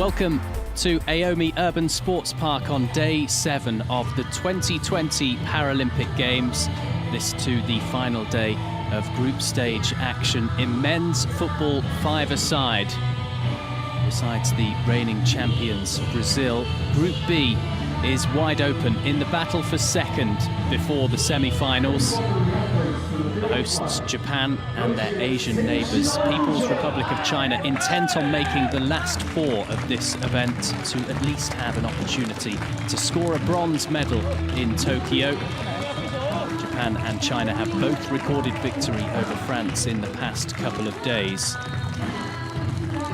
Welcome to Aomi Urban Sports Park on day 7 of the 2020 Paralympic Games. This to the final day of group stage action in men's football 5-a-side. Besides the reigning champions, Brazil, Group B is wide open in the battle for second before the semi-finals. The hosts, Japan, and their Asian neighbours, People's Republic of China, intent on making the last 4 of this event to at least have an opportunity to score a bronze medal in Tokyo. Japan and China have both recorded victory over France in the past couple of days.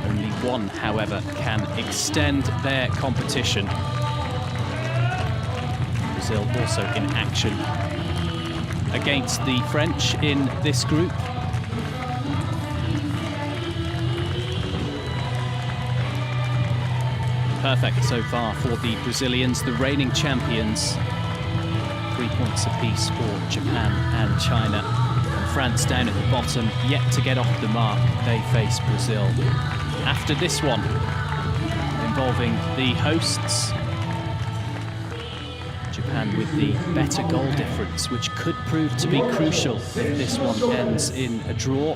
Only one, however, can extend their competition. Brazil also in action against the French in this group. Perfect so far for the Brazilians, the reigning champions. 3 points apiece for Japan and China. And France down at the bottom, yet to get off the mark. They face Brazil. After this one, involving the hosts, Japan with the better goal difference, which could prove to be crucial if this one ends in a draw.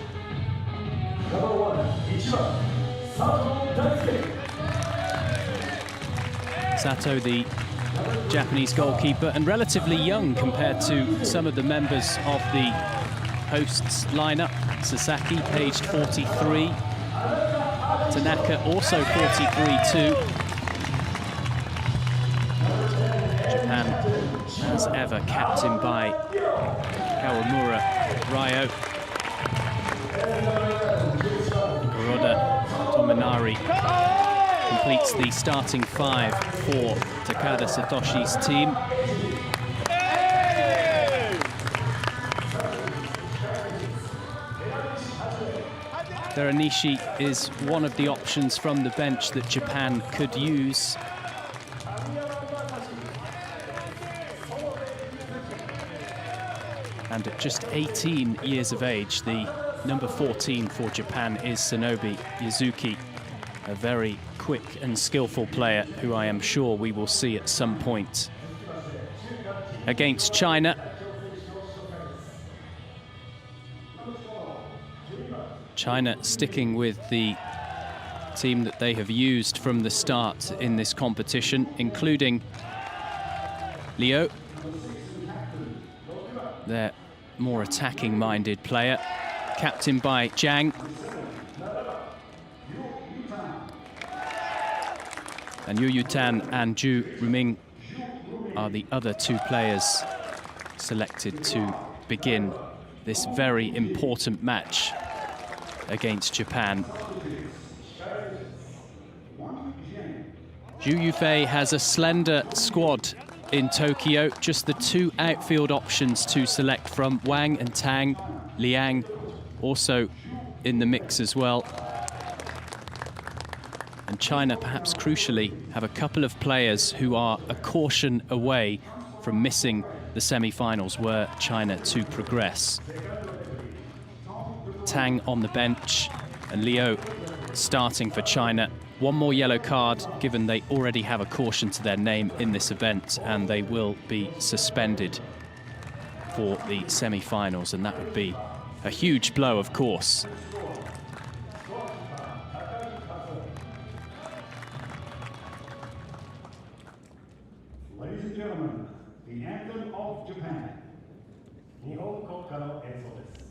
Sato, the Japanese goalkeeper, and relatively young compared to some of the members of the hosts lineup. Sasaki, aged 43. Tanaka, also 43 too. Japan, as ever, captained by Kawamura Ryo. Kuroda Tominari completes the starting 5 for Takada Satoshi's team. Teranishi is one of the options from the bench that Japan could use. And at just 18 years of age, the number 14 for Japan is Sonobe Yuzuki, a very quick and skillful player who I am sure we will see at some point. Against China, China sticking with the team that they have used from the start in this competition, including Liu, their more attacking-minded player, captained by Zhang. And Yu Yutan and Zhu Ruming are the other 2 players selected to begin this very important match against Japan. Zhu Yufei has a slender squad in Tokyo, just the 2 outfield options to select from. Wang and Tang, Liang also in the mix as well. And China, perhaps crucially, have a couple of players who are a caution away from missing the semi-finals were China to progress. Tang on the bench and Liu starting for China. One more yellow card, given they already have a caution to their name in this event, and they will be suspended for the semi-finals, and that would be a huge blow, of course. Ladies and gentlemen, the anthem of Japan. Nihon Koka no Enso desu.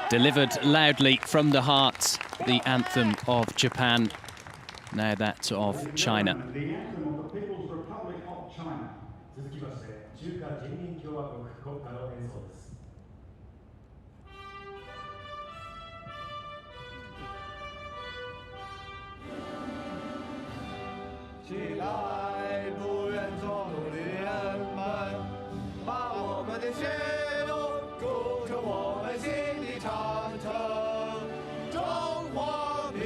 Delivered loudly from the heart, the anthem of Japan, now that of China. The anthem of the People's Republic of China. 続きまして、中華人民共和国国歌の演奏です。起来，不愿做奴隶人们，把我们的血肉铸成我们心的长城。中华民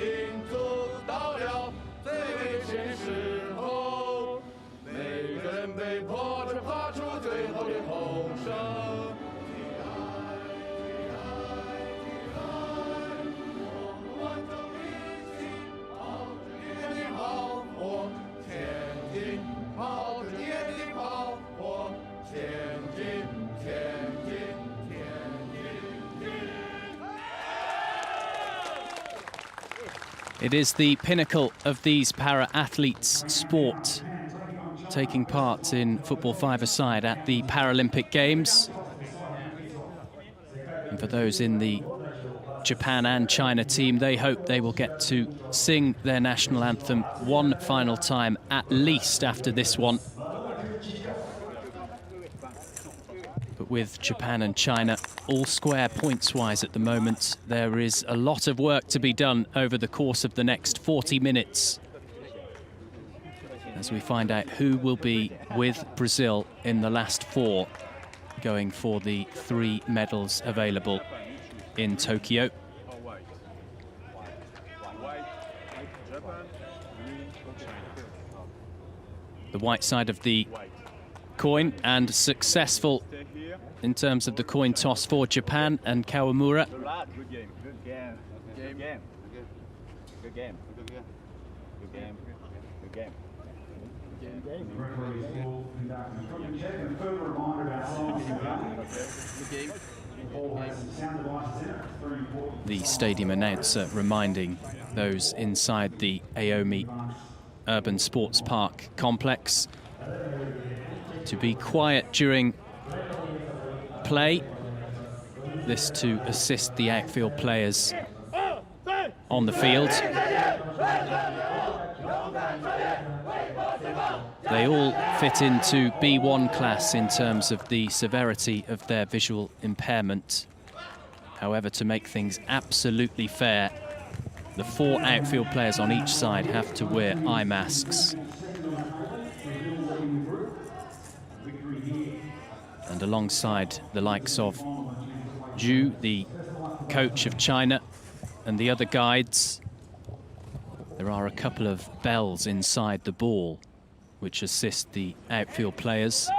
族到了最危险时候，每个人被迫着发出最后的吼声。起来，起来，起来！我们万众一起抱着烈的炮火。前进，跑着烈的炮火，前进，前进，前进。It is the pinnacle of these para-athletes' sport, taking part in football five-a-side at the Paralympic Games. And for those in the Japan and China team, they hope they will get to sing their national anthem one final time, at least after this one. But with Japan and China all square points-wise at the moment, there is a lot of work to be done over the course of the next 40 minutes as we find out who will be with Brazil in the last four, going for the 3 medals available in Tokyo. The white side of the coin, and successful in terms of the coin toss for Japan and Kawamura. Good game. Good game. Good game. Good game. Good game. Good game. The referees will conduct a cooking check and further reminder about songs in the game. The ball has sound devices in it. It's very important. The stadium announcer reminding those inside the Aomi Urban Sports Park complex to be quiet during play. This to assist the outfield players on the field. They all fit into B1 class in terms of the severity of their visual impairment. However, to make things absolutely fair, the 4 outfield players on each side have to wear eye masks. And alongside the likes of Zhu, the coach of China, and the other guides, there are a couple of bells inside the ball which assist the outfield players.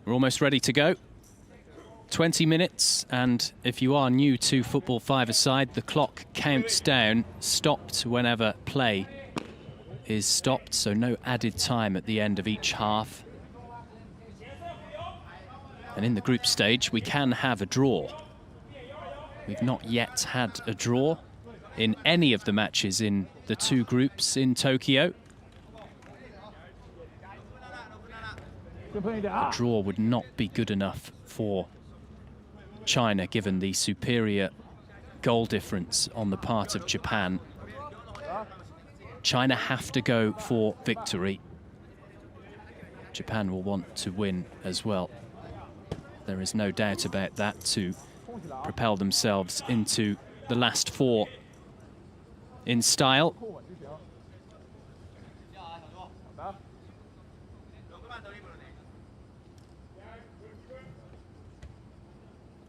We're almost ready to go. 20 minutes, and if you are new to football five-a-side, the clock counts down, stopped whenever play is stopped, so no added time at the end of each half. And in the group stage, we can have a draw. We've not yet had a draw in any of the matches in the 2 groups in Tokyo. A draw would not be good enough for China, given the superior goal difference on the part of Japan. China have to go for victory. Japan will want to win as well. There is no doubt about that, to propel themselves into the last 4 in style.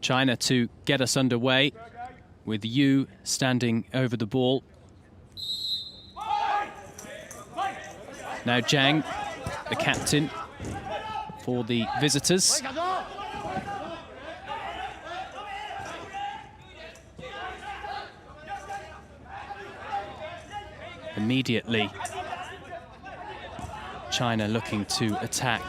China to get us underway, with Yu standing over the ball. Now Zhang, the captain for the visitors. Immediately, China looking to attack.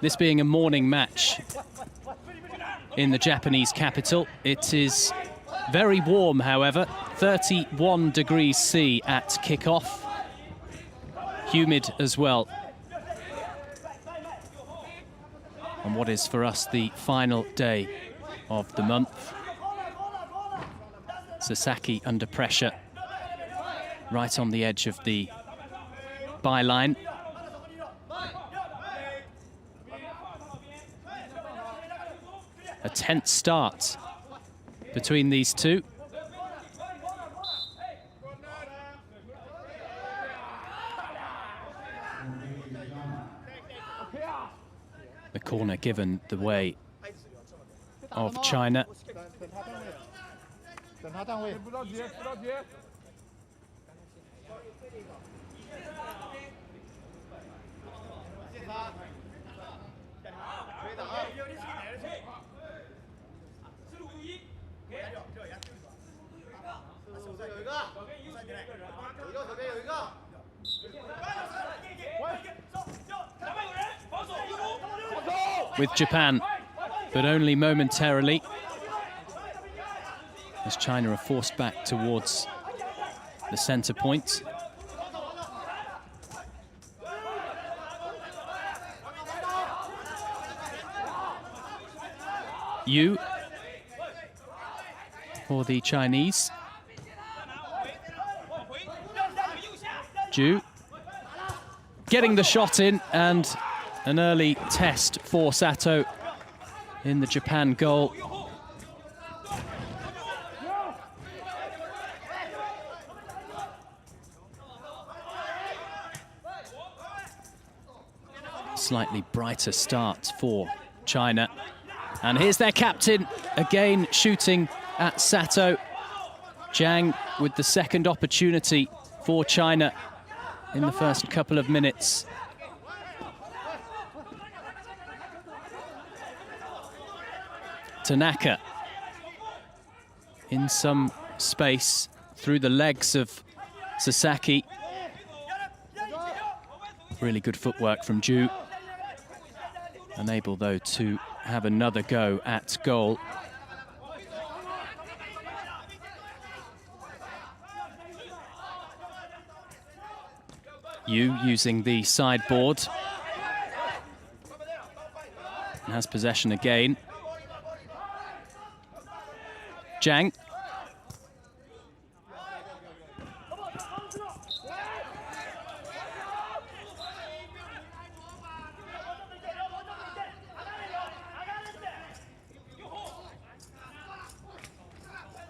This being a morning match, in the Japanese capital. It is very warm, however, 31 degrees C at kickoff. Humid as well. On what is for us the final day of the month. Sasaki under pressure, right on the edge of the byline. A tense start between these two. The corner given the way of China. With Japan, but only momentarily, as China are forced back towards the center point. Yu for the Chinese. Ju getting the shot in, and an early test for Sato in the Japan goal. Slightly brighter start for China. And here's their captain, again shooting at Sato. Zhang with the second opportunity for China in the first couple of minutes. Tanaka in some space through the legs of Sasaki. Really good footwork from Ju. Unable, though, to have another go at goal. Yu using the sideboard. And has possession again. Zhang.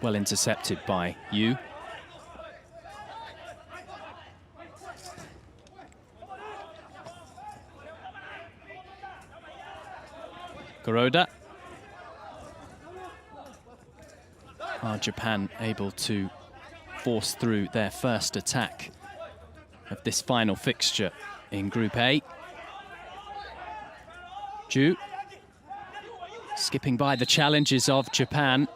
Well intercepted by Yu. Kuroda. Japan able to force through their first attack of this final fixture in Group A. Ju skipping by the challenges of Japan.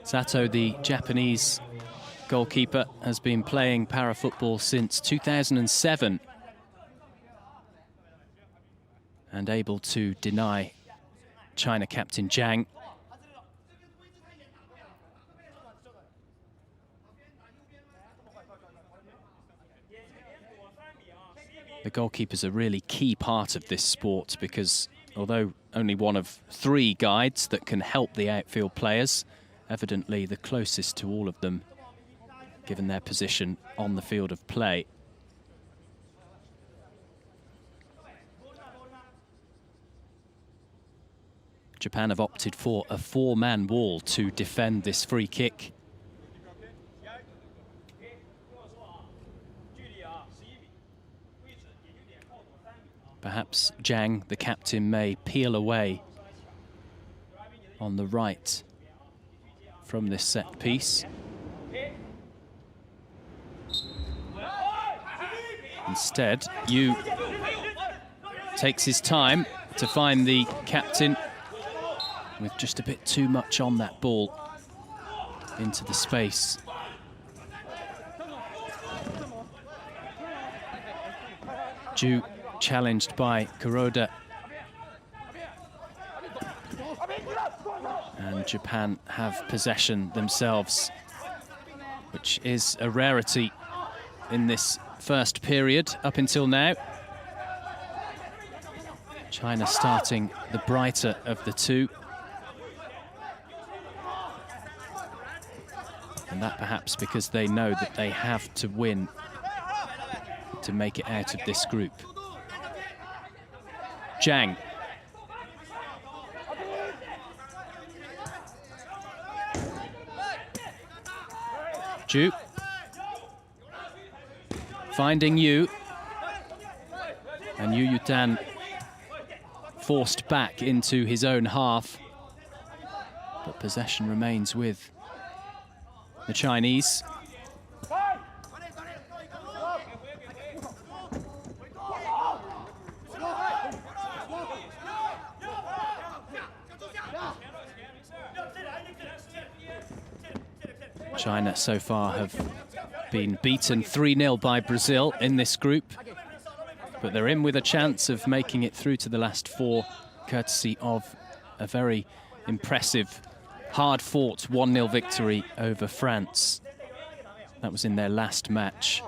Sato, the Japanese goalkeeper, has been playing para-football since 2007 and able to deny China captain Zhang. The goalkeeper's a really key part of this sport because although only one of 3 guides that can help the outfield players, evidently the closest to all of them, given their position on the field of play. Japan have opted for a 4-man wall to defend this free kick. Perhaps Zhang, the captain, may peel away on the right from this set piece. Instead, Yu takes his time to find the captain with just a bit too much on that ball. into the space. Ju challenged by Kuroda. And Japan have possession themselves, which is a rarity in this first period up until now. China starting the brighter of the two. And that perhaps because they know that they have to win to make it out of this group. Zhang. Ju. Finding Yu. And Yu Yutan forced back into his own half. But possession remains with the Chinese. China so far have been beaten 3-0 by Brazil in this group, but they're in with a chance of making it through to the last four, courtesy of a very impressive, hard-fought 1-0 victory over France. That was in their last match.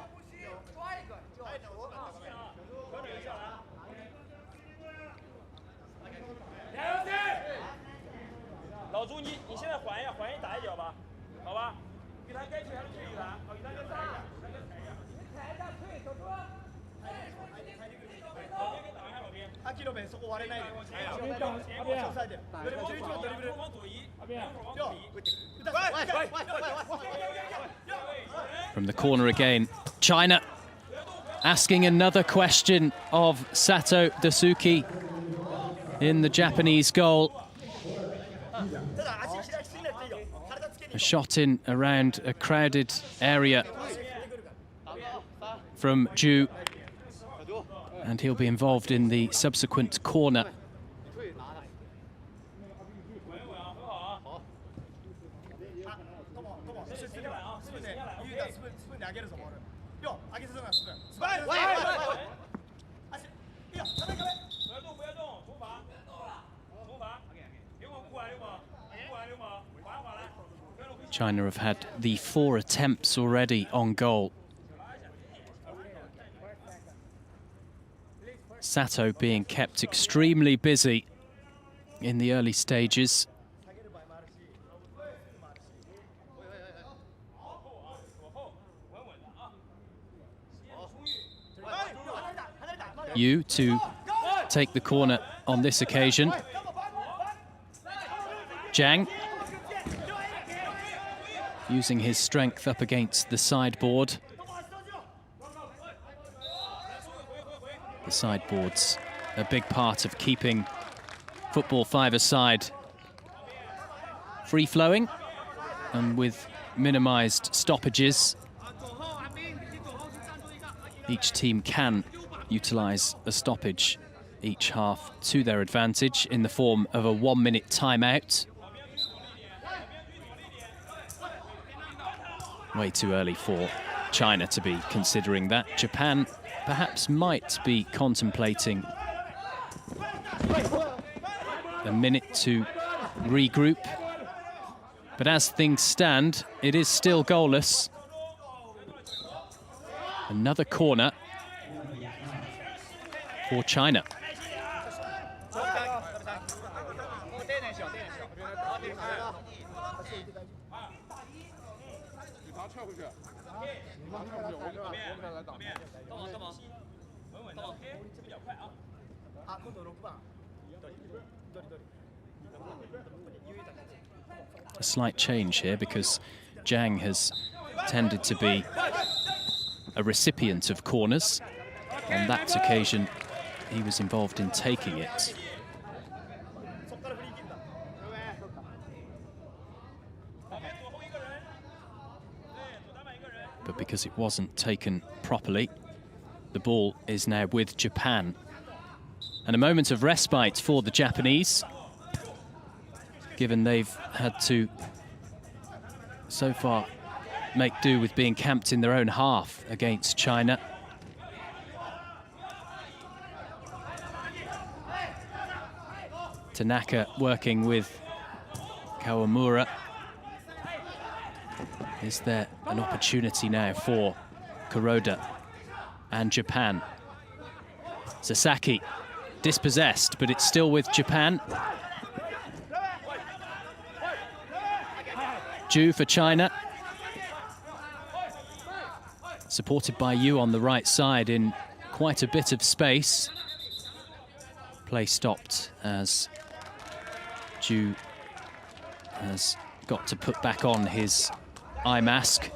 From the corner again, China asking another question of Sato Dasuki in the Japanese goal. A shot in around a crowded area from Ju, and he'll be involved in the subsequent corner. China have had the 4 attempts already on goal. Sato being kept extremely busy in the early stages. Yu to take the corner on this occasion. Zhang using his strength up against the sideboard. The sideboard's a big part of keeping football five-a-side free-flowing and with minimised stoppages. Each team can utilise a stoppage each half to their advantage in the form of a 1-minute timeout. Way too early for China to be considering that. Japan perhaps might be contemplating a minute to regroup. But as things stand, it is still goalless. Another corner for China. A slight change here because Zhang has tended to be a recipient of corners. On that occasion, he was involved in taking it. But because it wasn't taken properly, the ball is now with Japan. And a moment of respite for the Japanese, given they've had to so far make do with being camped in their own half against China. Tanaka working with Kawamura. Is there an opportunity now for Kuroda and Japan? Sasaki dispossessed, but it's still with Japan. Ju for China. Supported by Yu on the right side in quite a bit of space. Play stopped as Ju has got to put back on his eye mask.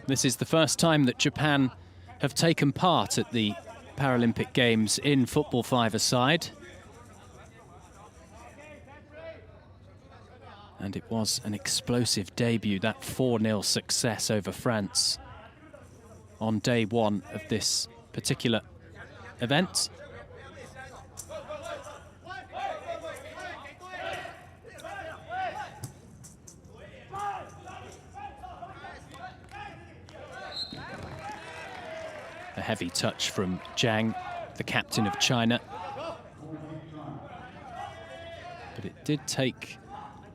This is the first time that Japan have taken part at the Paralympic Games in football five-a-side. And it was an explosive debut, that 4-0 success over France on day one of this particular event. A heavy touch from Zhang, the captain of China. But it did take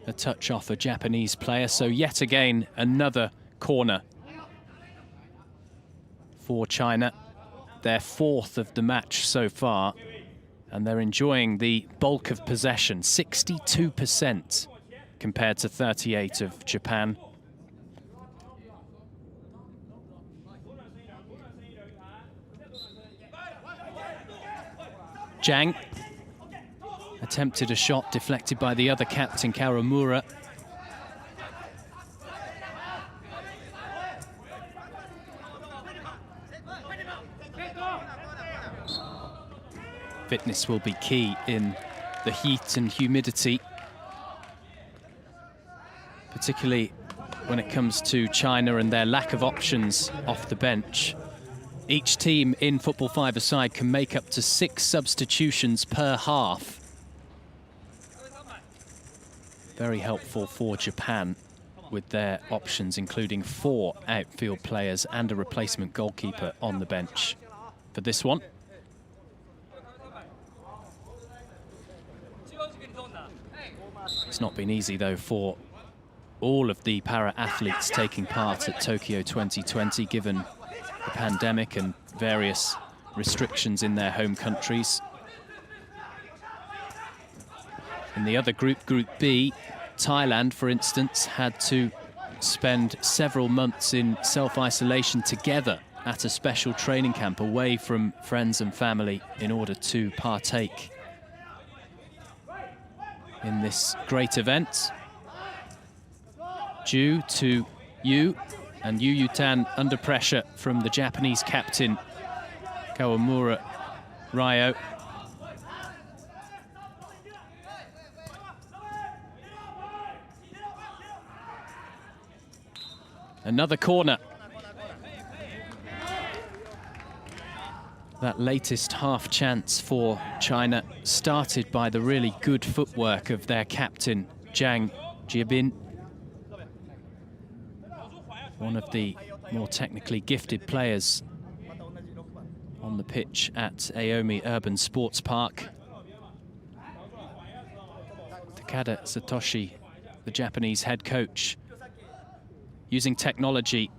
a touch off a Japanese player, so yet again another corner for China. Their fourth of the match so far, and they're enjoying the bulk of possession, 62% compared to 38% of Japan. Zhang attempted a shot deflected by the other captain, Kawamura. Fitness will be key in the heat and humidity, particularly when it comes to China and their lack of options off the bench. Each team in football five-a-side can make up to 6 substitutions per half. Very helpful for Japan with their options, including 4 outfield players and a replacement goalkeeper on the bench for this one. It's not been easy, though, for all of the para-athletes taking part at Tokyo 2020, given the pandemic and various restrictions in their home countries. In the other group, Group B, Thailand, for instance, had to spend several months in self-isolation together at a special training camp away from friends and family in order to partake in this great event. Ju to Yu, and Yu Yutan under pressure from the Japanese captain, Kawamura Ryo. Another corner. That latest half chance for China started by the really good footwork of their captain, Zhang Jiabin. One of the more technically gifted players on the pitch at Aomi Urban Sports Park. Takada Satoshi, the Japanese head coach, using technology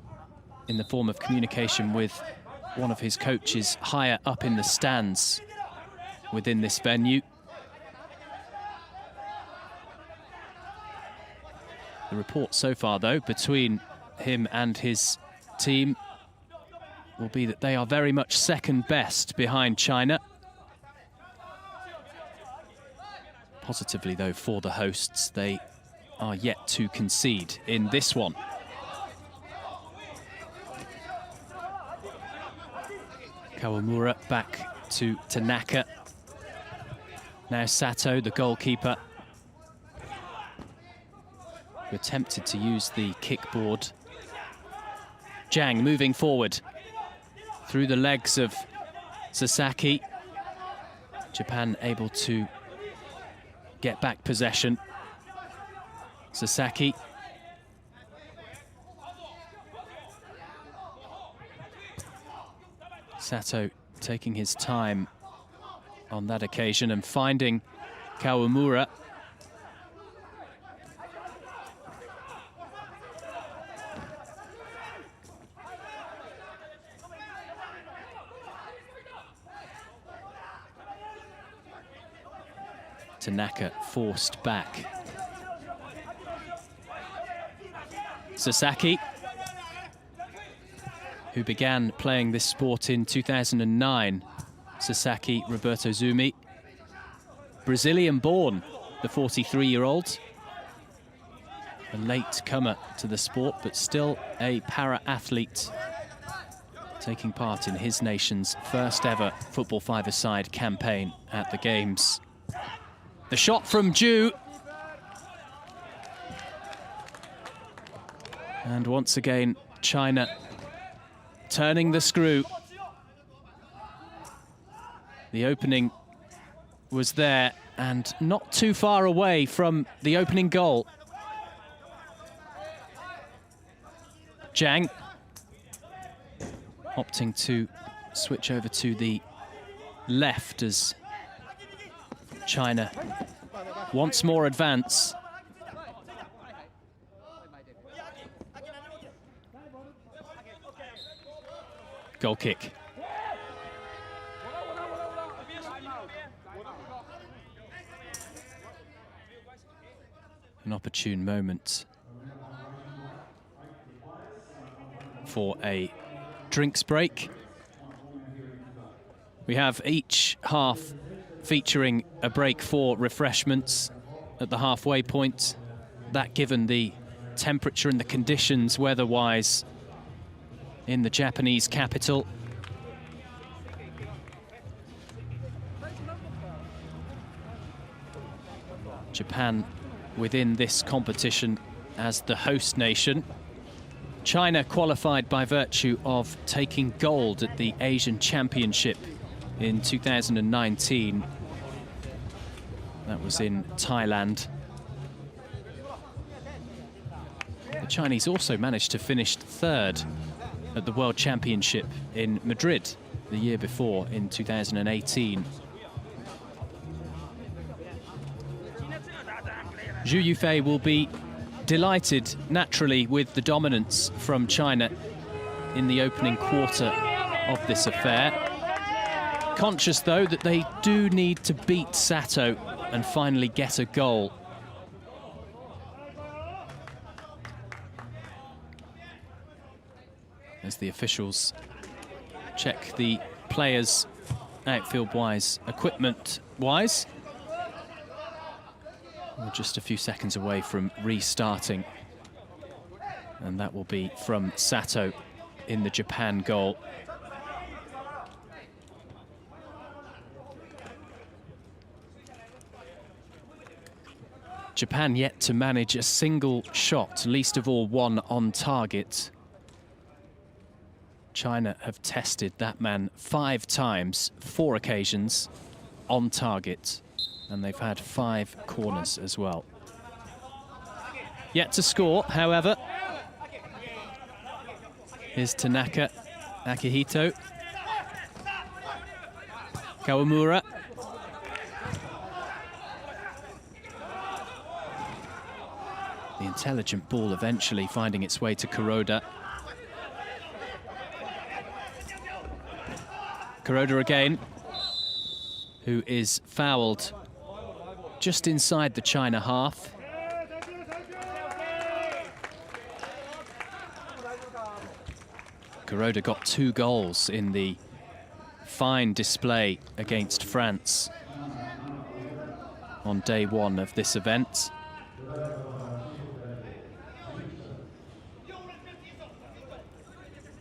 in the form of communication with one of his coaches higher up in the stands within this venue. The report so far, though, between him and his team will be that they are very much second best behind China. Positively, though, for the hosts, they are yet to concede in this one. Kawamura back to Tanaka. Now Sato, the goalkeeper, who attempted to use the kickboard. Zhang moving forward through the legs of Sasaki. Japan able to get back possession. Sasaki. Sato taking his time on that occasion and finding Kawamura. Tanaka forced back. Sasaki, who began playing this sport in 2009. Sasaki Roberto Zumi, Brazilian-born, the 43-year-old. A late comer to the sport, but still a para-athlete, taking part in his nation's first ever football five-a-side campaign at the Games. The shot from Ju. And once again, China turning the screw. The opening was there and not too far away from the opening goal. Zhang opting to switch over to the left as China once more advance. Goal kick. An opportune moment for a drinks break. We have each half featuring a break for refreshments at the halfway point. That given the temperature and the conditions weather-wise in the Japanese capital. Japan within this competition as the host nation. China qualified by virtue of taking gold at the Asian Championship in 2019. That was in Thailand. The Chinese also managed to finish third at the World Championship in Madrid the year before, in 2018. Zhu Yufei will be delighted, naturally, with the dominance from China in the opening quarter of this affair. Conscious, though, that they do need to beat Sato and finally get a goal. As the officials check the players outfield-wise, equipment-wise. We're just a few seconds away from restarting. And that will be from Sato in the Japan goal. Japan yet to manage a single shot, least of all one on target. China have tested that man 5 times, 4 occasions on target. And they've had 5 corners as well. Yet to score, however. Here's Tanaka, Akihito, Kawamura. The intelligent ball eventually finding its way to Kuroda. Kuroda again, who is fouled just inside the China half. Kuroda got 2 goals in the fine display against France on day 1 of this event.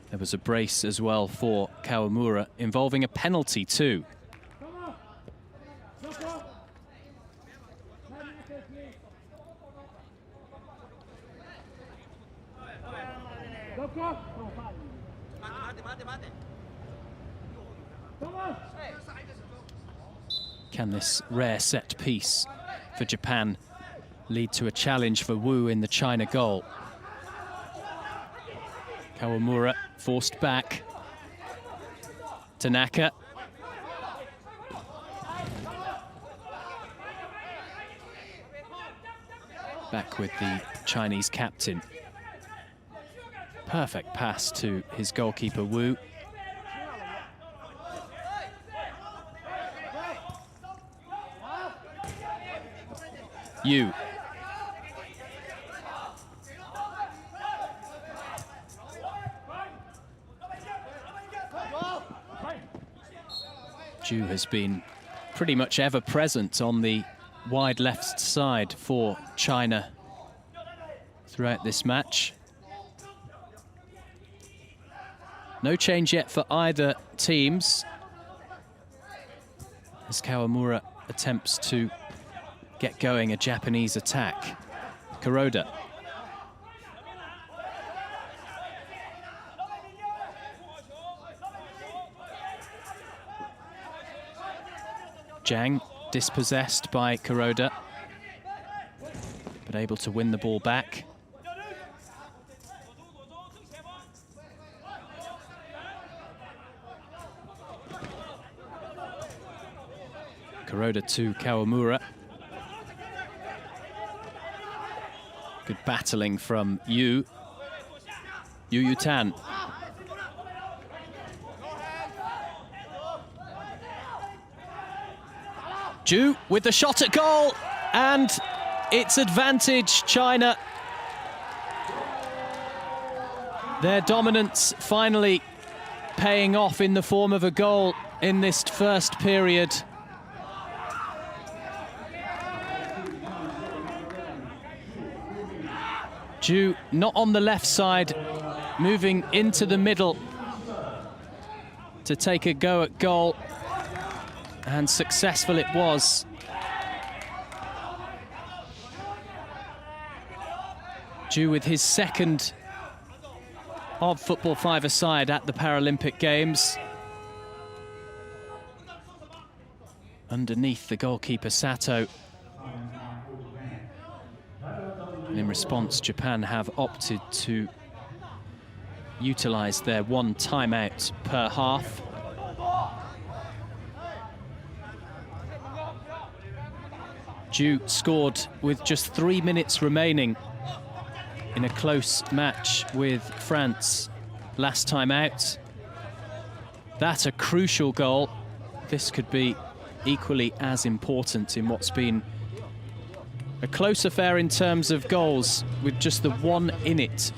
There was a brace as well for Kawamura, involving a penalty too. Can this rare set piece for Japan lead to a challenge for Wu in the China goal? Kawamura forced back. Tanaka. Back with the Chinese captain. Perfect pass to his goalkeeper, Wu. Yu. Ju has been pretty much ever present on the wide left side for China throughout this match. No change yet for either teams as Kawamura attempts to get going a Japanese attack. Kuroda. Zhang dispossessed by Kuroda, but able to win the ball back. Kuroda to Kawamura. Good battling from Yu. Yu Tan. Ju with the shot at goal, and it's advantage China. Their dominance finally paying off in the form of a goal in this first period. Ju not on the left side, moving into the middle to take a go at goal, and successful it was. Ju with his second of football five-a-side at the Paralympic Games. Underneath the goalkeeper Sato. And in response, Japan have opted to utilize their one timeout per half. Ju scored with just 3 minutes remaining in a close match with France last time out. That's a crucial goal. This could be equally as important in what's been a close affair in terms of goals, with just the one in it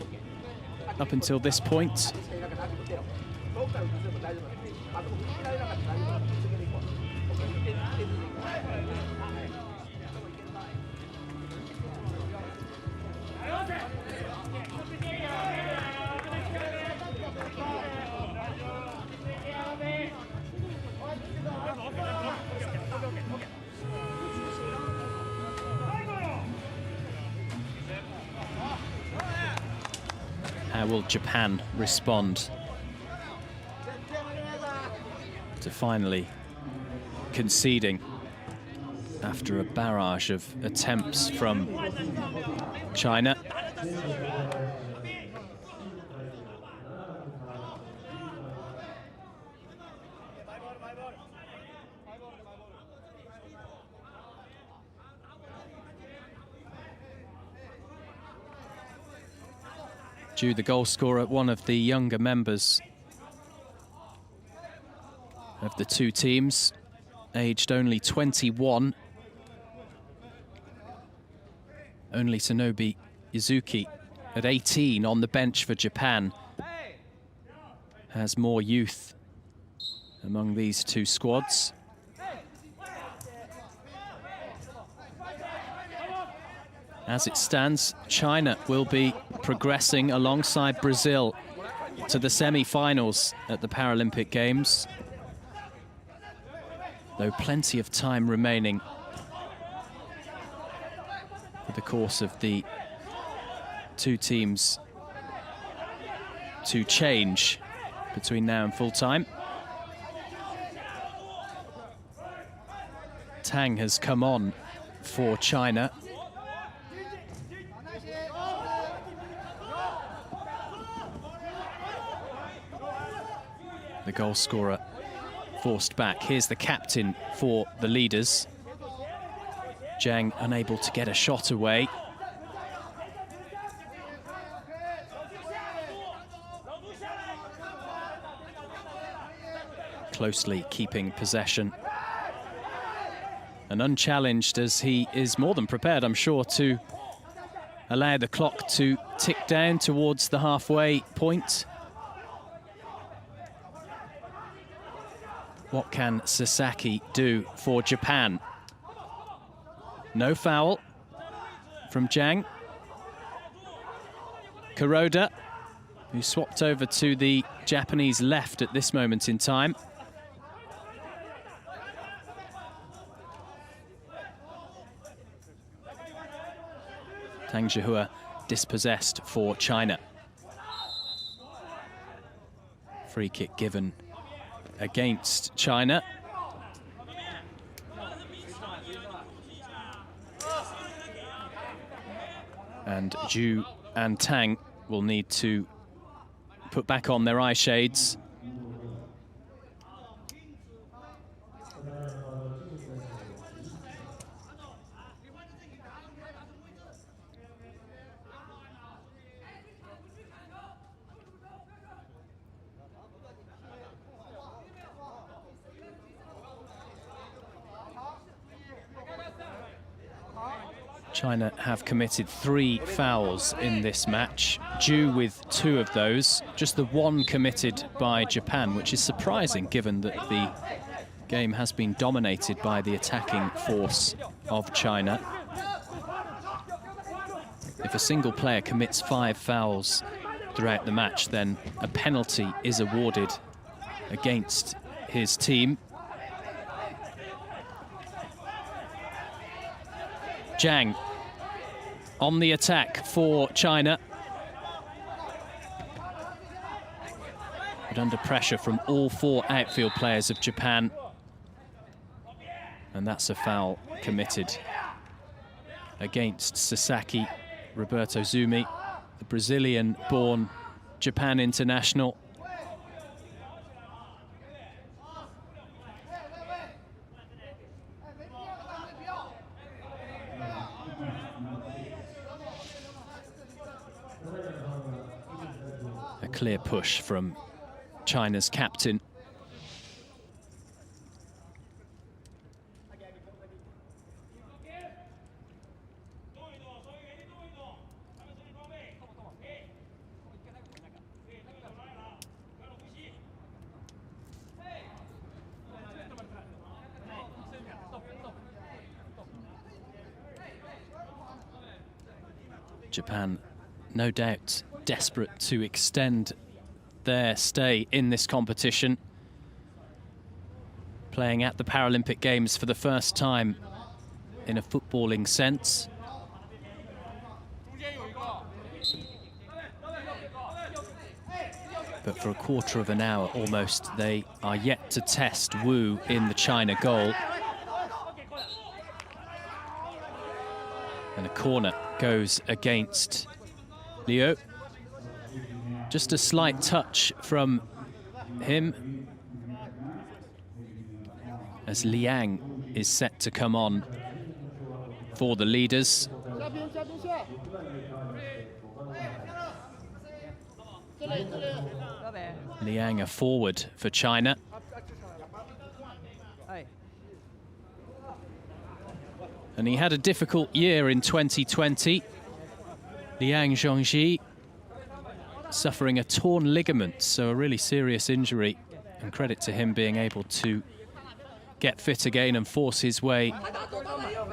up until this point. How will Japan respond to finally conceding after a barrage of attempts from China? Ju, the goal scorer, one of the younger members of the two teams, aged only 21. Only Sonobe Izuki at 18 on the bench for Japan has more youth among these two squads. As it stands, China will be progressing alongside Brazil to the semi-finals at the Paralympic Games. Though plenty of time remaining the course of the two teams to change between now and full time. Tang has come on for China. The goal scorer forced back. Here's the captain for the leaders. Zhang unable to get a shot away. Closely keeping possession. And unchallenged, as he is more than prepared, I'm sure, to allow the clock to tick down towards the halfway point. What can Sasaki do for Japan? No foul from Zhang. Kuroda, who swapped over to the Japanese left at this moment in time. Tang Zhihua dispossessed for China. Free kick given against China. And Zhu and Tang will need to put back on their eye shades. China have committed 3 fouls in this match. Zhu with 2 of those, just the 1 committed by Japan, which is surprising given that the game has been dominated by the attacking force of China. If a single player commits 5 fouls throughout the match, then a penalty is awarded against his team. Zhang on the attack for China. But under pressure from all 4 outfield players of Japan. And that's a foul committed against Sasaki. Roberto Zumi, the Brazilian-born Japan international. A clear push from China's captain. Japan, no doubt, desperate to extend their stay in this competition. Playing at the Paralympic Games for the first time in a footballing sense. But for a quarter of an hour almost, they are yet to test Wu in the China goal. And a corner goes against Liu. Just a slight touch from him as Liang is set to come on for the leaders. Liang a forward for China. And he had a difficult year in 2020. Liang Zhongji suffering a torn ligament, so a really serious injury. And credit to him being able to get fit again and force his way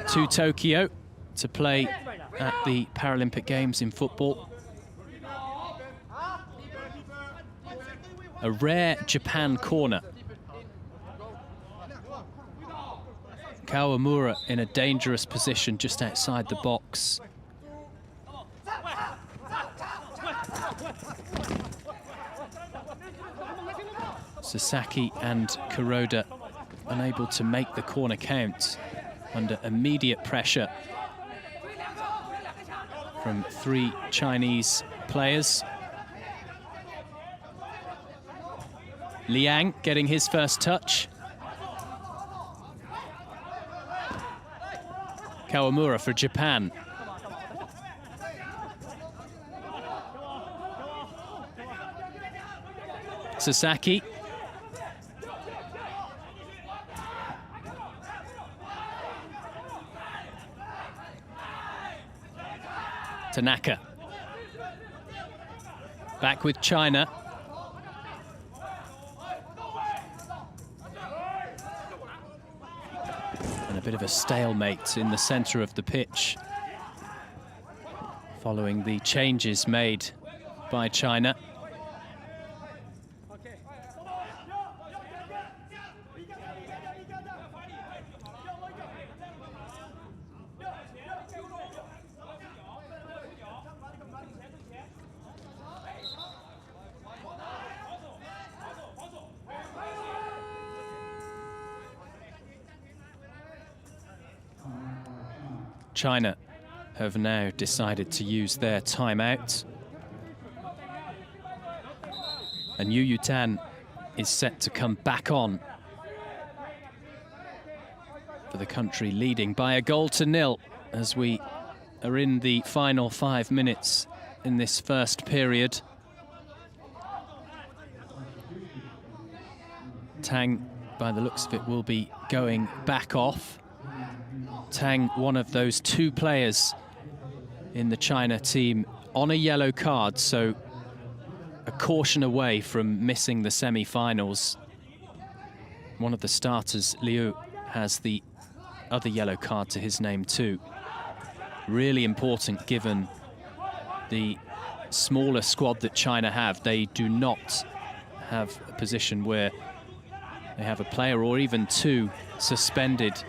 to Tokyo to play at the Paralympic Games in football. A rare Japan corner Kawamura in a dangerous position just outside the box. Sasaki and Kuroda unable to make the corner count under immediate pressure from 3 Chinese players. Liang getting his first touch. Kawamura for Japan. Sasaki. Tanaka. Back with China. And a bit of a stalemate in the center of the pitch following the changes made by China. China have now decided to use their timeout. And Yu Yutan is set to come back on for the country leading by a 0-0 as we are in the final 5 minutes in this first period. Tang, by the looks of it, will be going back off. Tang, one of those 2 players in the China team on a yellow card, so a caution away from missing the semi-finals. One of the starters, Liu, has the other yellow card to his name too. Really important given the smaller squad that China have. They do not have a position where they have a player or even 2 suspended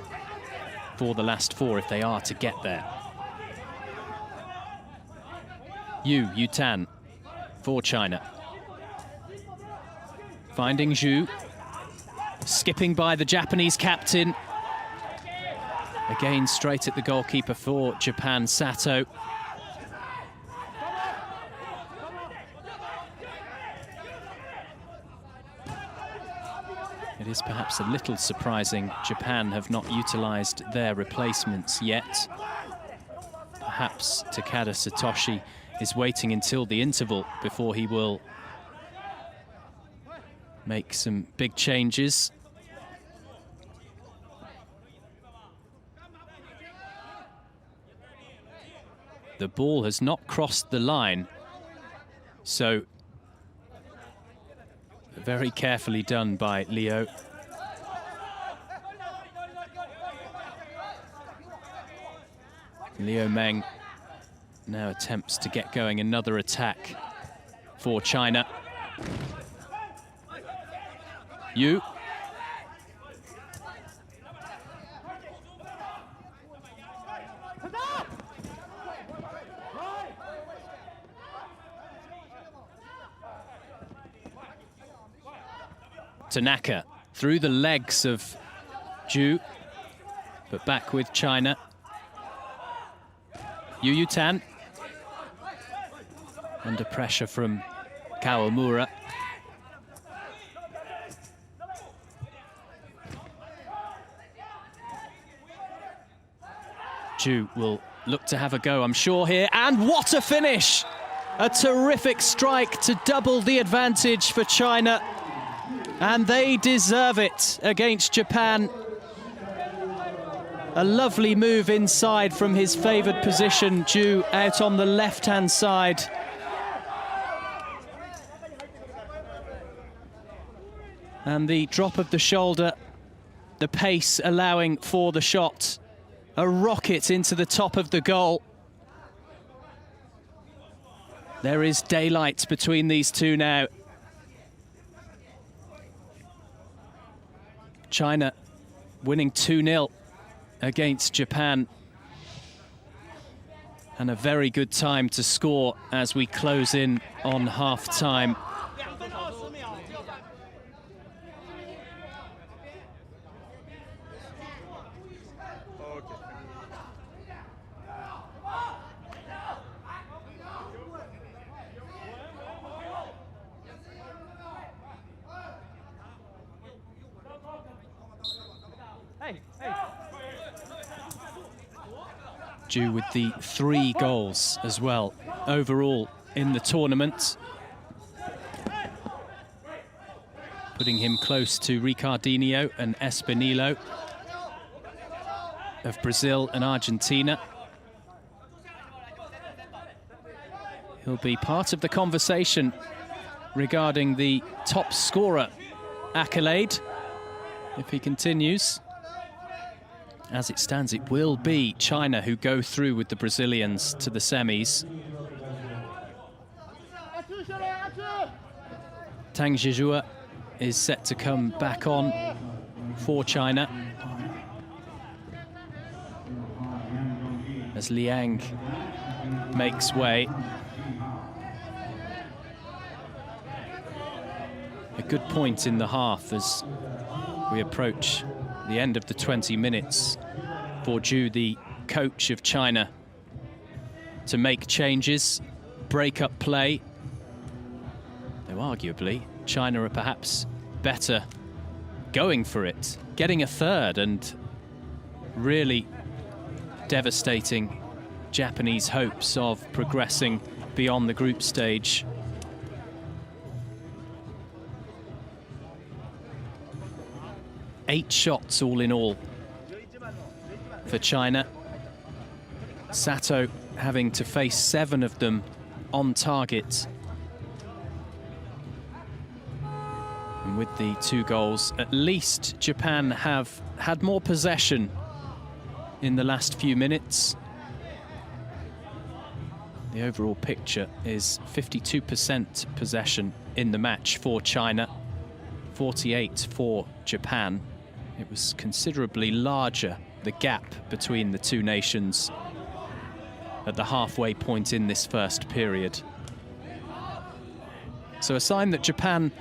for the last 4 if they are to get there. Yu Yutan for China. Finding Zhu. Skipping by the Japanese captain. Again, straight at the goalkeeper for Japan, Sato. It is perhaps a little surprising Japan have not utilized their replacements yet. Perhaps Takada Satoshi is waiting until the interval before he will make some big changes. The ball has not crossed the line, so very carefully done by Liu. Liu Meng now attempts to get going another attack for China. Yu. Tanaka through the legs of Zhu, but back with China. Yu Yutan. Under pressure from Kawamura. Zhu will look to have a go, I'm sure, here. And what a finish! A terrific strike to double the advantage for China. And they deserve it against Japan. A lovely move inside from his favoured position, Zhu out on the left-hand side. And the drop of the shoulder, the pace allowing for the shot. A rocket into the top of the goal. There is daylight between these two now. China winning 2-0 against Japan. And a very good time to score as we close in on half-time. Zhu with the 3 goals as well overall in the tournament, putting him close to Ricardinho and Espinillo of Brazil and Argentina. He'll be part of the conversation regarding the top scorer accolade if he continues. As it stands, it will be China who go through with the Brazilians to the semis. Tang Zhizhua is set to come back on for China, as Liang makes way. A good point in the half as we approach the end of the 20 minutes for Zhu, the coach of China, to make changes, break up play. Though arguably, China are perhaps better going for it, getting a third and really devastating Japanese hopes of progressing beyond the group stage. Eight shots all in all for China. Sato having to face 7 of them on target. And with the 2 goals, at least Japan have had more possession in the last few minutes. The overall picture is 52% possession in the match for China, 48% for Japan. It was considerably larger, the gap between the two nations at the halfway point in this first period. So a sign that Japan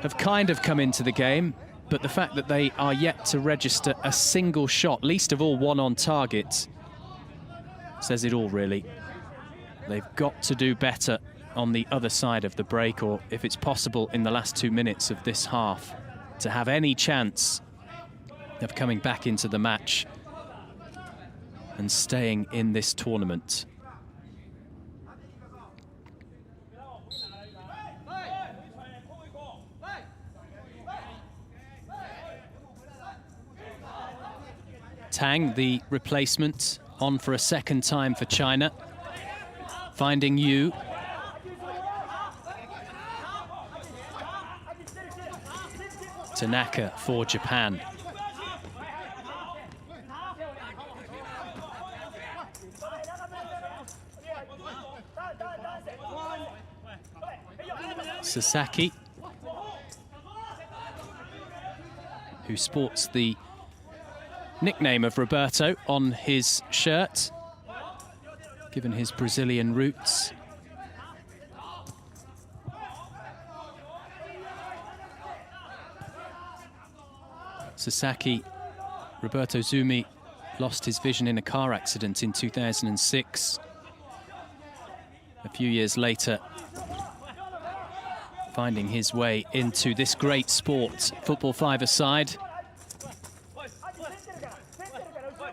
have kind of come into the game, but the fact that they are yet to register a single shot, least of all one on target, says it all, really. They've got to do better on the other side of the break, or if it's possible in the last 2 minutes of this half, to have any chance of coming back into the match and staying in this tournament. Tang, the replacement, on for a second time for China, finding Yu. Tanaka for Japan. Sasaki, who sports the nickname of Roberto on his shirt, given his Brazilian roots. Sasaki, Roberto Zumi, lost his vision in a car accident in 2006. A few years later, finding his way into this great sport, football five-a-side.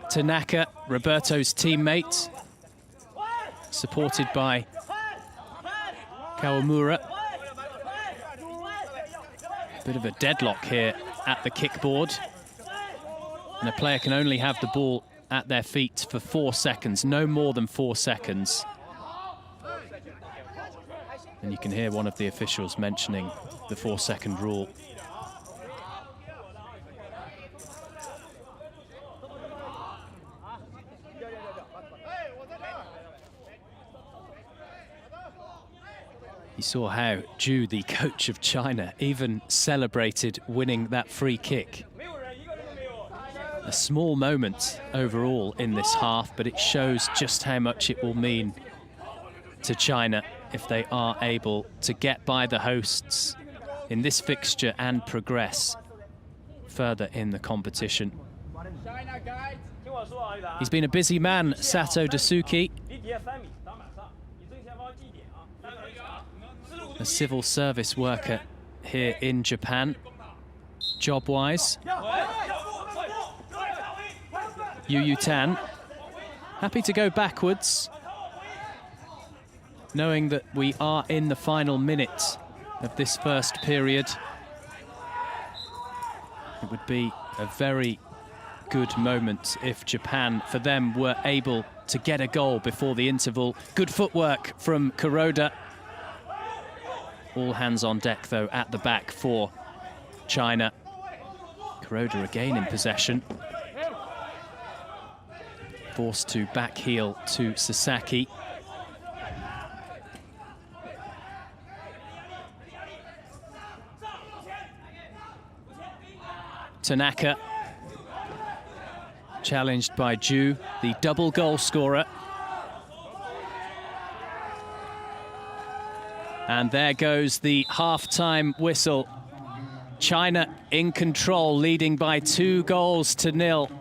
Tanaka, Roberto's teammate, supported by Kawamura. Bit of a deadlock here at the kickboard. And a player can only have the ball at their feet for 4 seconds, no more than 4 seconds. And you can hear one of the officials mentioning the 4-second rule. You saw how Zhu, the coach of China, even celebrated winning that free kick A small moment overall in this half, but it shows just how much it will mean to China if they are able to get by the hosts in this fixture and progress further in the competition. He's been a busy man, Sato Dasuki. A civil service worker here in Japan, job-wise. Yu Tan, happy to go backwards, knowing that we are in the final minute of this first period. It would be a very good moment if Japan, for them, were able to get a goal before the interval. Good footwork from Kuroda. All hands on deck, though, at the back for China. Kuroda again in possession. Forced to back heel to Sasaki. Tanaka, challenged by Ju, the double goal scorer. And there goes the half-time whistle. China in control, leading by 2-0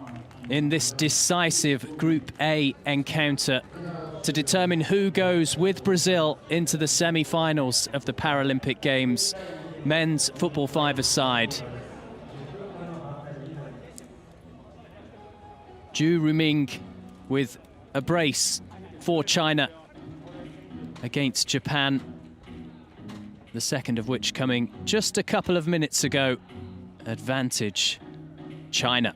in this decisive Group A encounter to determine who goes with Brazil into the semi-finals of the Paralympic Games, men's football five-a-side. Ju Ruming with a brace for China against Japan, the second of which coming just a couple of minutes ago. Advantage, China.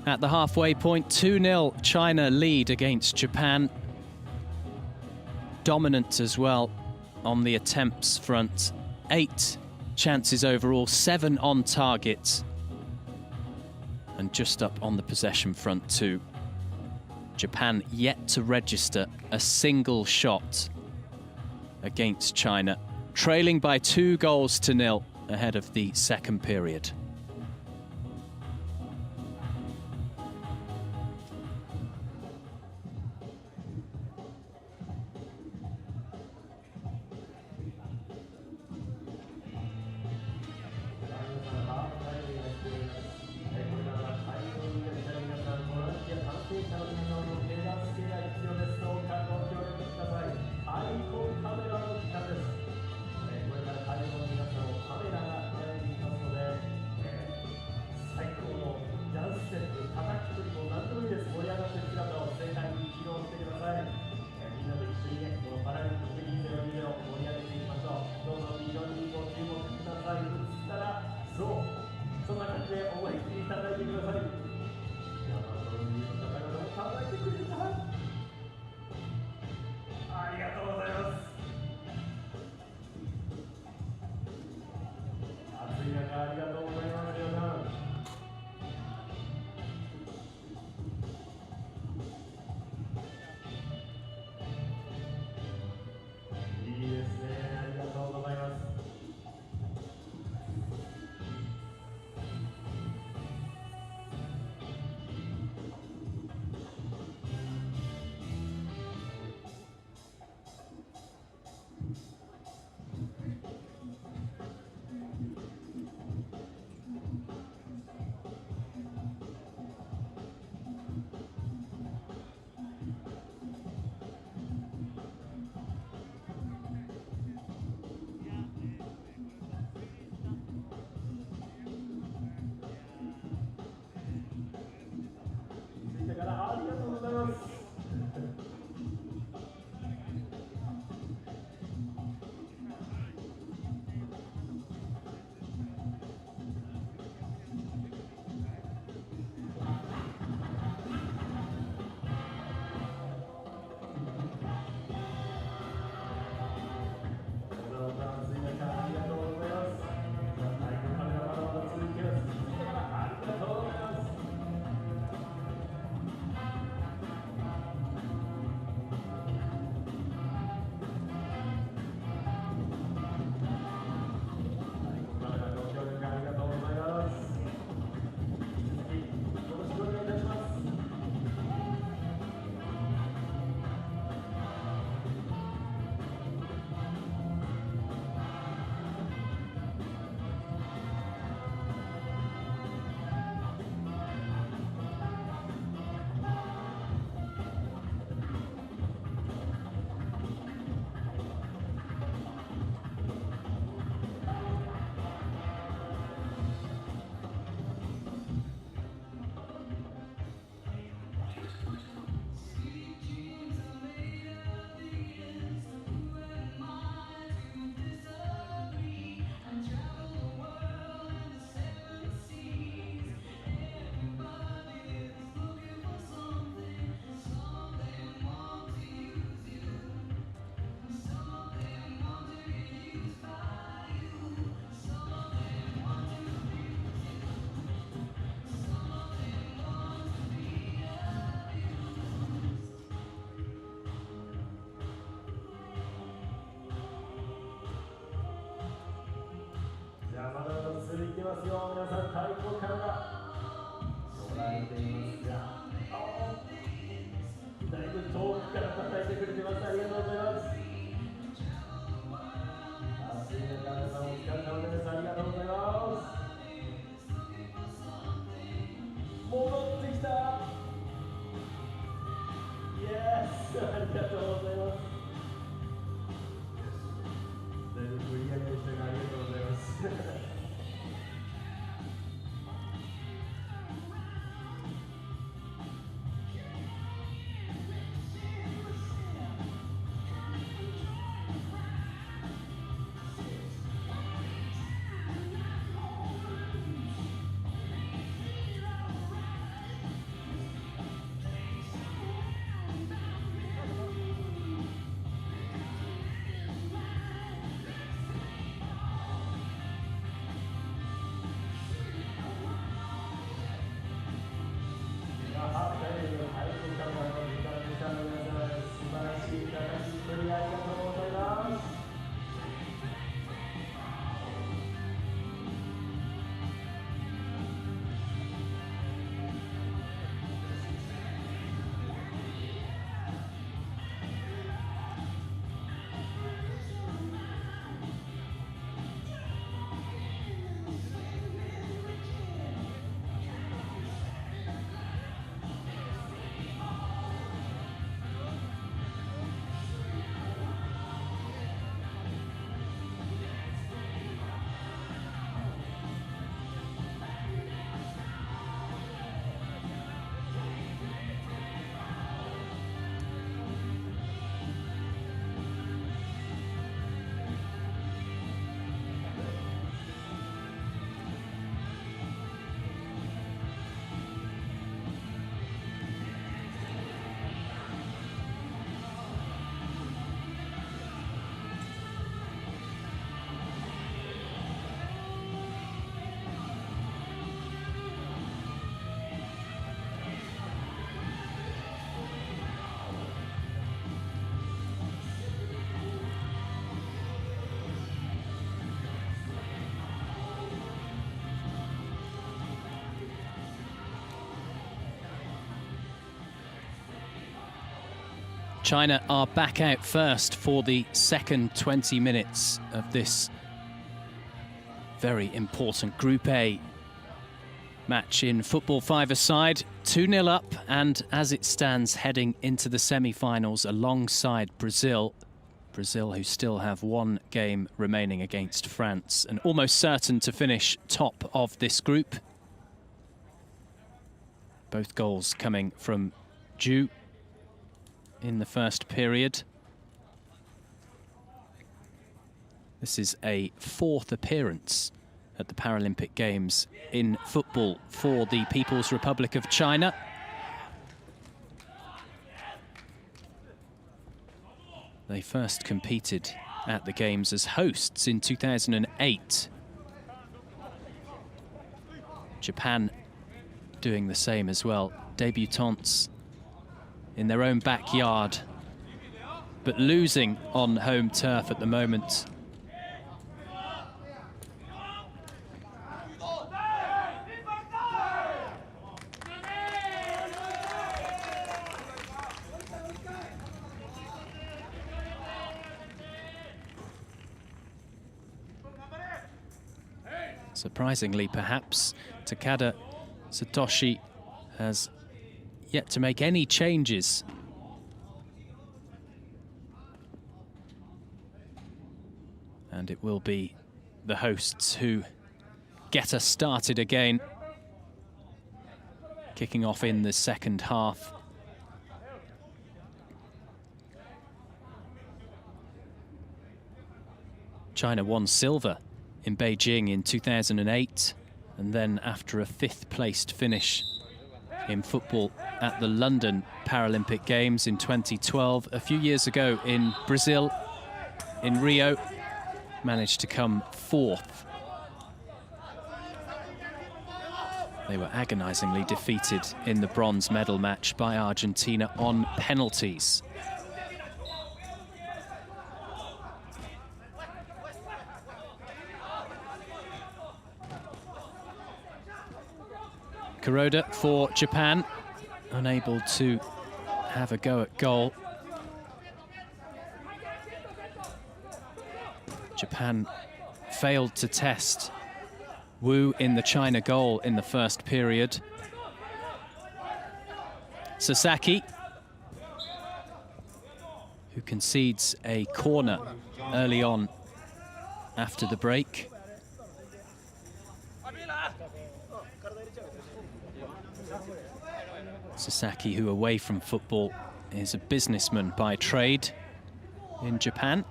At the halfway point, 2-0 China lead against Japan. Dominant as well on the attempts front. 8 chances overall, 7 on target. And just up on the possession front too. Japan yet to register a single shot against China, trailing by 2-0 ahead of the second period. するいってますよ。皆さん太鼓から捉えていますが、だいぶ遠くから叩いてくれてます。ありがとうございます。暑い中皆さんお疲れ様です。ありがとうございます。戻ってきた。イエス、ありがとうございます。だいぶ無理やりでしたが、ありがとうございます。China are back out first for the second 20 minutes of this very important Group A match in football five-a-side. 2-0 up, and as it stands heading into the semi-finals alongside Brazil. Brazil, who still have one game remaining against France and almost certain to finish top of this group. Both goals coming from Ju in the first period. This is a fourth appearance at the Paralympic Games in football for the People's Republic of China. They first competed at the Games as hosts in 2008. Japan doing the same as well. Debutantes in their own backyard, but losing on home turf at the moment. Surprisingly, perhaps, Takada Satoshi has yet to make any changes. And it will be the hosts who get us started again, kicking off in the second half. China won silver in Beijing in 2008, and then after a fifth-placed finish in football at the London Paralympic Games in 2012, a few years ago in Brazil, in Rio, managed to come fourth. They were agonizingly defeated in the bronze medal match by Argentina on penalties. Kuroda for Japan, unable to have a go at goal. Japan failed to test Wu in the China goal in the first period. Sasaki, who concedes a corner early on after the break. Sasaki, who away from football is a businessman by trade in Japan.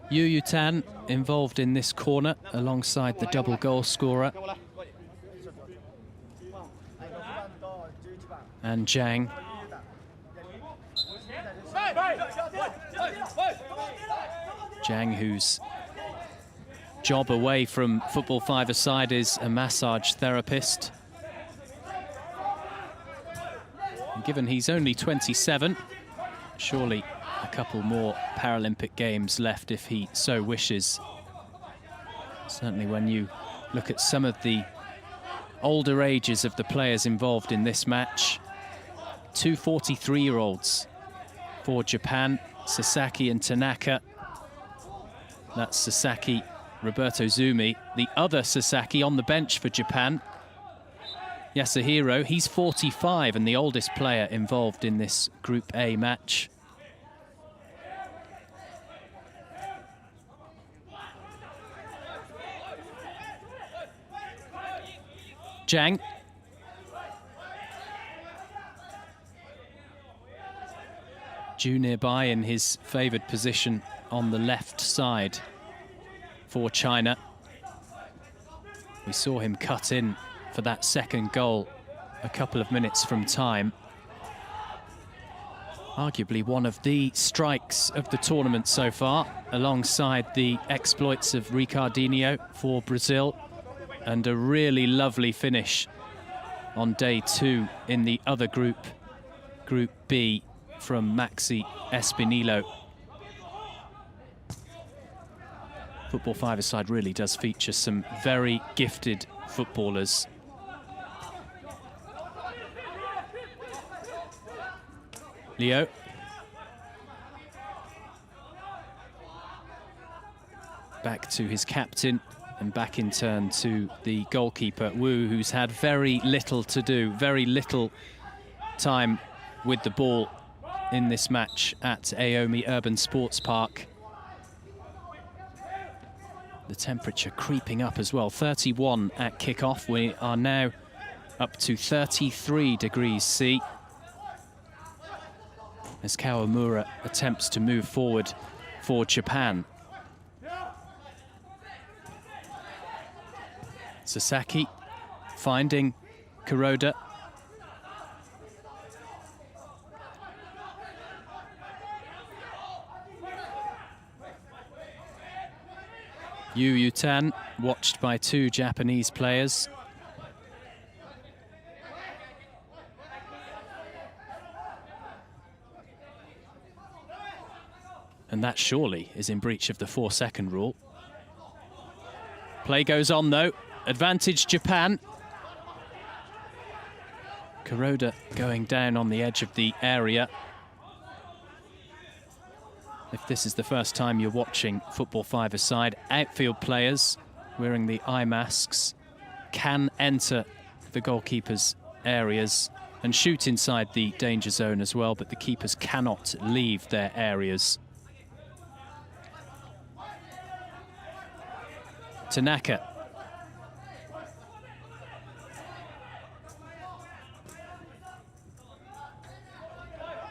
Yu Yutan involved in this corner alongside the double goal scorer. And Zhang. Zhang, whose job away from football five-a-side is a massage therapist. And given he's only 27, surely a couple more Paralympic Games left if he so wishes. Certainly when you look at some of the older ages of the players involved in this match. Two 43-year-olds for Japan, Sasaki and Tanaka. That's Sasaki, Roberto Zumi. The other Sasaki on the bench for Japan, Yasuhiro, he's 45 and the oldest player involved in this Group A match. Zhang. Ju nearby in his favoured position on the left side for China. We saw him cut in for that second goal a couple of minutes from time. Arguably one of the strikes of the tournament so far, alongside the exploits of Ricardinho for Brazil, and a really lovely finish on day 2 in the other group, Group B, from Maxi Espinilo. Football five-a-side really does feature some very gifted footballers. Leo. Back to his captain and back in turn to the goalkeeper, Wu, who's had very little to do, very little time with the ball in this match at Aomi Urban Sports Park. The temperature creeping up as well, 31 at kickoff. We are now up to 33 degrees C. As Kawamura attempts to move forward for Japan. Sasaki finding Kuroda. Yu Yutan, watched by 2 Japanese players. And that surely is in breach of the 4-second rule. Play goes on though. Advantage Japan. Kuroda going down on the edge of the area. If this is the first time you're watching football five-a-side, outfield players wearing the eye masks can enter the goalkeeper's areas and shoot inside the danger zone as well, but the keepers cannot leave their areas. Tanaka.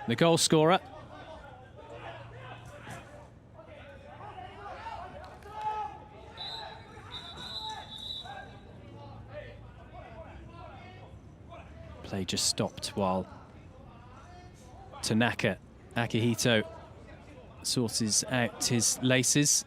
The goal scorer. Play just stopped while Tanaka, Akihito, sorts out his laces.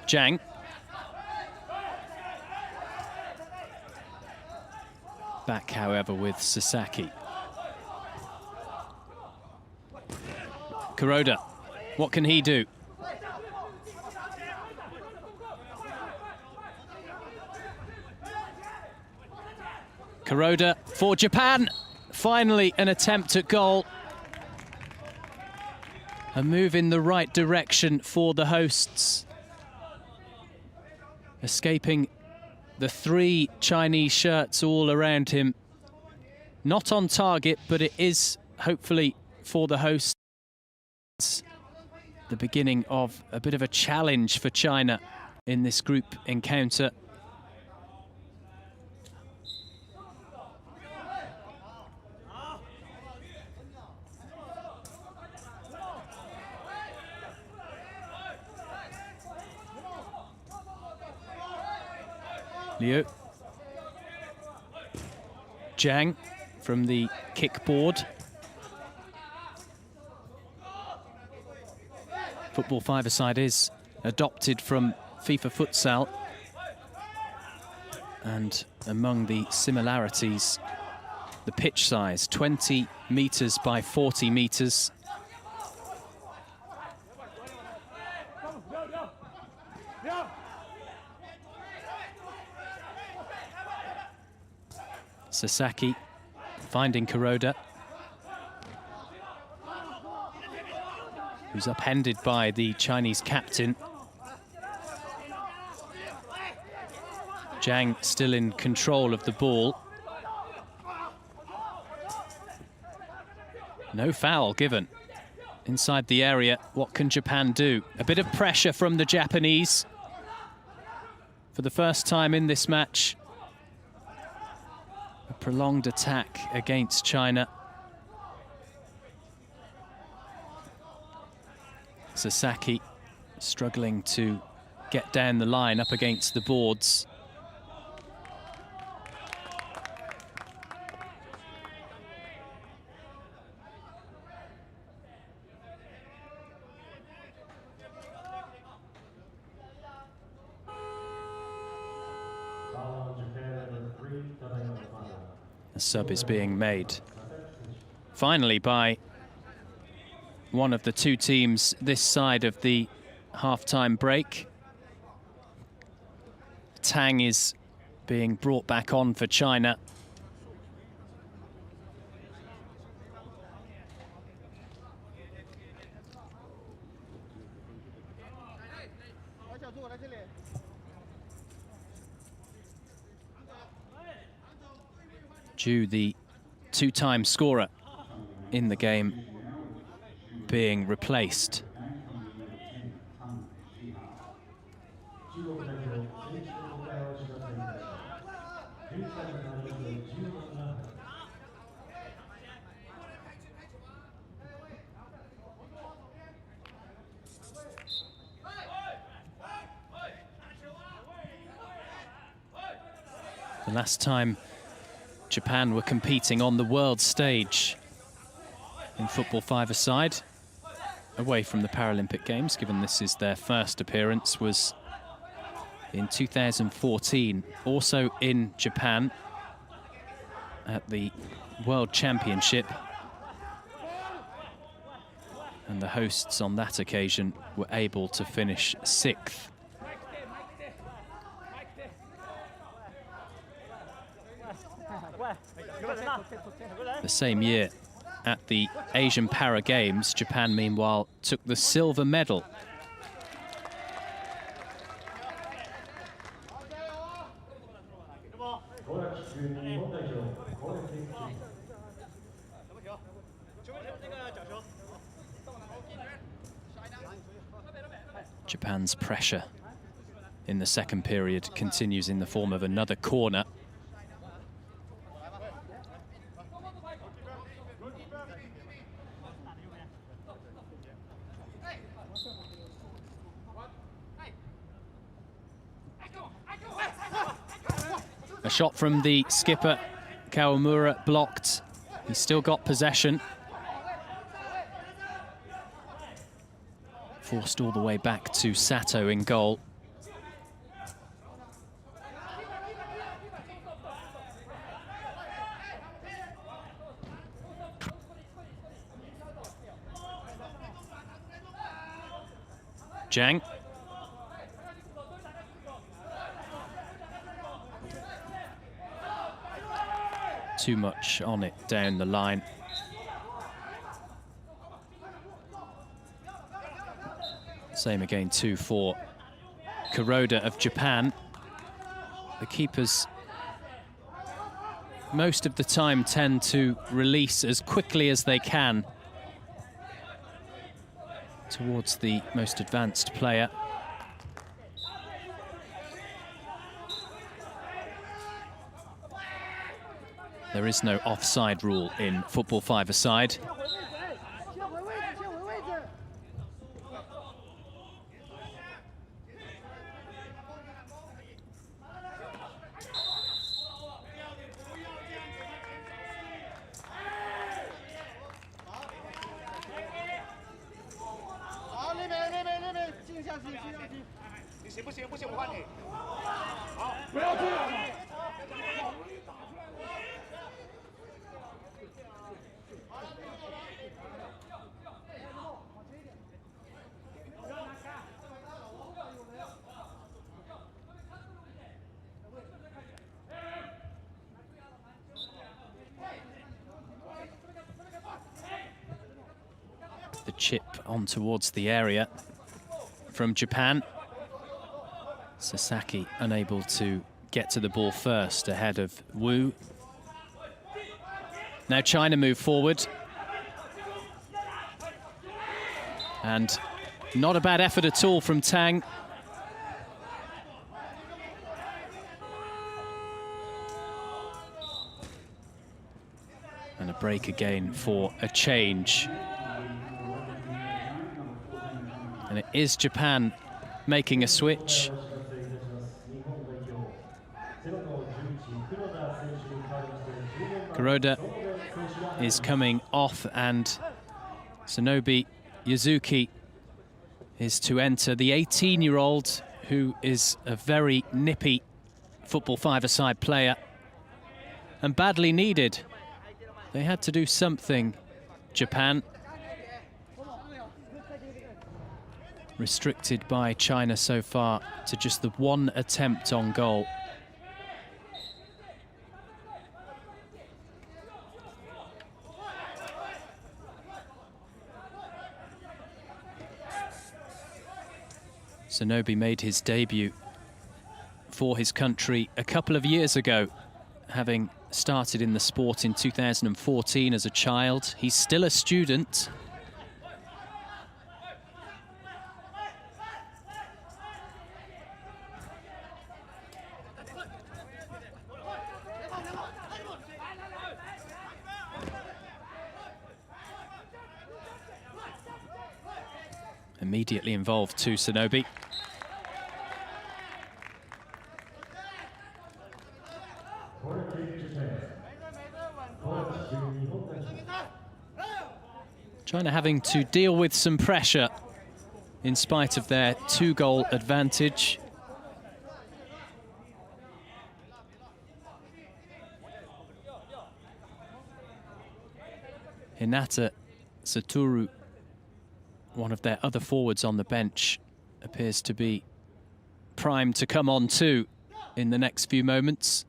Zhang. Back, however, with Sasaki. Kuroda, what can he do? Kuroda for Japan. Finally, an attempt at goal. A move in the right direction for the hosts. Escaping the 3 Chinese shirts all around him. Not on target, but it is hopefully for the hosts. The beginning of a bit of a challenge for China in this group encounter. Liu. Zhang from the kickboard. Football five-a-side is adopted from FIFA futsal. And among the similarities, the pitch size, 20 meters by 40 meters. Sasaki finding Kuroda, who's upended by the Chinese captain. Zhang still in control of the ball. No foul given inside the area. What can Japan do? A bit of pressure from the Japanese for the first time in this match. A prolonged attack against China. Sasaki struggling to get down the line up against the boards. A sub is being made finally by one of the 2 teams this side of the half-time break. Tang is being brought back on for China. Ju, the 2-time scorer in the game, being replaced. The last time Japan were competing on the world stage in football five-a-side, away from the Paralympic Games, given this is their first appearance, was in 2014, also in Japan at the World Championship. And the hosts on that occasion were able to finish 6th. The same year, at the Asian Para Games, Japan, meanwhile, took the silver medal. Japan's pressure in the second period continues in the form of another corner. A shot from the skipper, Kawamura, blocked. He's still got possession. Forced all the way back to Sato in goal. Zhang. Too much on it down the line. Same again too for Kuroda of Japan. The keepers most of the time tend to release as quickly as they can towards the most advanced player. There is no offside rule in football five-a-side. The chip on towards the area from Japan. Sasaki unable to get to the ball first ahead of Wu. Now China move forward. And not a bad effort at all from Tang. And a break again for a change. And it is Japan making a switch. Kuroda is coming off and Sonobe Yuzuki is to enter. The 18-year-old who is a very nippy football five-a-side player and badly needed. They had to do something, Japan. Restricted by China so far to just the one attempt on goal. Sonobe made his debut for his country a couple of years ago, having started in the sport in 2014 as a child. He's still a student. Immediately involved to Sonobe. China having to deal with some pressure in spite of their two-goal advantage. Hinata Satoru, one of their other forwards on the bench, appears to be primed to come on too in the next few moments.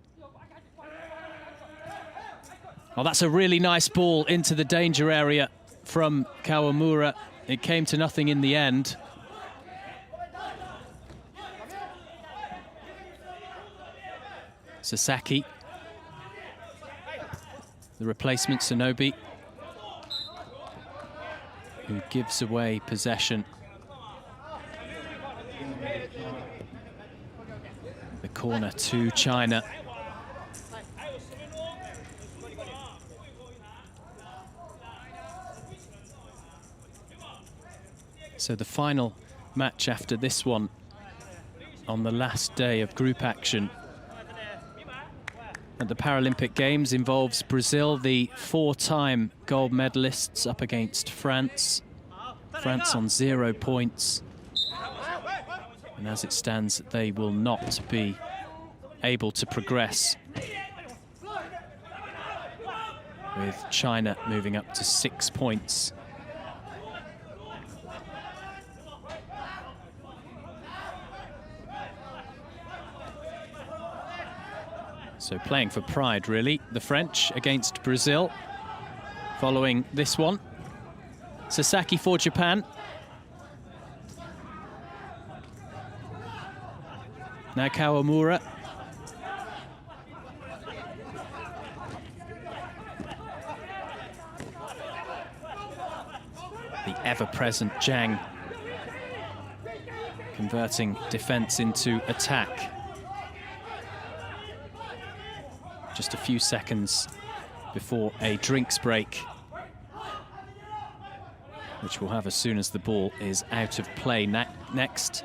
Oh, that's a really nice ball into the danger area from Kawamura. It came to nothing in the end. Sasaki, the replacement Sonobe, who gives away possession. The corner to China. So the final match after this one on the last day of group action at the Paralympic Games involves Brazil, the four-time gold medalists, up against France. France on 0 points. And as it stands, they will not be able to progress, with China moving up to 6 points. So playing for pride, really. The French against Brazil. Following this one. Sasaki for Japan. Now Kawamura. The ever-present Zhang converting defense into attack. Just a few seconds before a drinks break, which we'll have as soon as the ball is out of play. Next.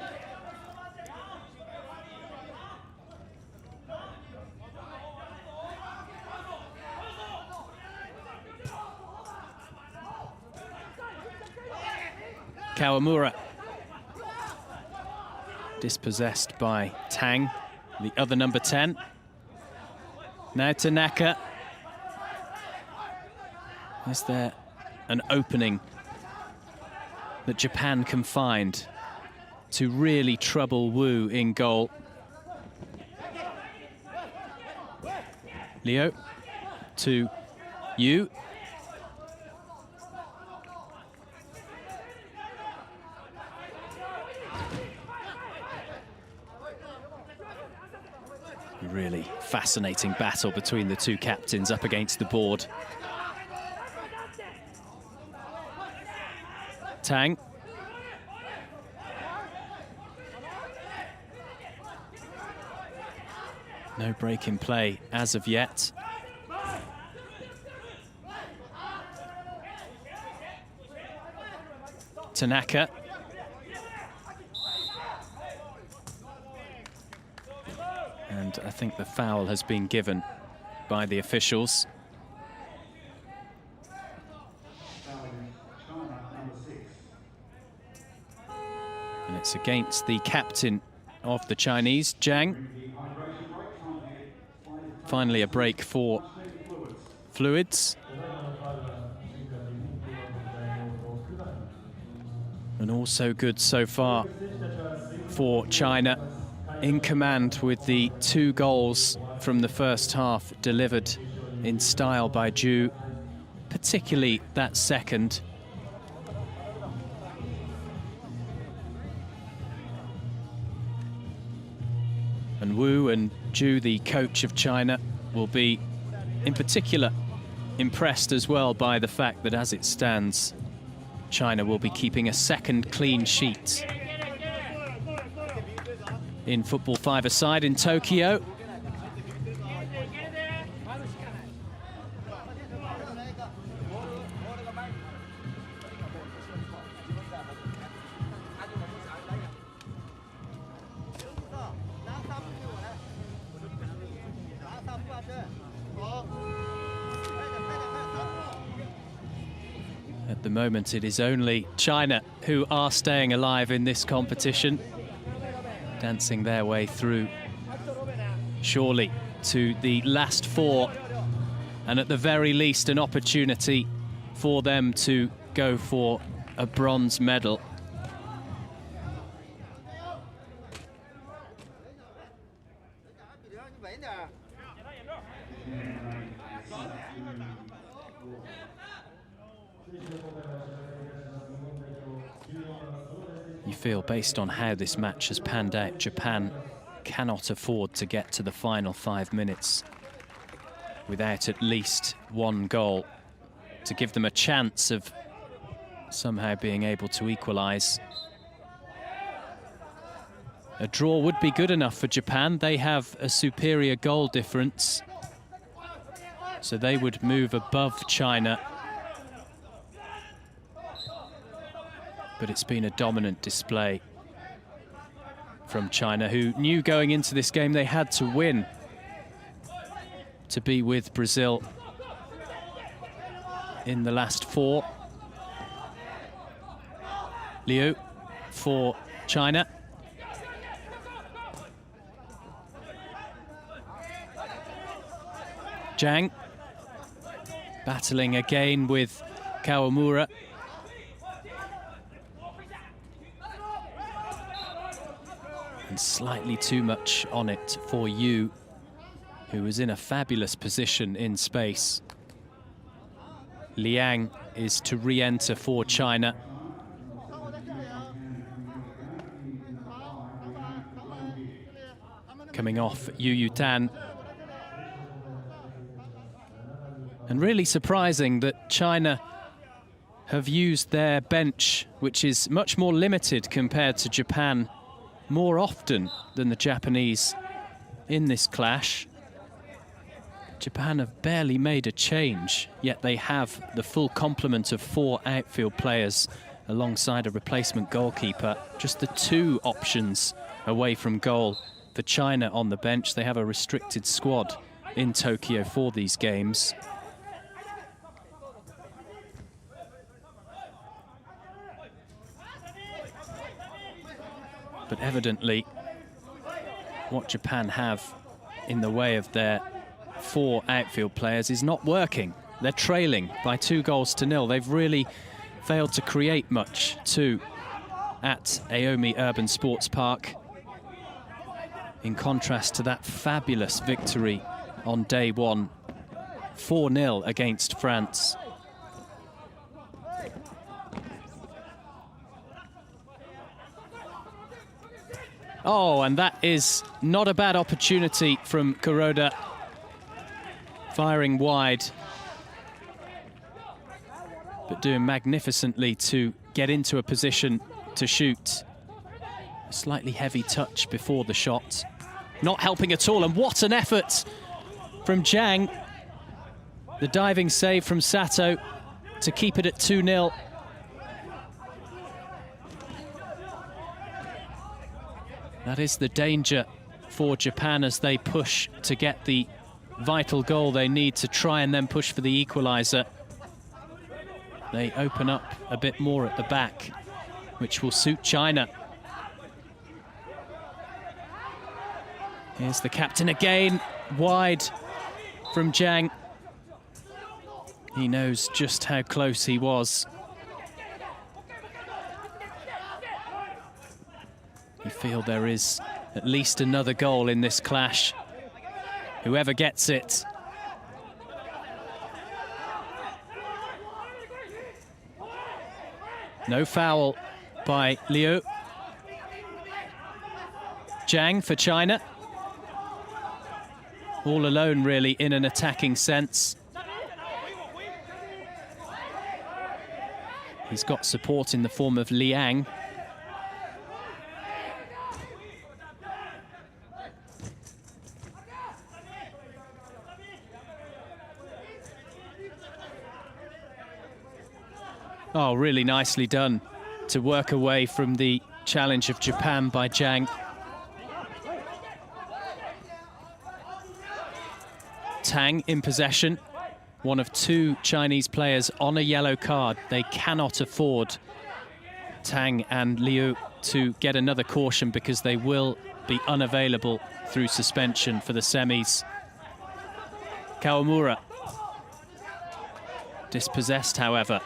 Kawamura. Dispossessed by Tang, the other number 10. Now Tanaka. Is there an opening that Japan can find to really trouble Wu in goal? Leo to Yu. Really fascinating battle between the two captains up against the board. Tang. No break in play as of yet. Tanaka. And I think the foul has been given by the officials. And it's against the captain of the Chinese, Zhang. Finally a break for fluids. And also good so far for China, in command with the 2 goals from the first half delivered in style by Zhu, particularly that second. And Wu and Zhu, the coach of China, will be in particular impressed as well by the fact that as it stands, China will be keeping a second clean sheet in football five-a-side in Tokyo. At the moment, it is only China who are staying alive in this competition, dancing their way through, surely, to the last 4, and at the very least an opportunity for them to go for a bronze medal. You feel, based on how this match has panned out, Japan cannot afford to get to the final 5 minutes without at least 1 goal to give them a chance of somehow being able to equalize. A draw would be good enough for Japan. They have a superior goal difference, so they would move above China. But it's been a dominant display from China, who knew going into this game they had to win to be with Brazil in the last 4. Liu for China. Zhang battling again with Kawamura. And slightly too much on it for Yu, who was in a fabulous position in space. Liang is to re-enter for China. Coming off Yu Tan. And really surprising that China have used their bench, which is much more limited compared to Japan, more often than the Japanese in this clash. Japan have barely made a change, yet they have the full complement of 4 outfield players alongside a replacement goalkeeper. Just the 2 options away from goal for China on the bench. They have a restricted squad in Tokyo for these games. But evidently, what Japan have in the way of their 4 outfield players is not working. They're trailing by 2-0. They've really failed to create much, too, at Aomi Urban Sports Park. In contrast to that fabulous victory on day 1, 4-0 against France. Oh, and that is not a bad opportunity from Kuroda. Firing wide, but doing magnificently to get into a position to shoot. A slightly heavy touch before the shot. Not helping at all, and what an effort from Zhang. The diving save from Sato to keep it at 2-0. That is the danger for Japan as they push to get the vital goal they need to try and then push for the equaliser. They open up a bit more at the back, which will suit China. Here's the captain again, wide from Zhang. He knows just how close he was. You feel there is at least another goal in this clash. Whoever gets it. No foul by Liu. Zhang for China. All alone, really, in an attacking sense. He's got support in the form of Liang. Oh, really nicely done to work away from the challenge of Japan by Zhang. Tang in possession, one of 2 Chinese players on a yellow card. They cannot afford, Tang and Liu, to get another caution because they will be unavailable through suspension for the semis. Kawamura dispossessed, however.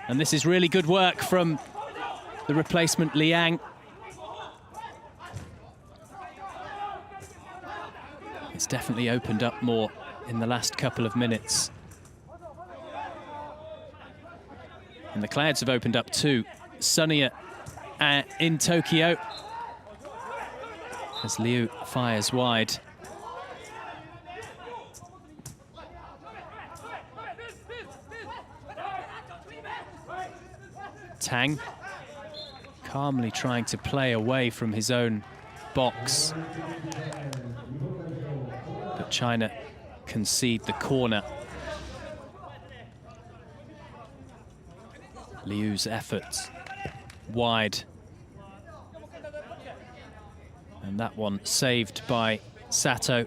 And this is really good work from the replacement Liang. It's definitely opened up more in the last couple of minutes. And the clouds have opened up too. Sunnier in Tokyo as Liu fires wide. Tang calmly trying to play away from his own box. But China concede the corner. Liu's effort wide. And that one saved by Sato.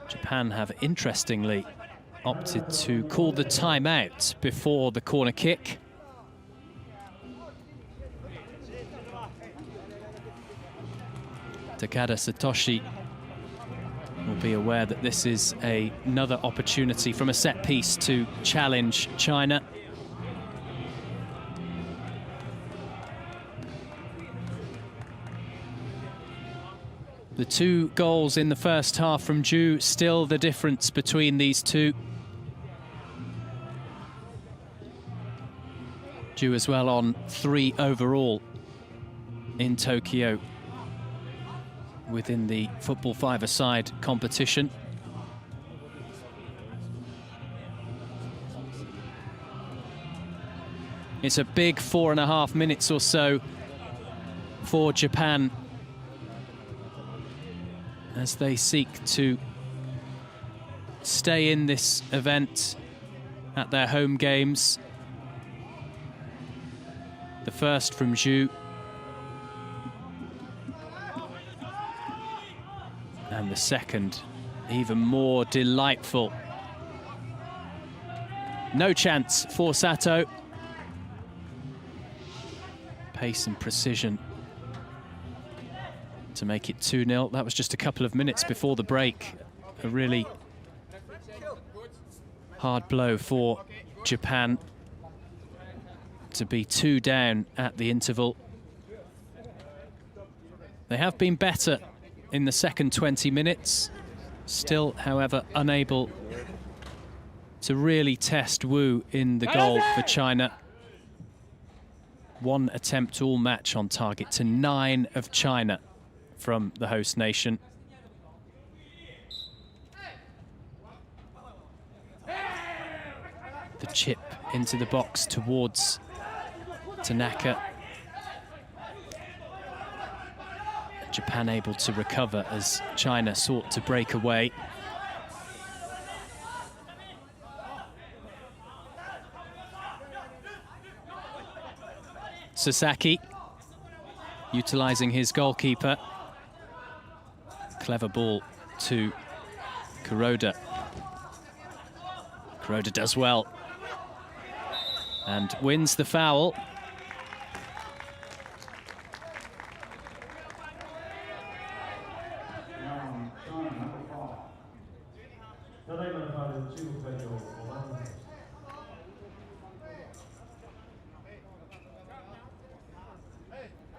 Japan have, interestingly, opted to call the timeout before the corner kick. Takada Satoshi will be aware that this is another opportunity from a set piece to challenge China. The 2 goals in the first half from Ju, still the difference between these two. Ju as well on 3 overall in Tokyo within the football 5-a-side competition. It's a big 4.5 minutes or so for Japan as they seek to stay in this event at their home games. The first from Ju. And the second, even more delightful. No chance for Sato. Pace and precision to make it 2-0. That was just a couple of minutes before the break. A really hard blow for Japan to be 2 down at the interval. They have been better in the second 20 minutes. Still, however, unable to really test Wu in the goal for China. 1 attempt all match on target to 9 of China from the host nation. The chip into the box towards Tanaka. Japan able to recover as China sought to break away. Sasaki utilizing his goalkeeper. Clever ball to Kuroda. Kuroda does well and wins the foul.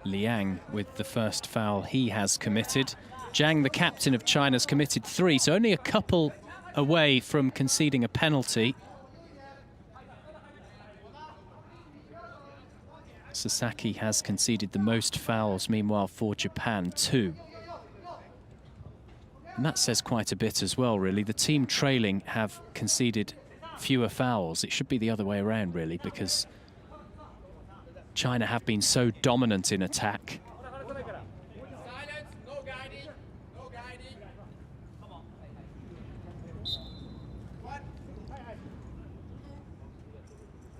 Liang with the first foul he has committed. Zhang, the captain of China, has committed 3, so only a couple away from conceding a penalty. Sasaki has conceded the most fouls, meanwhile, for Japan, 2. And that says quite a bit as well, really. The team trailing have conceded fewer fouls. It should be the other way around, really, because China have been so dominant in attack.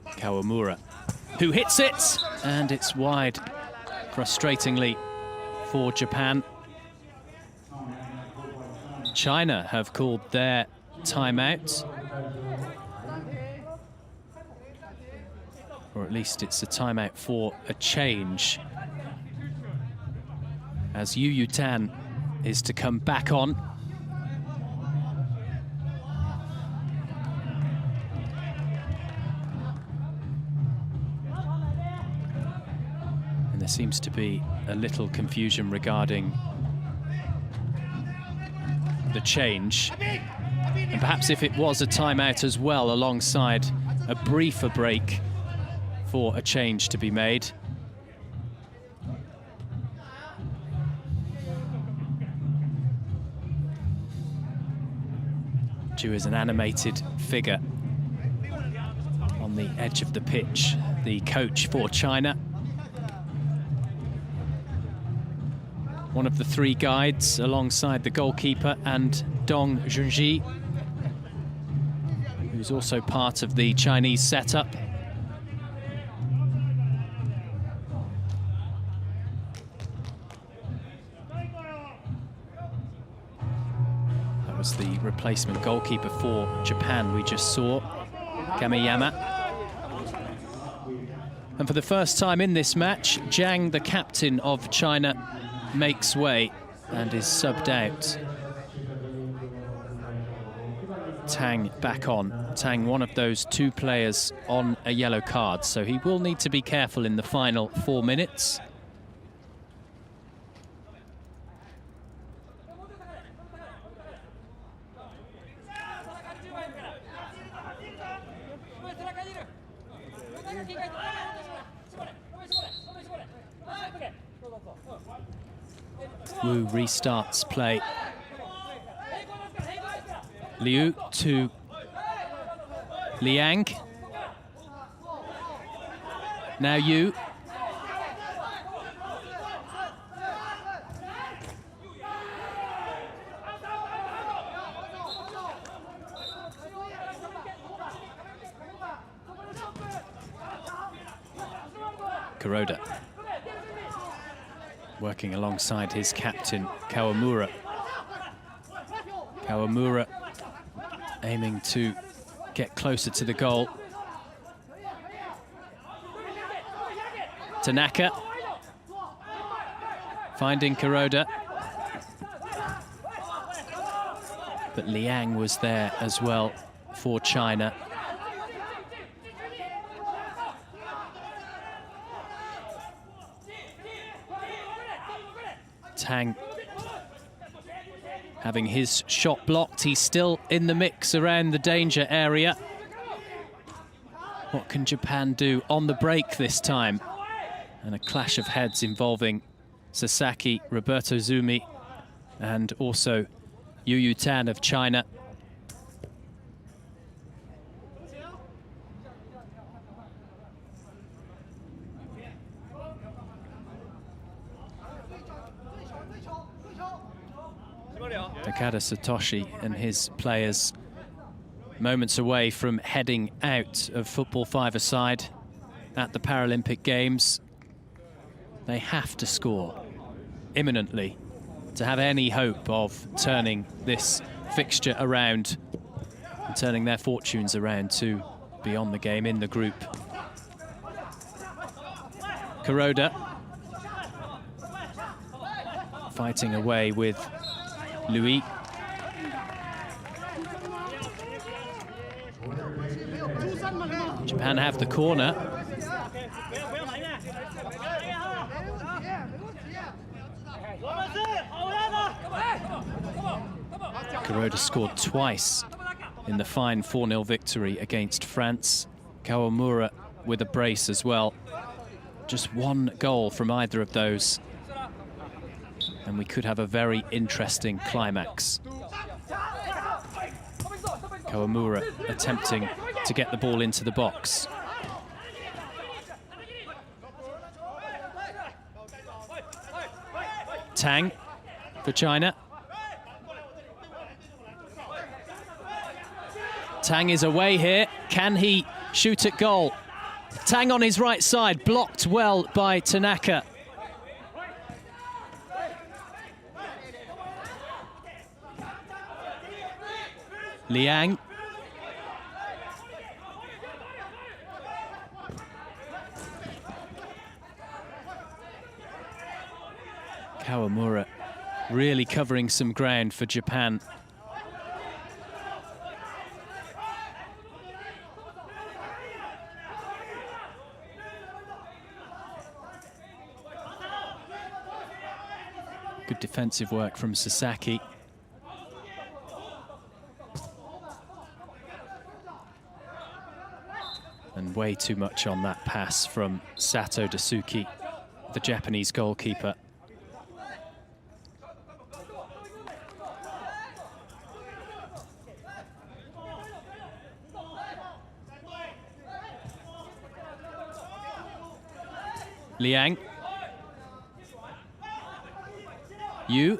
Kawamura, who hits it, and it's wide, frustratingly, for Japan. China have called their timeout. Or at least it's a timeout for a change, as Yu Tan is to come back on. And there seems to be a little confusion regarding the change. And perhaps if it was a timeout as well, alongside a briefer break for a change to be made. Ju is an animated figure on the edge of the pitch, the coach for China. One of the 3 guides alongside the goalkeeper and Dong Junji, who's also part of the Chinese setup. The replacement goalkeeper for Japan we just saw, Kamiyama. And for the first time in this match, Zhang, the captain of China, makes way and is subbed out. Tang back on. Tang, one of those 2 players on a yellow card, so he will need to be careful in the final 4 minutes. Wu restarts play. Liu to Liang. Now Yu. Kuroda working alongside his captain Kawamura. Kawamura aiming to get closer to the goal. Tanaka finding Kuroda. But Liang was there as well for China. Tang having his shot blocked. He's still in the mix around the danger area. What can Japan do on the break this time? And a clash of heads involving Sasaki, Roberto Zumi, and also Yu Yutan of China. Takada Satoshi and his players moments away from heading out of football five-a-side at the Paralympic Games. They have to score imminently to have any hope of turning this fixture around and turning their fortunes around to be on the game in the group. Kuroda fighting away with Louis. Japan have the corner. Kuroda scored twice in the fine 4-0 victory against France. Kawamura with a brace as well. Just one goal from either of those, and we could have a very interesting climax. Kawamura attempting to get the ball into the box. Tang for China. Tang is away here. Can he shoot at goal? Tang on his right side, blocked well by Tanaka. Liang. Kawamura really covering some ground for Japan. Good defensive work from Sasaki. And way too much on that pass from Sato Dasuki, the Japanese goalkeeper. Liang. Yu.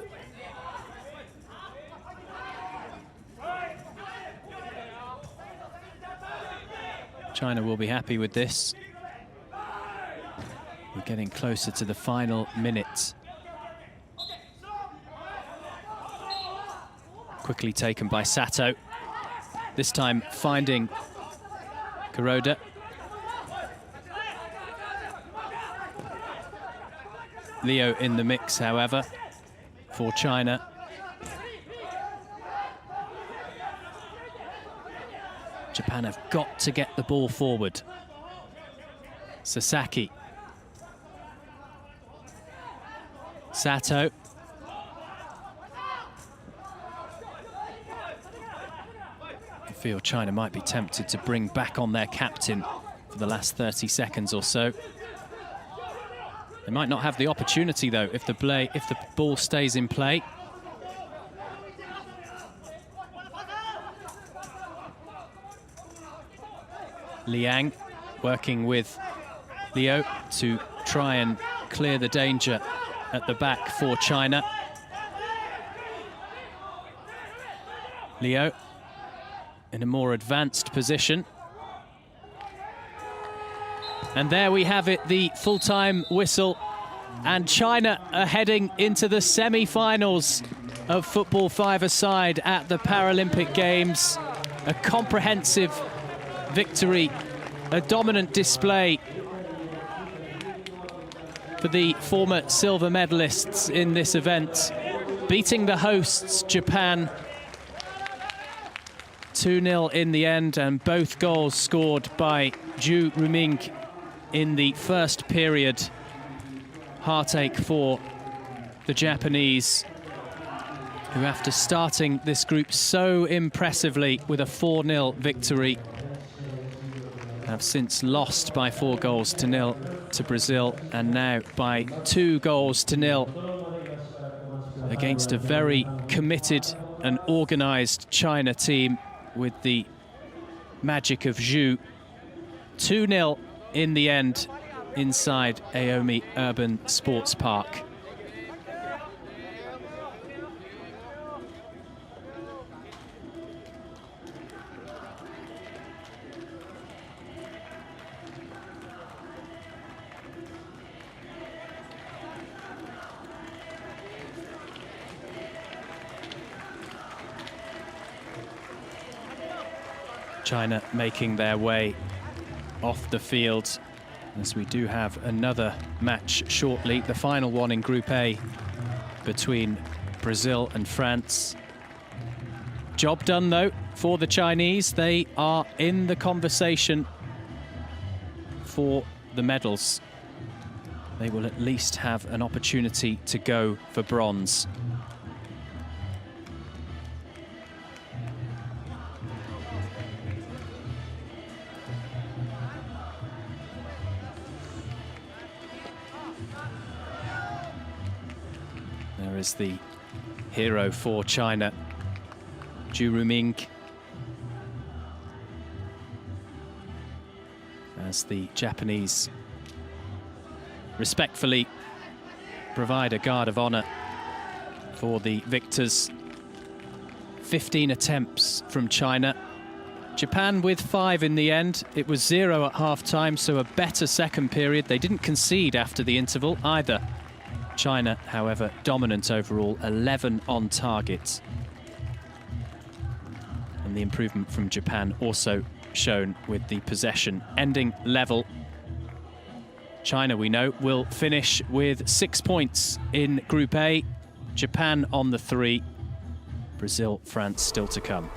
China will be happy with this. We're getting closer to the final minute. Quickly taken by Sato. This time finding Kuroda. Leo in the mix, however, for China. Japan have got to get the ball forward. Sasaki. Sato. I feel China might be tempted to bring back on their captain for the last 30 seconds or so. They might not have the opportunity, though, if the ball stays in play. Liang working with Liu to try and clear the danger at the back for China. Liu in a more advanced position. And there we have it, the full-time whistle. And China are heading into the semi-finals of football five-a-side at the Paralympic Games. A comprehensive victory, a dominant display for the former silver medalists in this event, beating the hosts, Japan, 2-0 in the end, and both goals scored by Zhu Ruming in the first period. Heartache for the Japanese, who after starting this group so impressively with a 4-0 victory, have since lost by 4-0 to Brazil, and now by 2-0 against a very committed and organised China team with the magic of Zhu. 2-0 in the end inside Aomi Urban Sports Park. China making their way off the field, as we do have another match shortly, the final one in Group A between Brazil and France. Job done, though, for the Chinese. They are in the conversation for the medals. They will at least have an opportunity to go for bronze. There is the hero for China, Zhu Ruming, as the Japanese respectfully provide a guard of honor for the victors. 15 attempts from China. Japan with 5 in the end. It was 0 at half-time, so a better second period. They didn't concede after the interval either. China, however, dominant overall, 11 on target. And the improvement from Japan also shown with the possession ending level. China, we know, will finish with 6 points in Group A. Japan on the 3. Brazil, France still to come.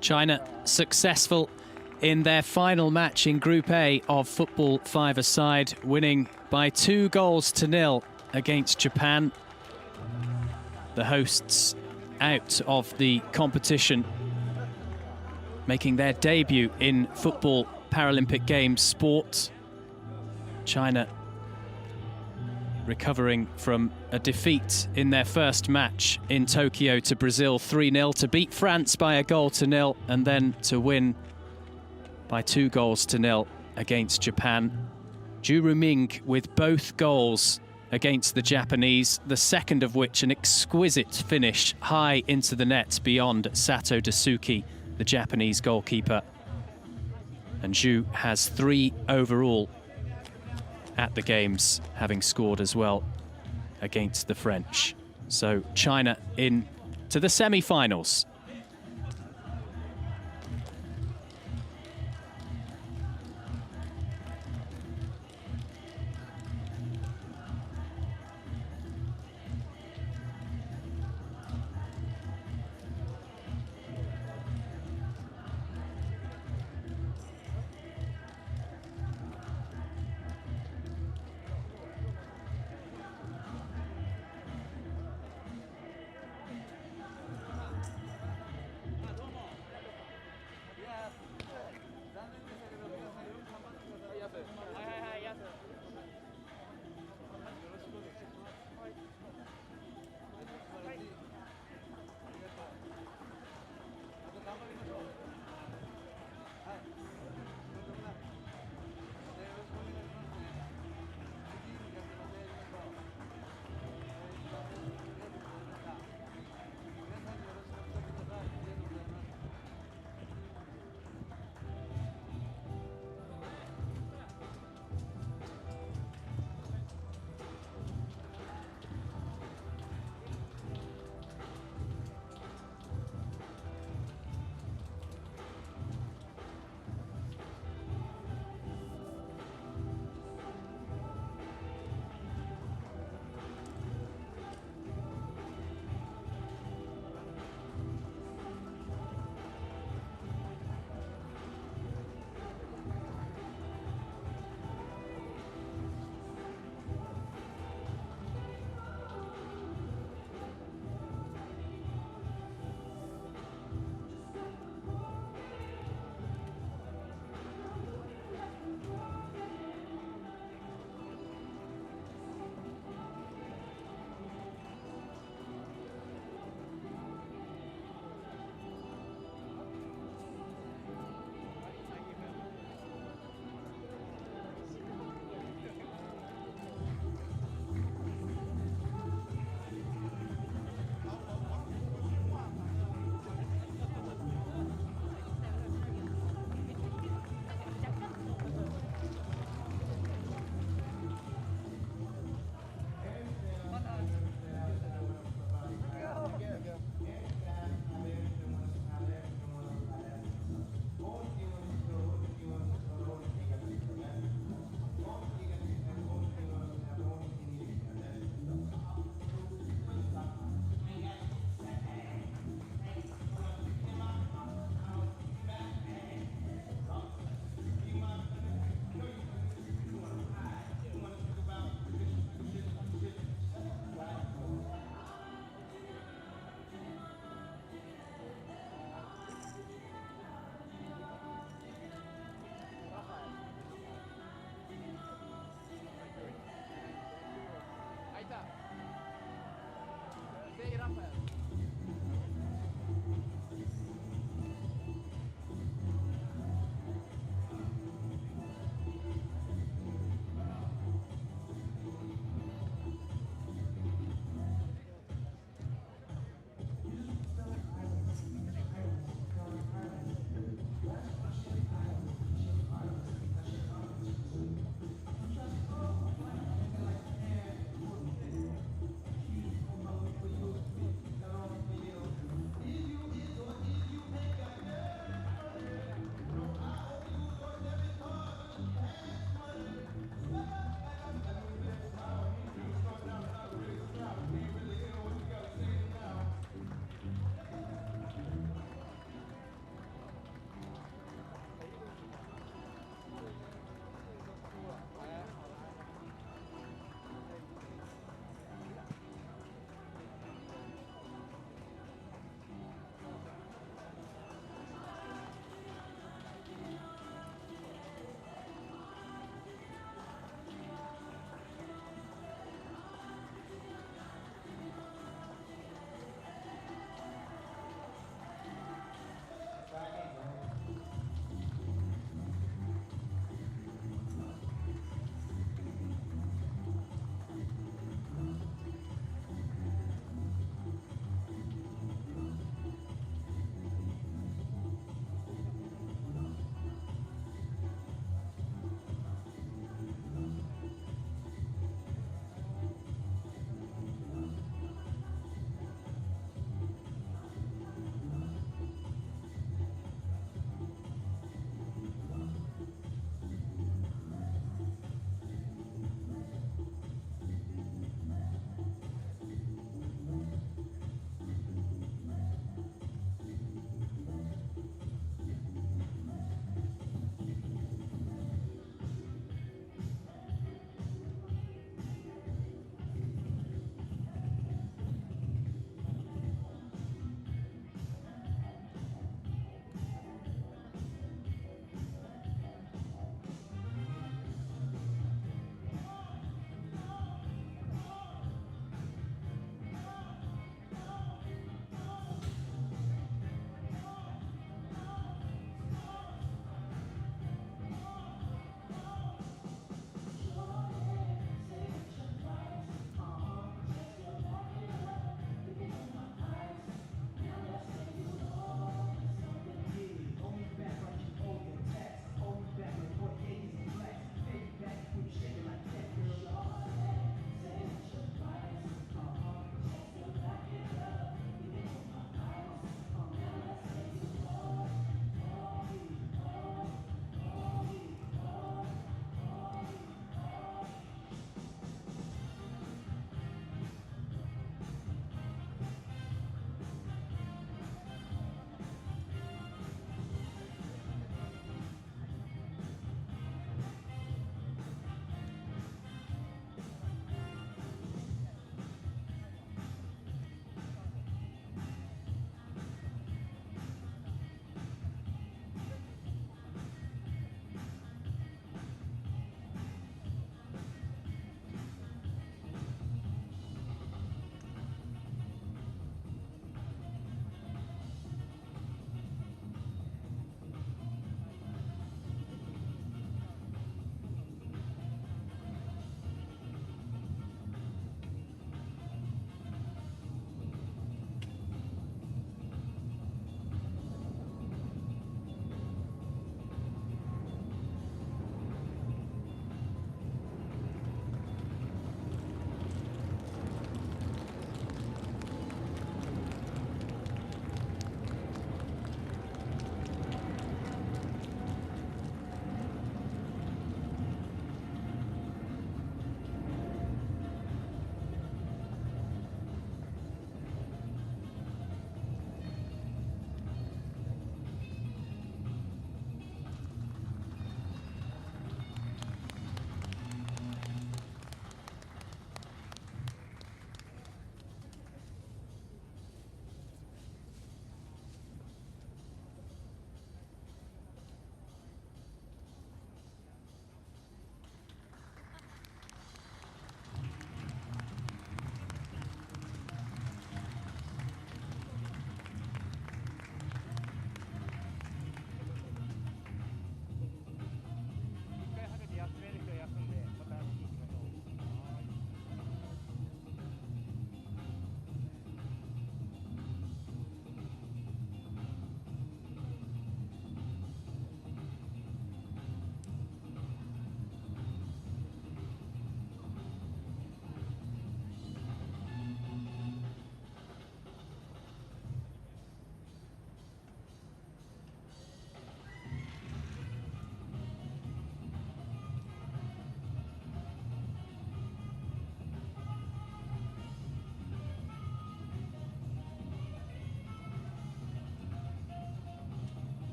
China successful in their final match in Group A of football five-a-side, winning by 2-0 against Japan. The hosts out of the competition, making their debut in football Paralympic Games sport. China recovering from a defeat in their first match in Tokyo to Brazil 3-0, to beat France by 1-0, and then to win by 2-0 against Japan. Ju Ruming with both goals against the Japanese, the second of which an exquisite finish high into the net beyond Sato Dasuki, the Japanese goalkeeper. And Ju has 3 overall at the Games, having scored as well against the French. So China in to the semi-finals.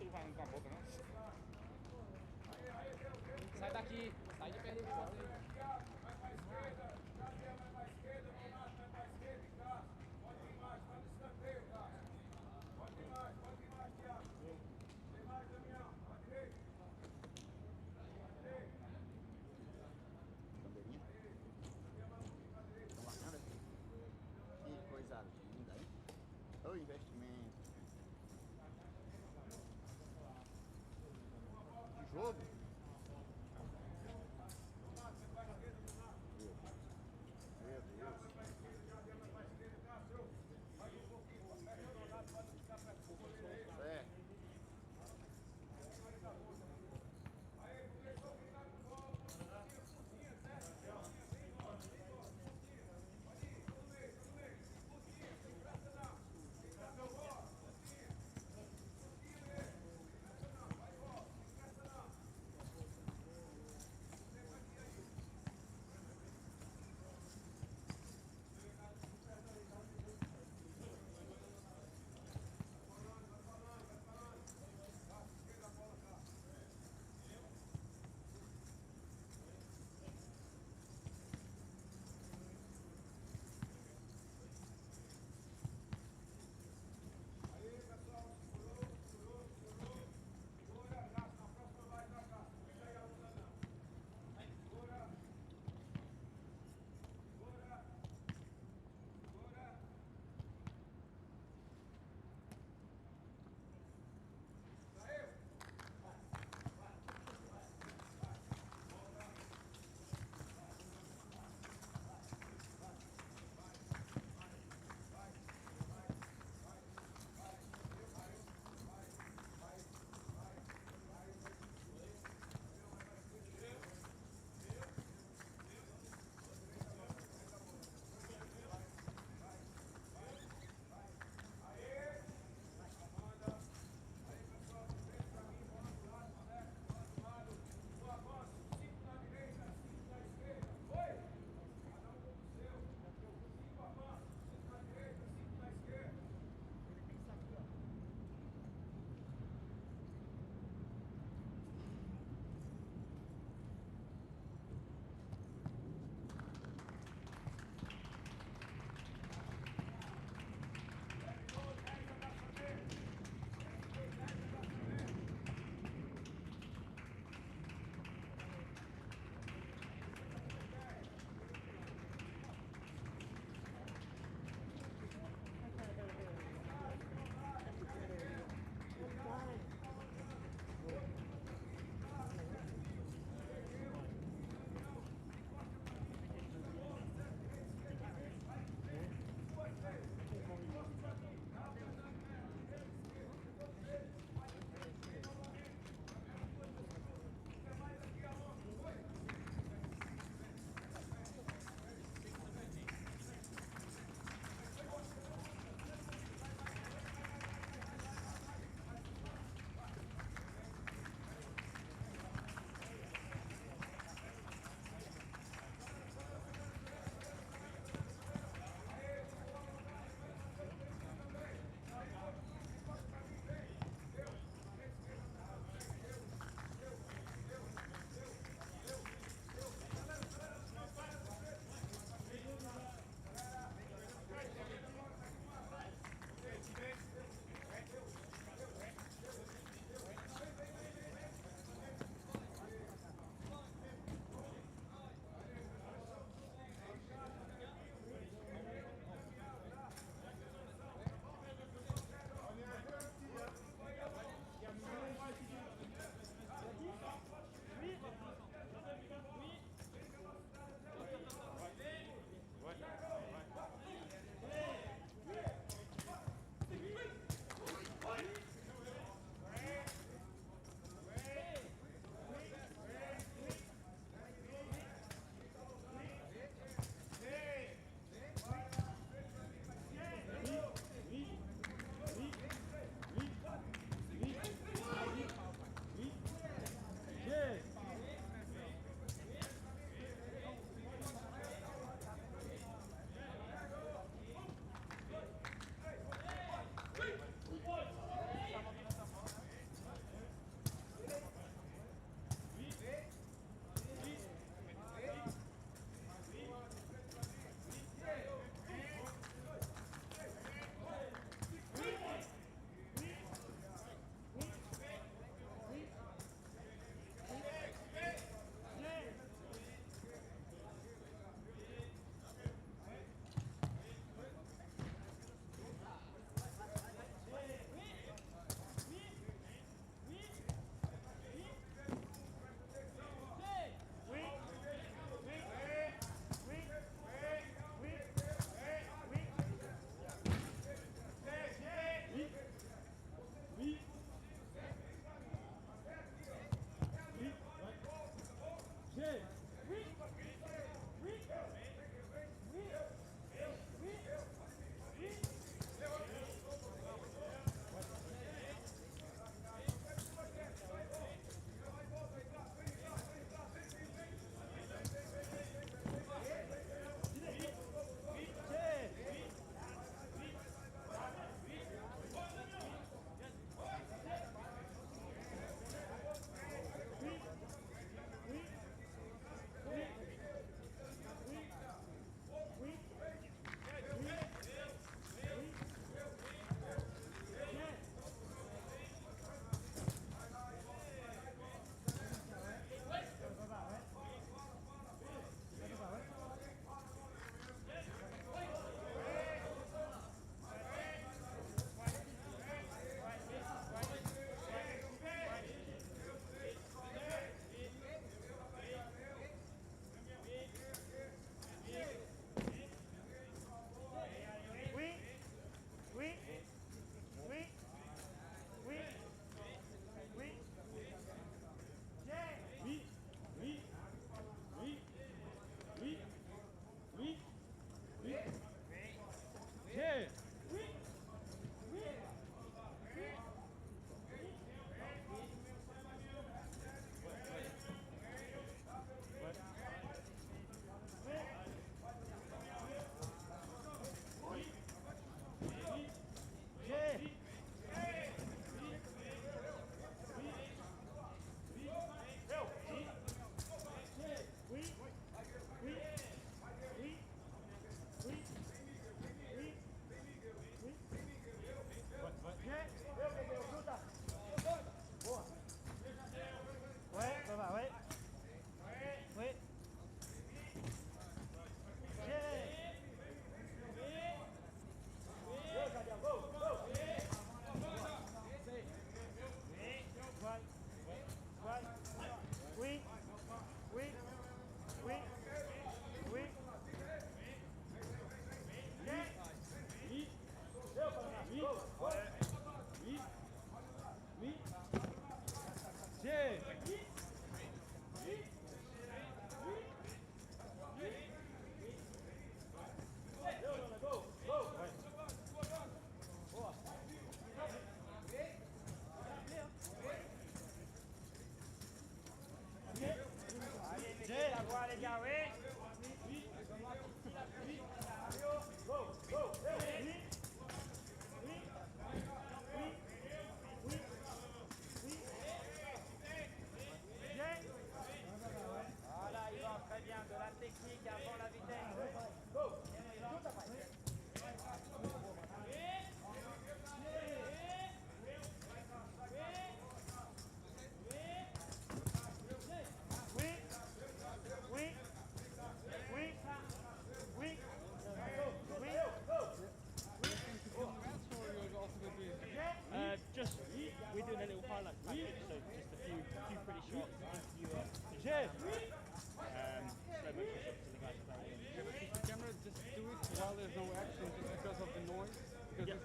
tu vai com a boca, não? Sai daqui, sai de perto do microfone. Mais pra esquerda, mais pra esquerda, Donato, mais pra esquerda, Cássio. Pode vir mais, faz o escanteio, Cássio. Pode vir mais, Thiago. Tem mais, Damião, pra direita. Bandeirinha? Estão marcando aqui? Que coisa linda, hein? O investimento. Que jogo! Meu Deus. Certo. Aí,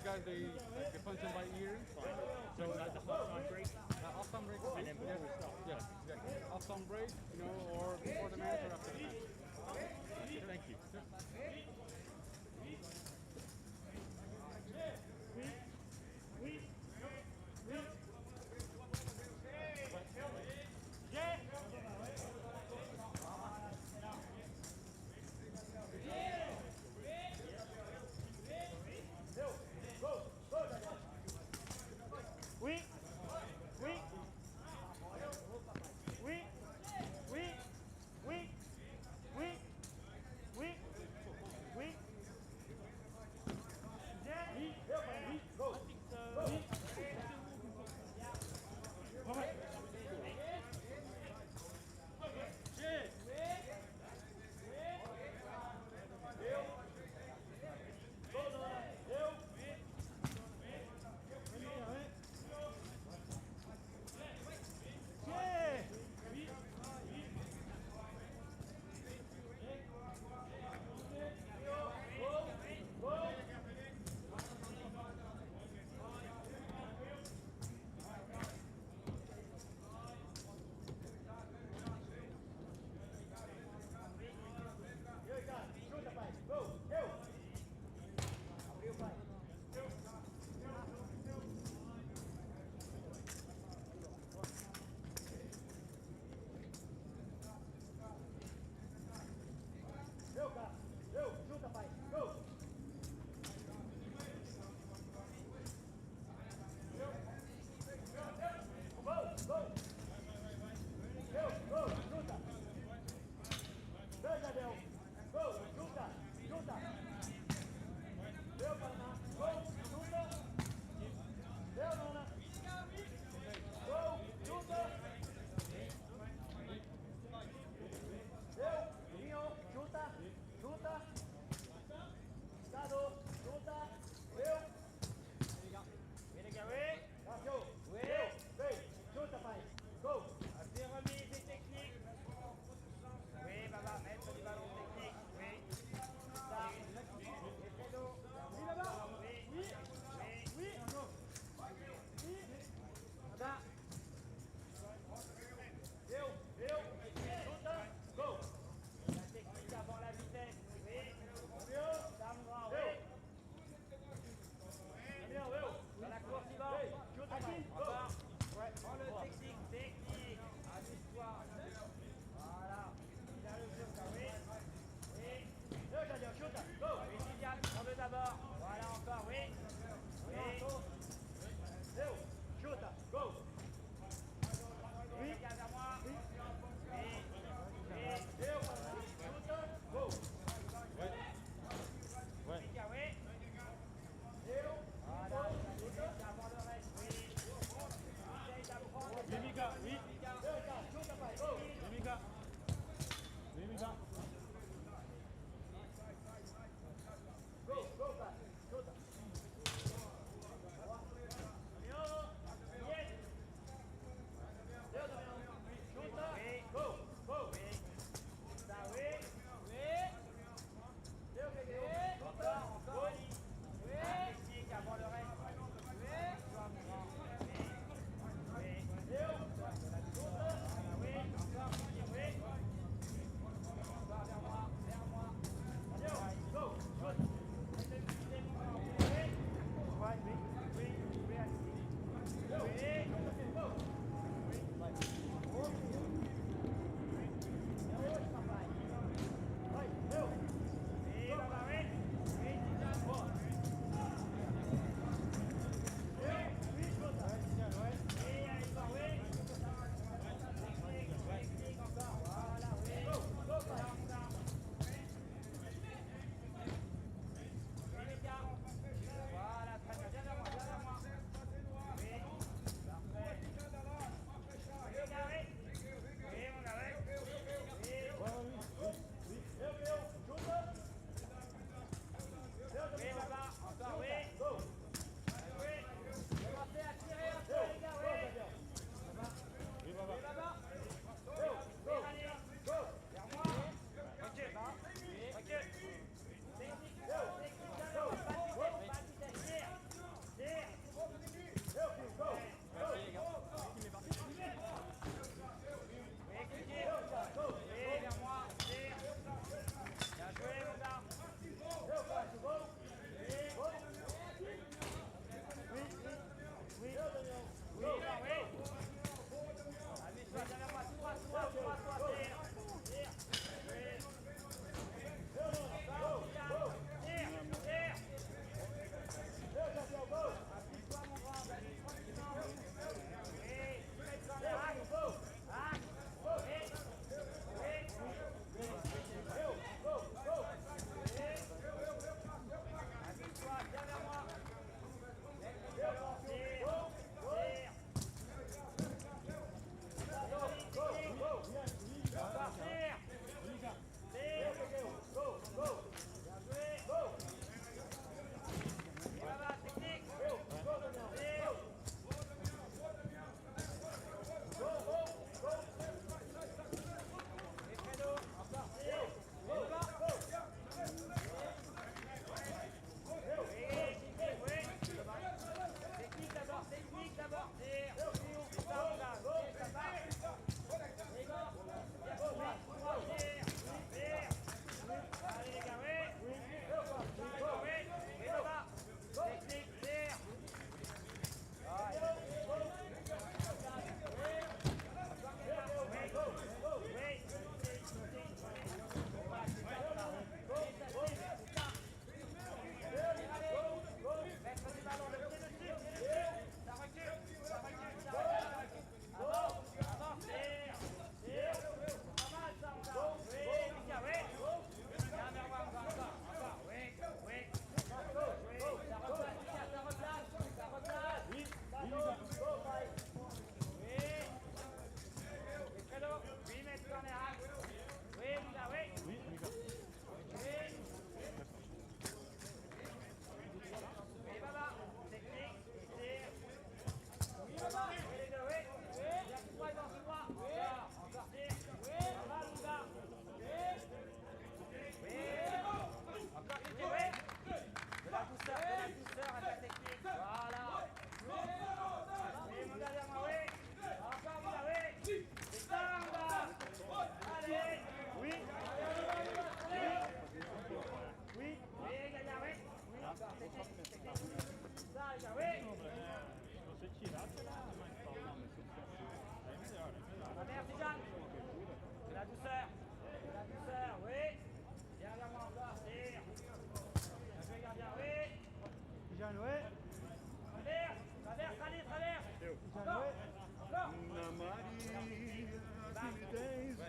guys, they punch them by ear. So like the half-time break, Half-time break. and then before we start. Yes, exactly. Half-time break, you know, or before the match or after the match. Thank you. Oui.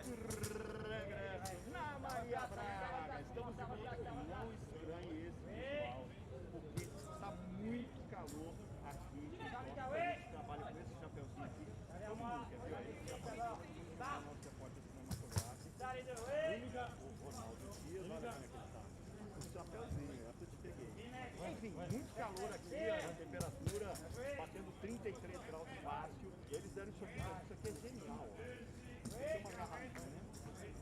regresso na Maria Braga. Estamos de volta, não estranhe esse visual, porque está muito calor aqui. A gente trabalha com esse chapeuzinho aqui. Todo mundo quer ver? Aí esse chapeuzinho aqui, o nosso repórter cinematográfico. O Ronaldo Dias, olha como é que ele está. O chapeuzinho, essa eu te peguei. Enfim, muito calor aqui, a temperatura batendo 33 graus fácil. E eles deram isso aqui, isso aqui é genial. Ó. Tem uma garrafinha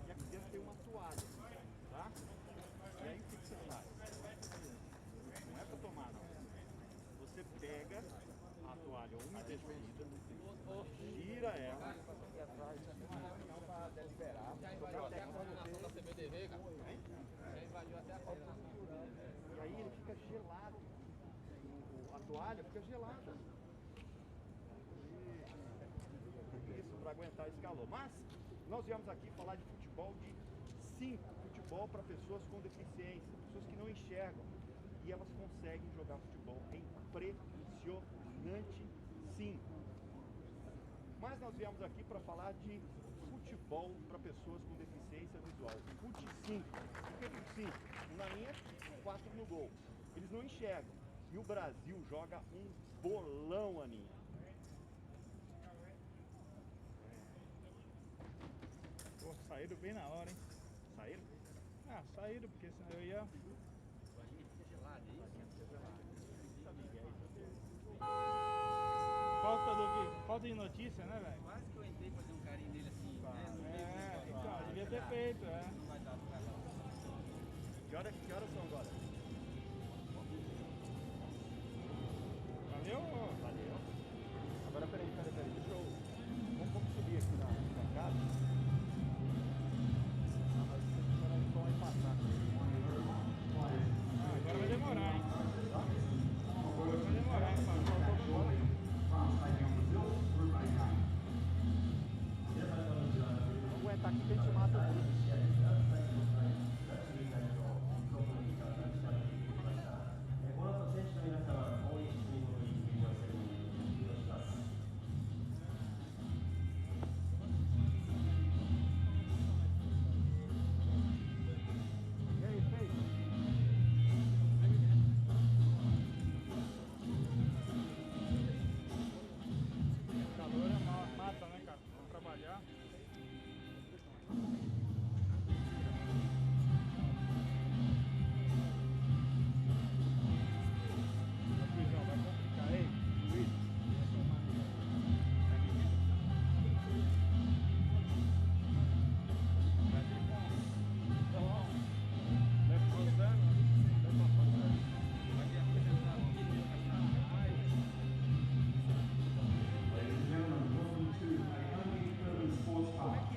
e aqui dentro tem uma toalha, tá? E aí o que você faz? Não é pra tomar, não. Você pega a toalha umedecida, gira ela. E aí ele fica gelado. A toalha fica gelada. Isso, para aguentar esse calor. Mas nós viemos aqui falar de futebol de 5, futebol para pessoas com deficiência, pessoas que não enxergam. E elas conseguem jogar futebol. É impressionante, sim. Mas nós viemos aqui para falar de futebol para pessoas com deficiência visual. Fute 5. O que é fute 5? 1 na linha, 4 no gol. Eles não enxergam. E o Brasil joga um bolão, Aninha. Pô, saíram bem na hora, hein? Saíram? Ah, saíram, porque senão eu ia... Falta do que? Falta de notícia, né, velho? Quase que eu entrei pra fazer um carinho nele assim, né? Então, devia ter feito, Não vai dar, não vai dar. Que horas são agora? Valeu? Valeu. Agora peraí, deixa eu... Vamos subir aqui na casa. Nós vamos passar. Agora vai demorar, hein? Agora vai demorar, hein, mano? Vamos aguentar aqui que a gente mata tudo. Mata, né, cara? Vamos trabalhar. Vai complicar, ei, Luiz.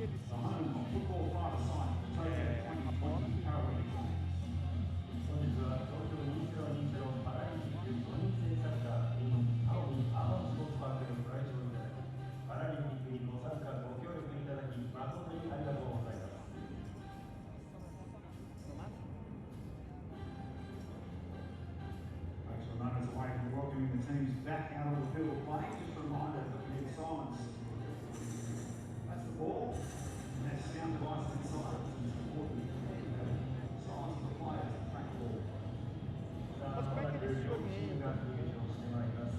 The home of football five-a-side for Tokyo 2020 Paralympic Games. 本日は東京2020パラリンピック5人制サッカー in 青海アーバンスポーツパークにご来場いただき、パラリンピックにご参加ご協力いただき誠にありがとうございます。Folks, we're moments away from welcoming the teams back out on the field of play. Just a reminder that we need silence. That's the ball. And that sound device inside is important. Silence for the players to track the ball. まもなく両チームが入場してまいります。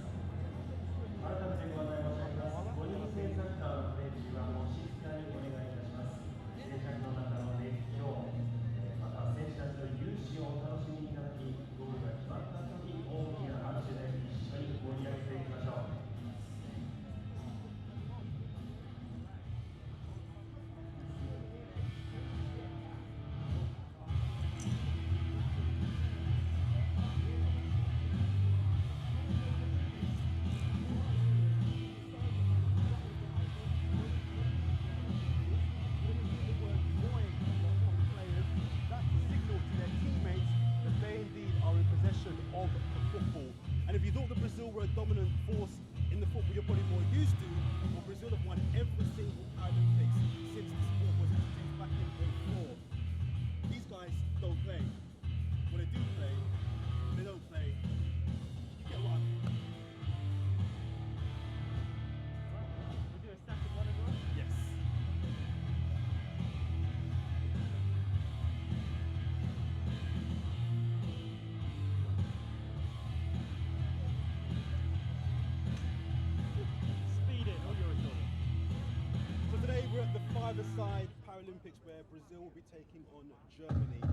改めてご案内申し上げます。5人制サッカーのプレー中はお静かにお願いいたします。静寂の中の熱狂、また選手たちの雄姿をお楽しみいただき、ゴールが決まった時、大きな拍手で一緒に盛り上げていきましょう。five-a-side Paralympics where Brazil will be taking on Germany.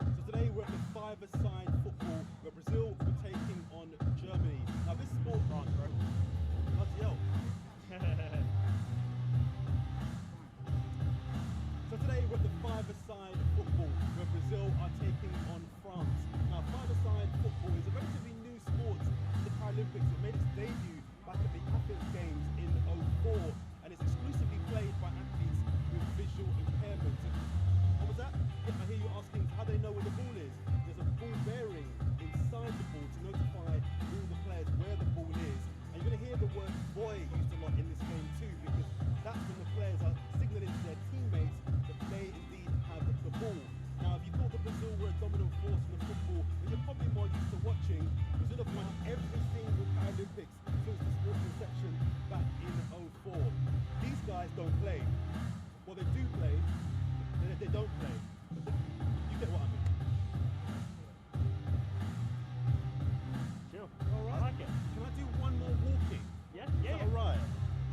So today we're at the five-a-side football where Brazil will be taking on Germany. Now this sport, bloody hell. So today we're at the five-a-side football where Brazil are taking on France. Now five-a-side football is a relatively new sport in the Paralympics. It made its debut back at the Paralympic Games in 2004 and it's exclusively played by athletes with visual impairments. What was that? I hear you asking how they know where the ball is. There's a ball bearing inside the ball to notify all the players where the ball is. And you're going to hear the word boy used a lot in this game too, because that's when the players are signalling to their teammates that they indeed have the ball. Now, if you thought that Brazil were a dominant force in the football, then you're probably more used to watching. Brazil have won every single Paralympics since the sport's inception back in 2004. These guys don't play. Well, they do play, they don't play. You get what I mean? Chill. All right. I like it. Can I do one more walking? Yeah, Is yeah. that all right?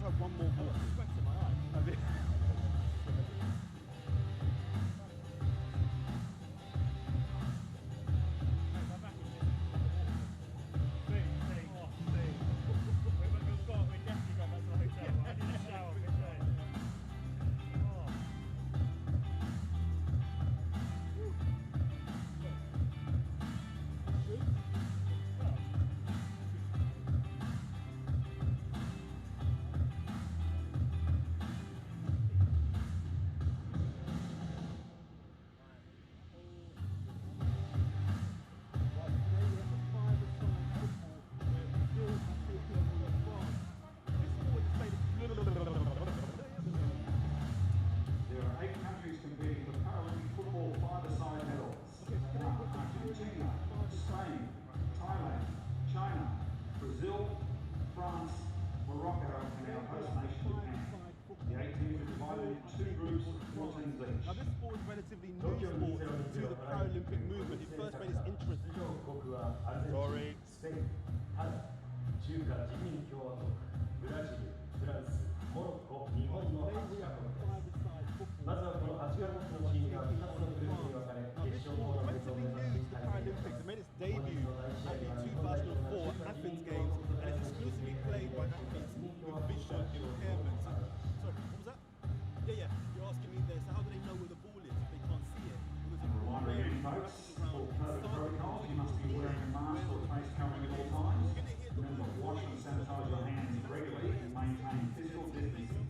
Try one more walk. Specs in my eye. There are 8 countries competing for Paralympic football five-a-side medals. Argentina, Spain, Thailand, China, Brazil, France, Morocco, and our host nation Japan. The 8 teams are divided into 2 groups of 4 teams each. Now this sport is relatively new sport to the Paralympic movement. It first made its interest. Sorry. 中華人民共和国、ブラジル、フランス、モロッコ、日本の8カ国です。まずはこの8カ国のチームが2つのグループに分かれ、決勝トーナメントを目指して対戦します。It made its debut at the 2004 Athens Games and it's exclusively played by athletes with visual impairments. Sorry, what was that? Yeah, you're asking me there, so how do they know where the ball is if they can't see it? Because And a reminder again, folks, for COVID protocols, you must be wearing a mask or face covering at all times. Remember to wash and sanitize your hands regularly and maintain physical distancing.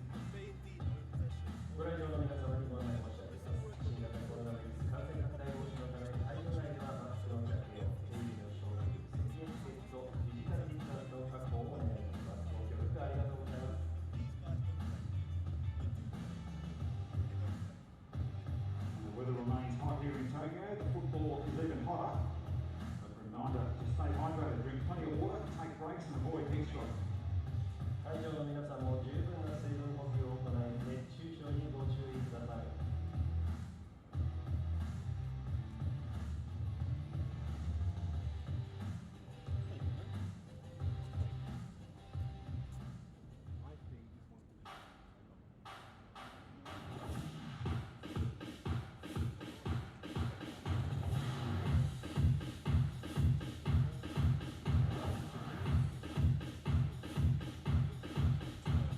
ご来場の皆様にご案内申し上げます。新型コロナウイルス感染拡大防止のため、会場内ではマスクの着用、手指の消毒、接煙施設とフィジカルディスタンスの確保をお願いいたします。ご協力ありがとうございます。The weather remains hot here in Tokyo. The football is even hotter. But a reminder to stay hydrated, drink plenty of water, take breaks and avoid heat stroke. 会場の皆さんも十分な水分補給を行い、熱中症にご注意ください。Now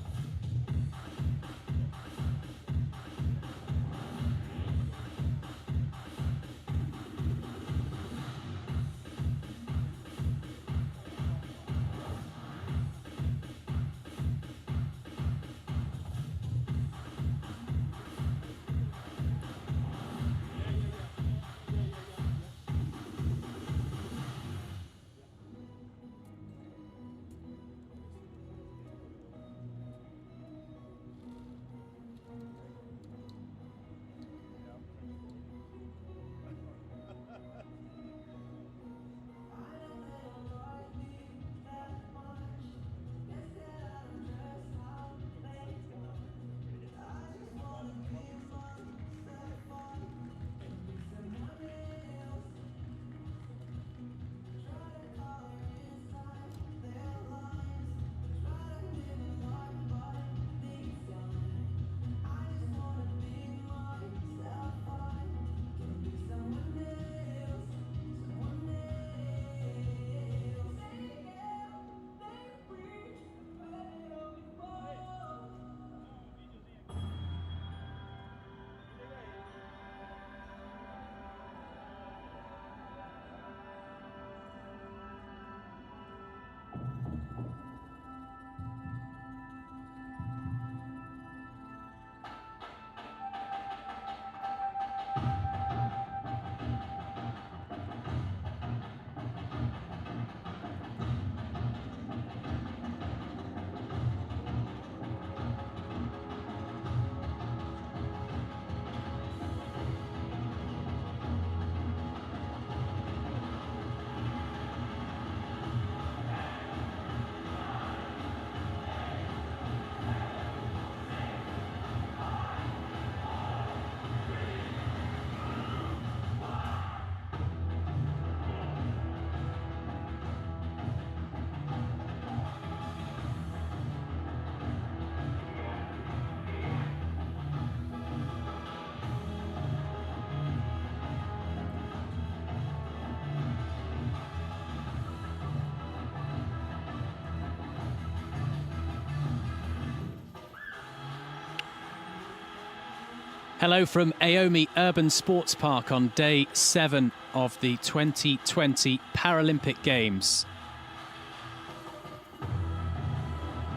Hello from Aomi Urban Sports Park on day 7 of the 2020 Paralympic Games.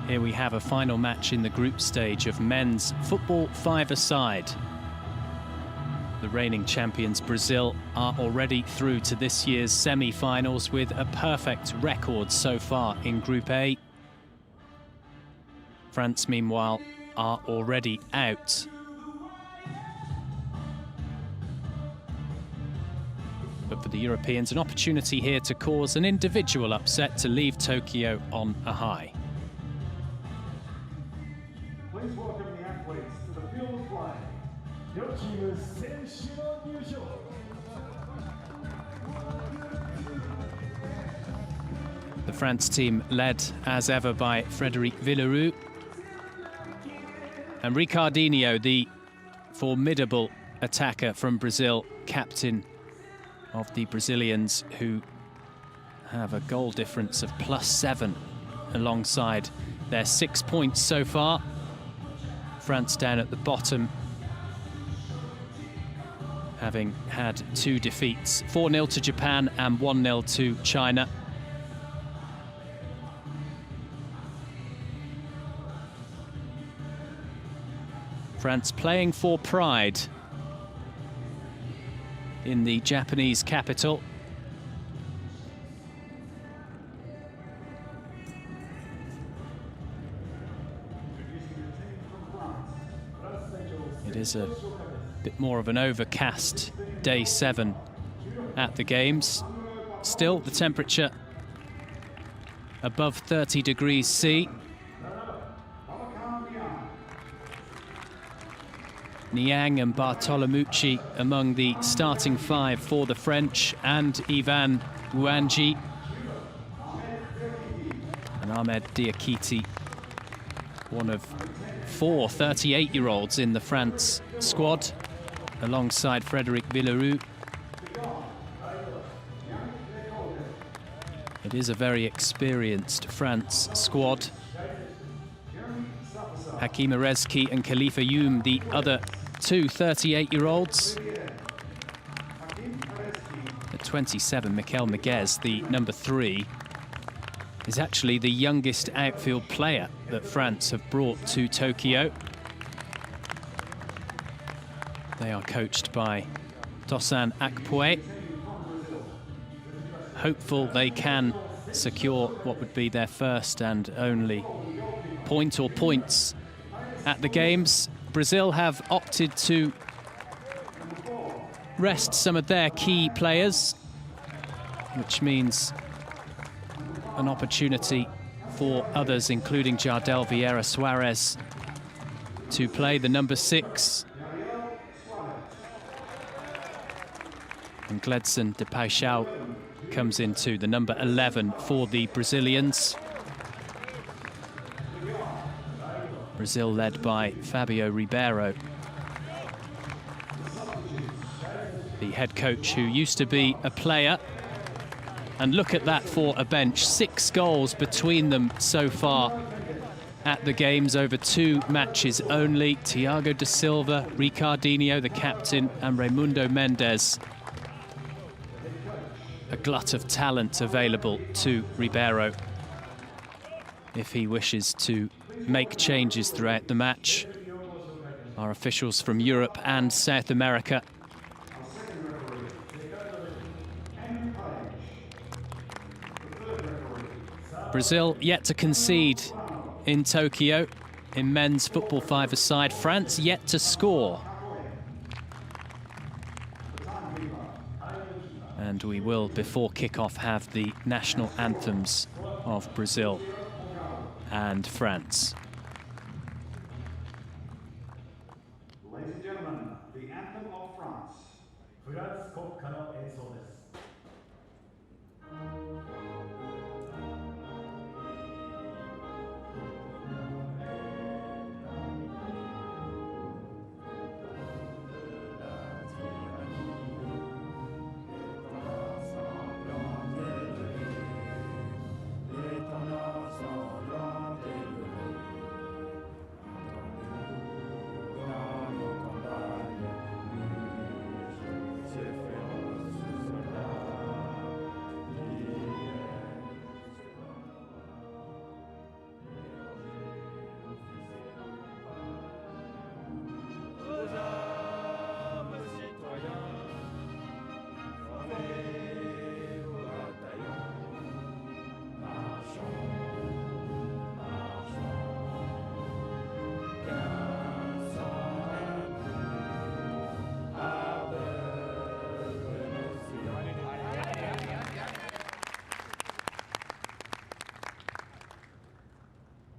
Here we have a final match in the group stage of men's football five-a-side. The reigning champions Brazil are already through to this year's semi-finals with a perfect record so far in Group A. France, meanwhile, are already out. But for the Europeans, an opportunity here to cause an individual upset to leave Tokyo on a high. Please welcome the athletes to the field of play. 両チーム選手の入場。The France team led as ever by Frédéric Villeroux. And Ricardinho, the formidable attacker from Brazil, captain of the Brazilians, who have a goal difference of +7 alongside their 6 points so far. France down at the bottom, having had 2 defeats, 4-0 to Japan and 1-0 to China. France playing for pride in the Japanese capital. It is a bit more of an overcast day 7 at the Games. Still, the temperature above 30 degrees C. Niang and Bartolomucci among the starting 5 for the French, and Ivan Ouanji and Ahmed Diakité, one of 4 38-year-olds in the France squad, alongside Frédéric Villeroux. It is a very experienced France squad. Hakim Arezki and Khalifa Youm, the other 2 38-year-olds. At 27, Mikel Miguez, the number 3, is actually the youngest outfield player that France have brought to Tokyo. They are coached by Tosan Akpoe. Hopeful they can secure what would be their first and only point or points at the Games. Brazil have opted to rest some of their key players, which means an opportunity for others, including Jardel Vieira Suarez, to play the number 6. And Gledson de Paixão comes into the number 11 for the Brazilians. Brazil led by Fabio Ribeiro, the head coach who used to be a player. And look at that for a bench. 6 goals between them so far at the Games over 2 matches only. Thiago da Silva, Ricardinho, the captain, and Raimundo Mendes. A glut of talent available to Ribeiro. if he wishes to make changes throughout the match. Our officials from Europe and South America. Brazil yet to concede in Tokyo in men's football five-a-side. France yet to score. And we will, before kick-off, have the national anthems of Brazil and France. Ladies and gentlemen, the anthem of France. フランス国歌の演奏です。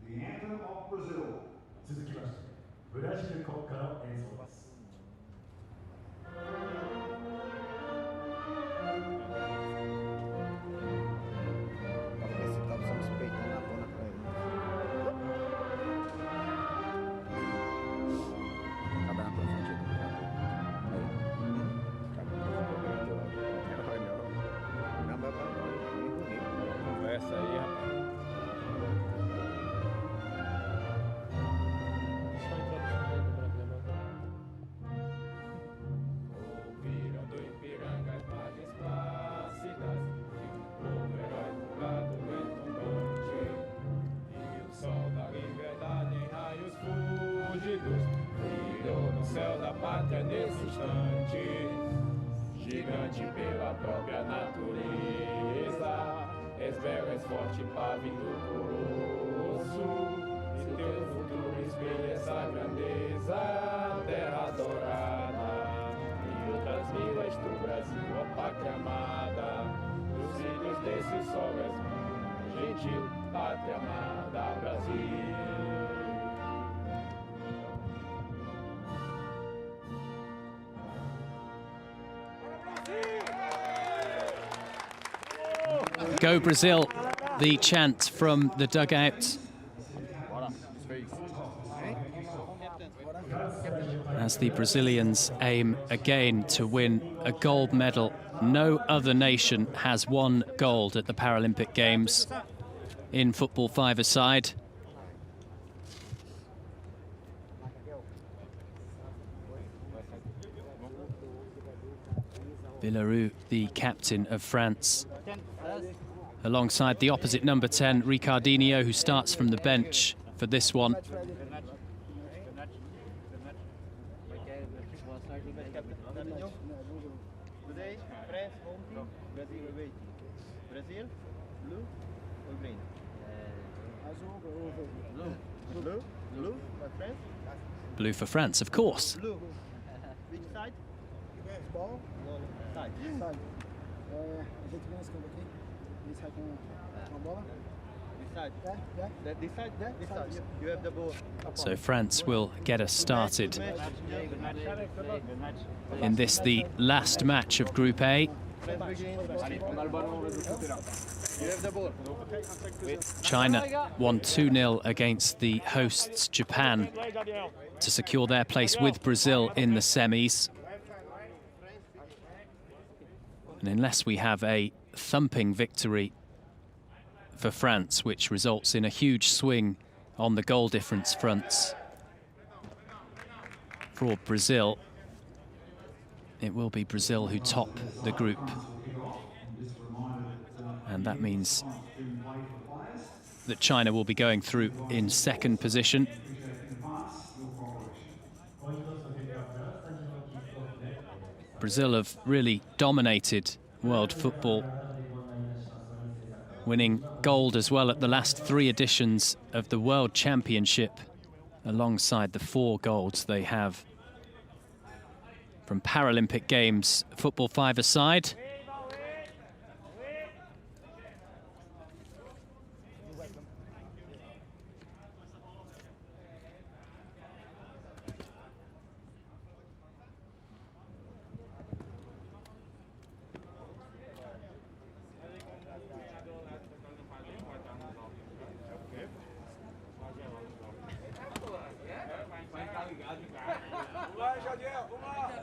The anthem of Brazil. 続きましてブラジル国歌の演奏です。Essa aí, rapaz. Virando Ipiranga, imagens plácidas, e o herói pulgado retumbante, e o sol da liberdade em raios fúlgidos brilhou no céu da pátria nesse instante. Gigante pela própria natureza, és belo, és forte, pávido, colosso, e teu futuro espelha essa grandeza, terra dourada. E outras mil és tu, Brasil, ó pátria amada, dos filhos desse sol és mãe gentil, pátria amada, Brasil. Go Brazil, the chant from the dugout. As the Brazilians aim again to win a gold medal. No other nation has won gold at the Paralympic Games in football five-a-side. Villarreau, the captain of France, alongside the opposite number 10, Ricardinho, who starts from the bench for this one. Blue for France, of course. Blue. Which side? Ball. Side. Side. A gente vem nesse campo aqui. Ele sai com a bola. This side. Yeah. This side. This side. You have the ball. So France will get us started in this, the last match of Group A. China won 2-0 against the hosts Japan to secure their place with Brazil in the semis. And unless we have a thumping victory for France, which results in a huge swing on the goal difference fronts for Brazil, it will be Brazil who top the group. And that means that China will be going through in second position. Brazil have really dominated world football, winning gold as well at the last 3 editions of the World Championship, alongside the 4 golds they have from Paralympic Games football 5-a-side.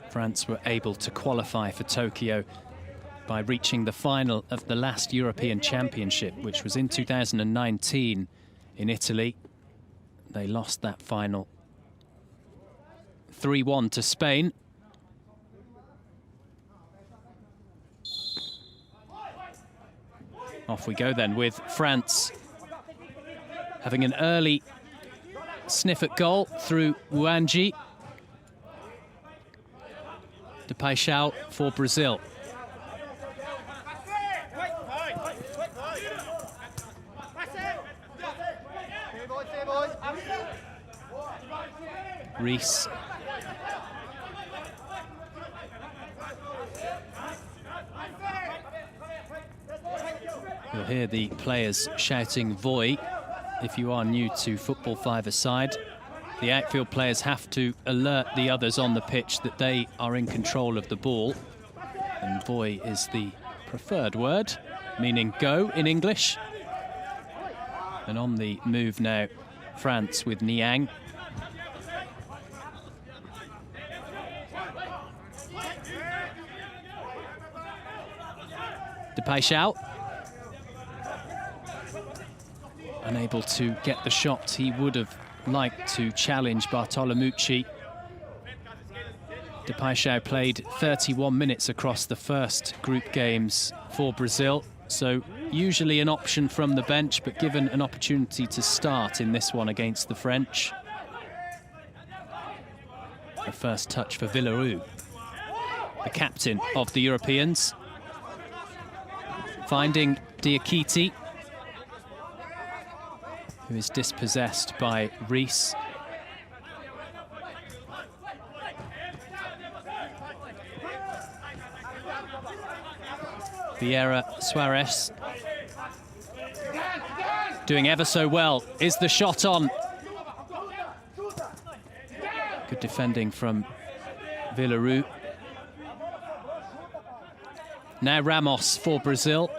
France were able to qualify for Tokyo by reaching the final of the last European Championship, which was in 2019 in Italy. They lost that final 3-1 to Spain. Off we go then with France having an early sniff at goal through Wanji. De Paixão for Brazil. Rees. You'll hear the players shouting "Voy" if you are new to football 5-a-side. The outfield players have to alert the others on the pitch that they are in control of the ball. And "Voy" is the preferred word, meaning go in English. And on the move now, France with Niang. De Paixão. Unable to get the shot he would have liked to challenge Bartolomucci. De Paixão played 31 minutes across the first group games for Brazil, so usually an option from the bench, but given an opportunity to start in this one against the French. The first touch for Villarreau, the captain of the Europeans. Finding Diakite, who is dispossessed by Rees. Vieira Suarez doing ever so well. Is the shot on? Good defending from Villarreau. Now Ramos for Brazil.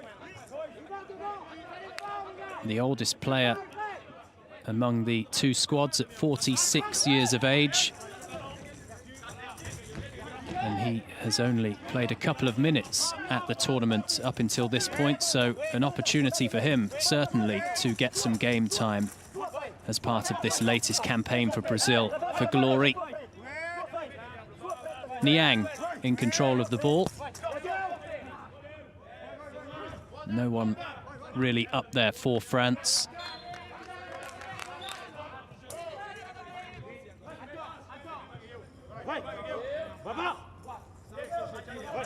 The oldest player among the 2 squads at 46 years of age. And he has only played a couple of minutes at the tournament up until this point, so an opportunity for him, certainly, to get some game time as part of this latest campaign for Brazil for glory. Niang in control of the ball. No one really up there for France.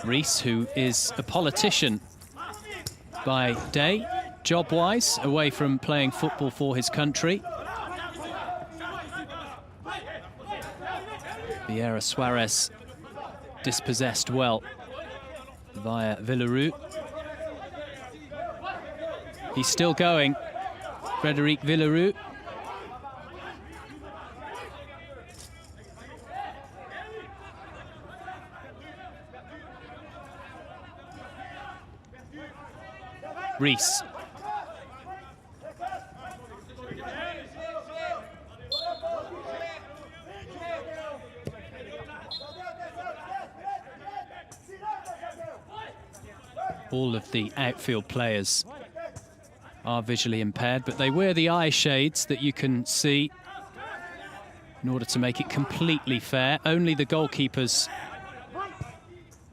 Rees, who is a politician by day, job-wise, away from playing football for his country. Vieira Suarez dispossessed well via Villarreau. He's still going, Frédéric Villarreau. Rees. All of the outfield players are visually impaired, but they wear the eye shades that you can see in order to make it completely fair. Only the goalkeepers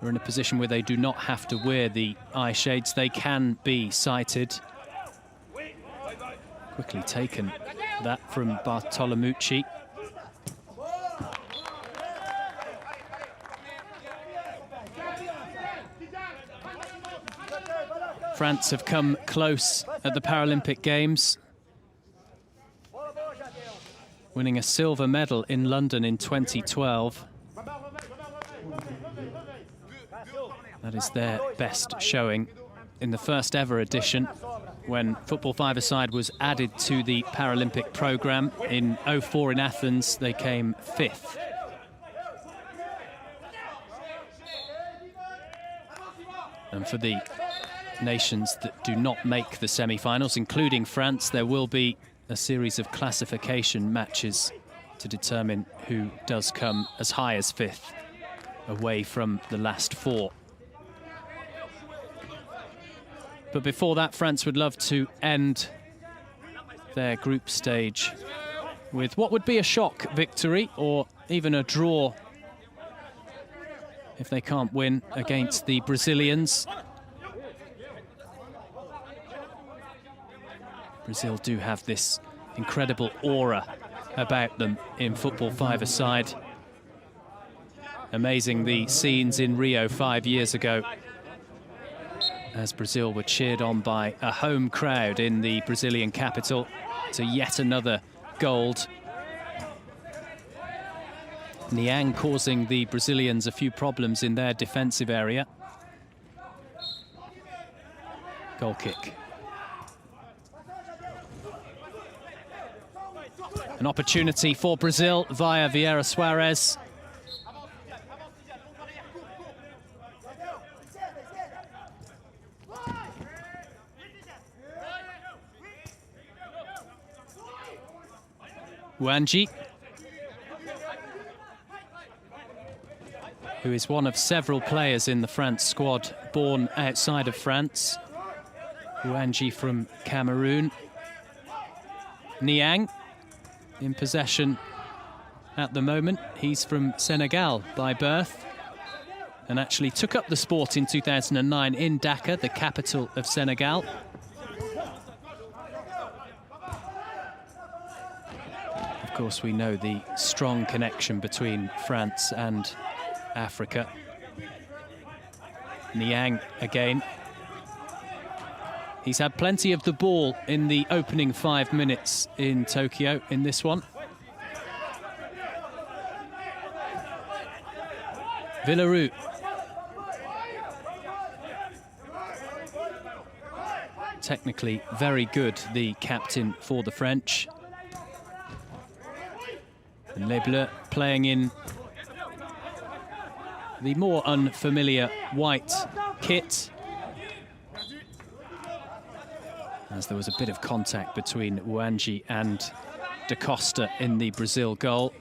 are in a position where they do not have to wear the eye shades. They can be sighted. Quickly taken that from Bartolomucci. France have come close at the Paralympic Games, winning a silver medal in London in 2012. That is their best showing in the first ever edition, when football five-a-side was added to the Paralympic programme. In 2004 in Athens, they came 5th. And for the nations that do not make the semi-finals, including France, there will be a series of classification matches to determine who does come as high as 5th, away from the last 4. But before that, France would love to end their group stage with what would be a shock victory, or even a draw if they can't win against the Brazilians. Brazil do have this incredible aura about them in football five-a-side. Amazing the scenes in Rio 5 years ago, as Brazil were cheered on by a home crowd in the Brazilian capital to yet another gold. Niang causing the Brazilians a few problems in their defensive area. Goal kick. An opportunity for Brazil via Vieira Suarez. Wanji, who is one of several players in the France squad born outside of France. Wanji from Cameroon. Niang in possession at the moment. He's from Senegal by birth and actually took up the sport in 2009 in Dakar, the capital of Senegal. Of course, we know the strong connection between France and Africa. Niang again. He's had plenty of the ball in the opening 5 minutes in Tokyo in this one. Villaroo. Technically very good, the captain for the French. And Les Bleus playing in the more unfamiliar white kit, as there was a bit of contact between Wanji and Da Costa in the Brazil goal.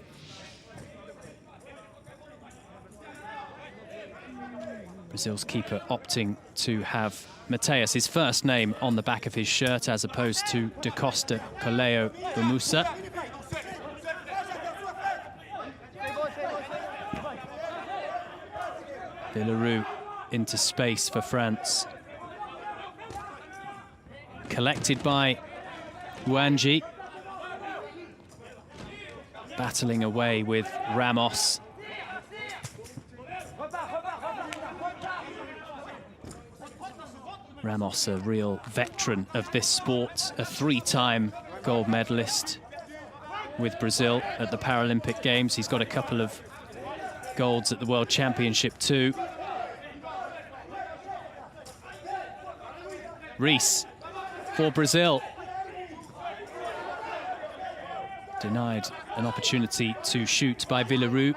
Brazil's keeper opting to have Mateus, his first name, on the back of his shirt, as opposed to Da Costa Coleo Musa. Villaroo into space for France. Collected by Wanji. Battling away with Ramos. Ramos, a real veteran of this sport, a 3-time gold medalist with Brazil at the Paralympic Games. He's got a couple of golds at the World Championship too. Reis for Brazil. Denied an opportunity to shoot by Villaroo.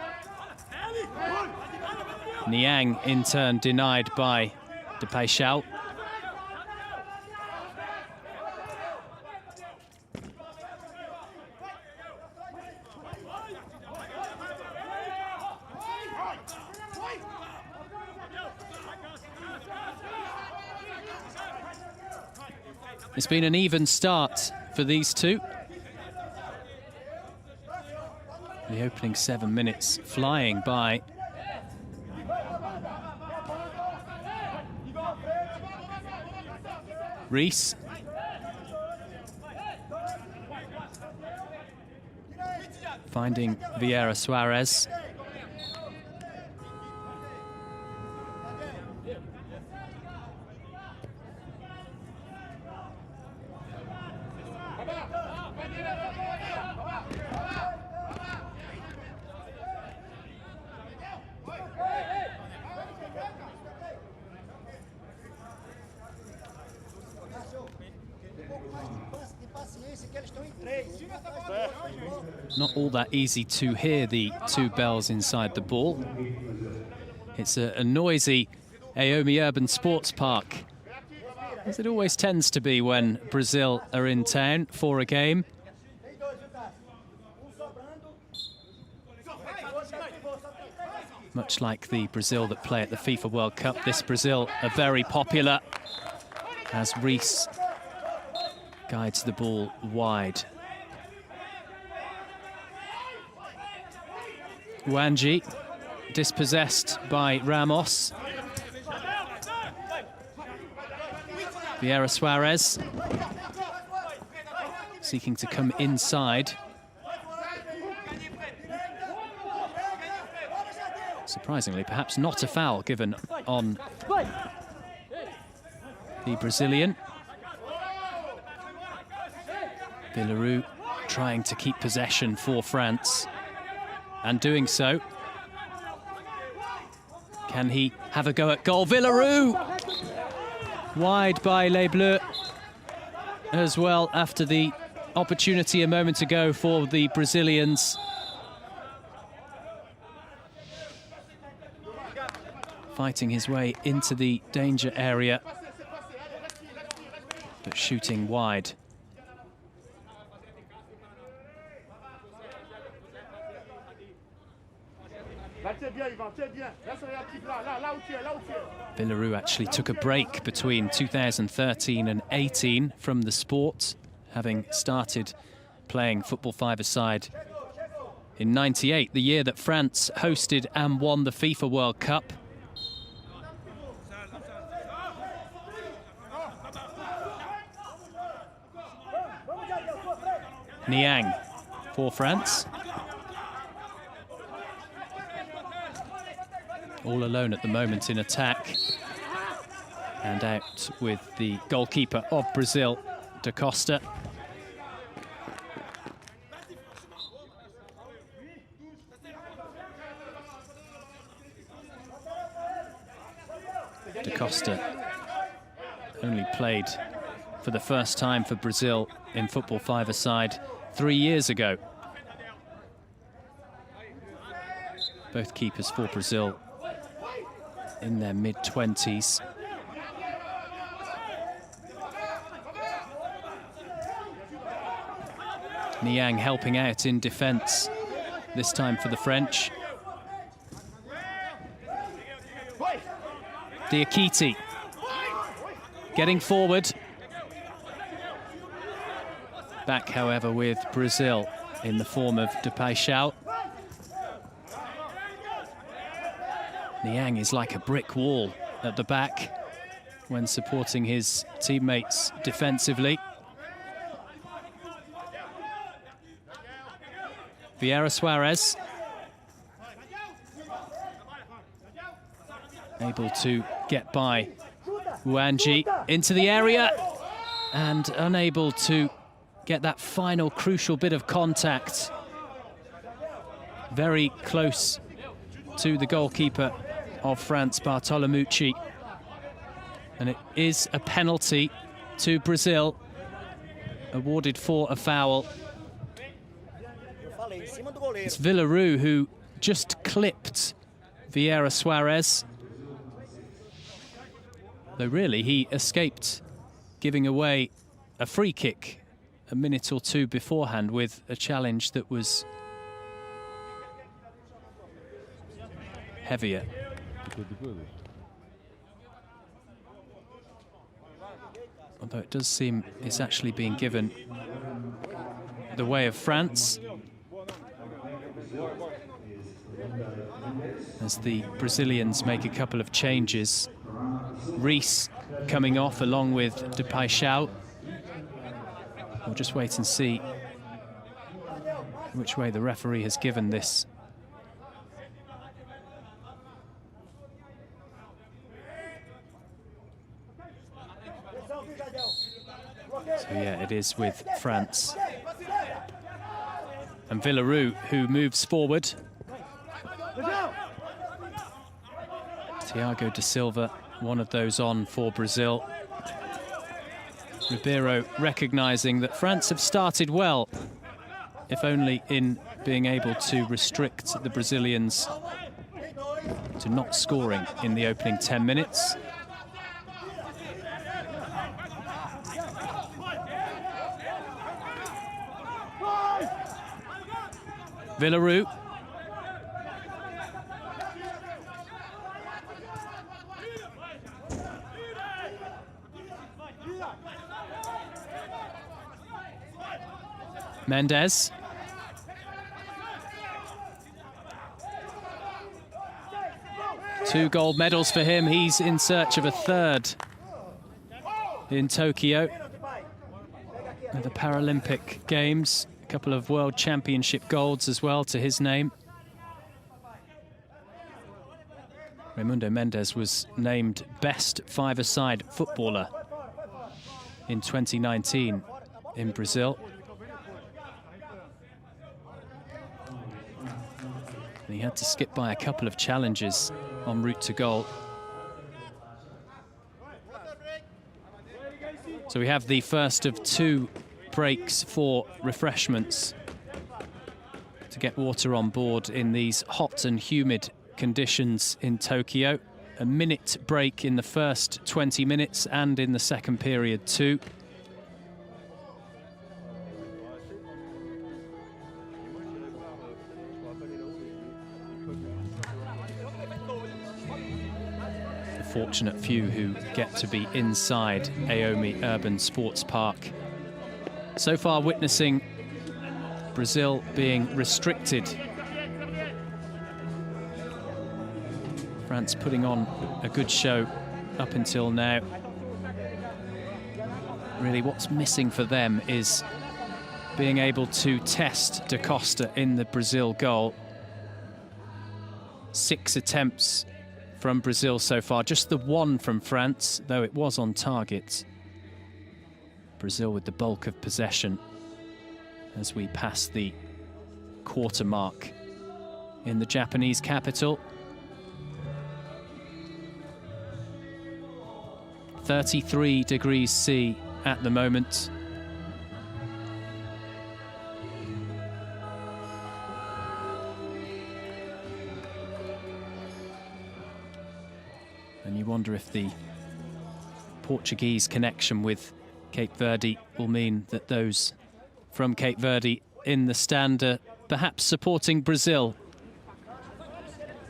Niang in turn denied by De Peixau. It's been an even start for these two. The opening 7 minutes flying by. Reis. finding Vieira Suarez. Not all that easy to hear the two bells inside the ball. It's a noisy Aomi Urban Sports Park, as it always tends to be when Brazil are in town for a game. Much like the Brazil that play at the FIFA World Cup, this Brazil are very popular, as Reese guides the ball wide. Wanji dispossessed by Ramos. Vieira Suarez seeking to come inside. Surprisingly, perhaps not a foul given on the Brazilian. Villaroo trying to keep possession for France, and doing so. Can he have a go at goal? Villaroo! Wide by Les Bleus as well, after the opportunity a moment ago for the Brazilians. Fighting his way into the danger area, but shooting wide. Villaroo actually took a break between 2013 and 18 from the sport, having started playing football five-a-side in '98, the year that France hosted and won the FIFA World Cup. Niang for France. All alone at the moment in attack. And out with the goalkeeper of Brazil, Da Costa. Da Costa only played for the first time for Brazil in football five-a-side 3 years ago. Both keepers for Brazil in their mid-20s. Niang helping out in defence, this time for the French. Diakite getting forward. Back, however, with Brazil in the form of De Paixão. Niang is like a brick wall at the back when supporting his teammates defensively. Vieira Suarez able to get by Wanji into the area and unable to get that final crucial bit of contact. Very close to the goalkeeper of France, Bartolomucci. And it is a penalty to Brazil, awarded for a foul. It's Villaroo who just clipped Vieira Suarez. Though really he escaped giving away a free kick a minute or two beforehand with a challenge that was heavier. Although it does seem it's actually being given the way of France, as the Brazilians make a couple of changes. Reese coming off along with De Paixão. We'll just wait and see which way the referee has given this. So yeah, it is with France. And Villaroo, who moves forward. Thiago da Silva, one of those on for Brazil. Ribeiro recognising that France have started well, if only in being able to restrict the Brazilians to not scoring in the opening 10 minutes. Villaroo. Mendes. Two gold medals for him. He's in search of a third in Tokyo at the Paralympic Games. A couple of World Championship golds as well to his name. Raimundo Mendes was named Best Five-a-Side Footballer in 2019 in Brazil. And he had to skip by a couple of challenges en route to goal. So we have the first of two breaks for refreshments to get water on board in these hot and humid conditions in Tokyo. A minute break in the first 20 minutes and in the second period too. Fortunate few who get to be inside Aomi Urban Sports Park. So far witnessing Brazil being restricted. France putting on a good show up until now. Really what's missing for them is being able to test Da Costa in the Brazil goal. 6 attempts from Brazil so far, just the one from France, though it was on target. Brazil with the bulk of possession as we pass the quarter mark in the Japanese capital. 33 degrees C at the moment. And you wonder if the Portuguese connection with Cape Verde will mean that those from Cape Verde in the stand are perhaps supporting Brazil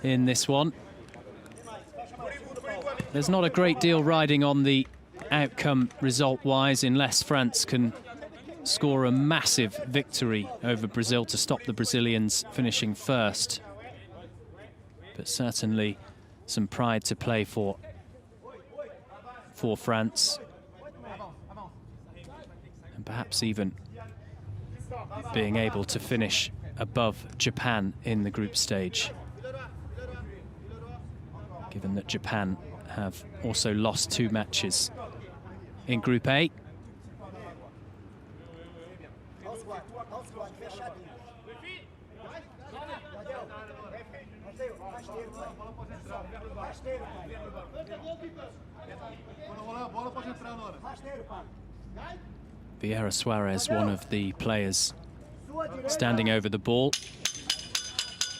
in this one. There's not a great deal riding on the outcome result-wise unless France can score a massive victory over Brazil to stop the Brazilians finishing first. But certainly some pride to play for France. And perhaps even being able to finish above Japan in the group stage, given that Japan have also lost 2 matches in Group A. Vieira Suarez, one of the players standing over the ball.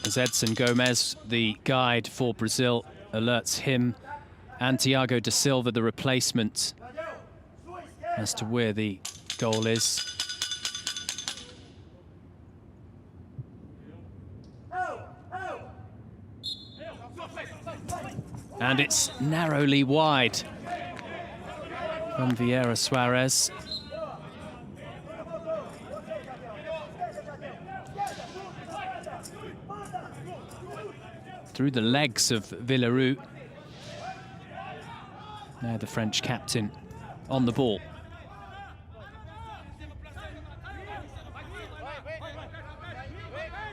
As Edson Gomes, the guide for Brazil, alerts him and Thiago da Silva, the replacement, as to where the goal is. And it's narrowly wide from Vieira Suarez. Through the legs of Villaroo. Now the French captain on the ball.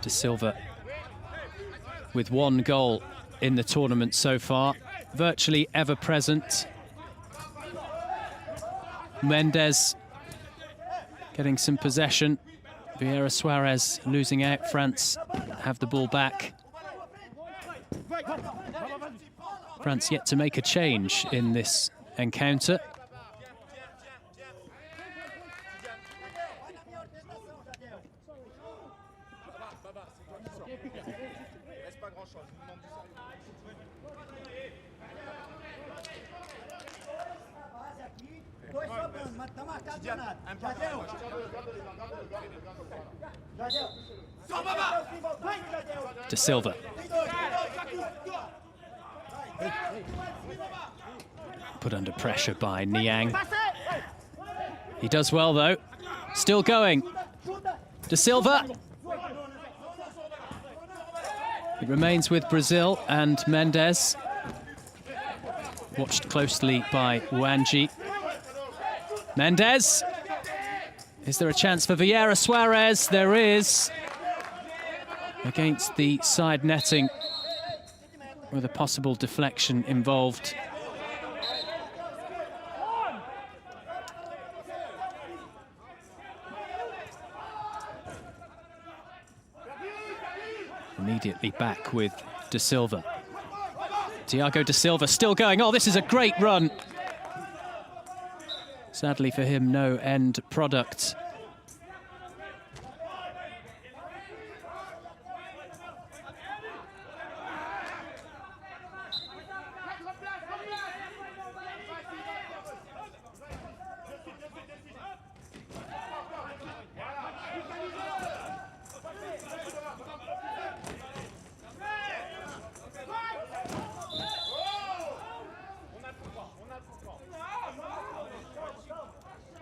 De Silva with 1 goal in the tournament so far, virtually ever present. Mendes getting some possession. Vieira Suarez losing out. France have the ball back. France yet to make a change in this encounter. De Silva. Put under pressure by Niang. He does well though. Still going. De Silva. It remains with Brazil and Mendes. Watched closely by Wanji. Mendes. Is there a chance for Vieira Suarez? There is. Against the side netting with a possible deflection involved. Immediately back with De Silva. Thiago De Silva still going. Oh, this is a great run. Sadly for him, no end product.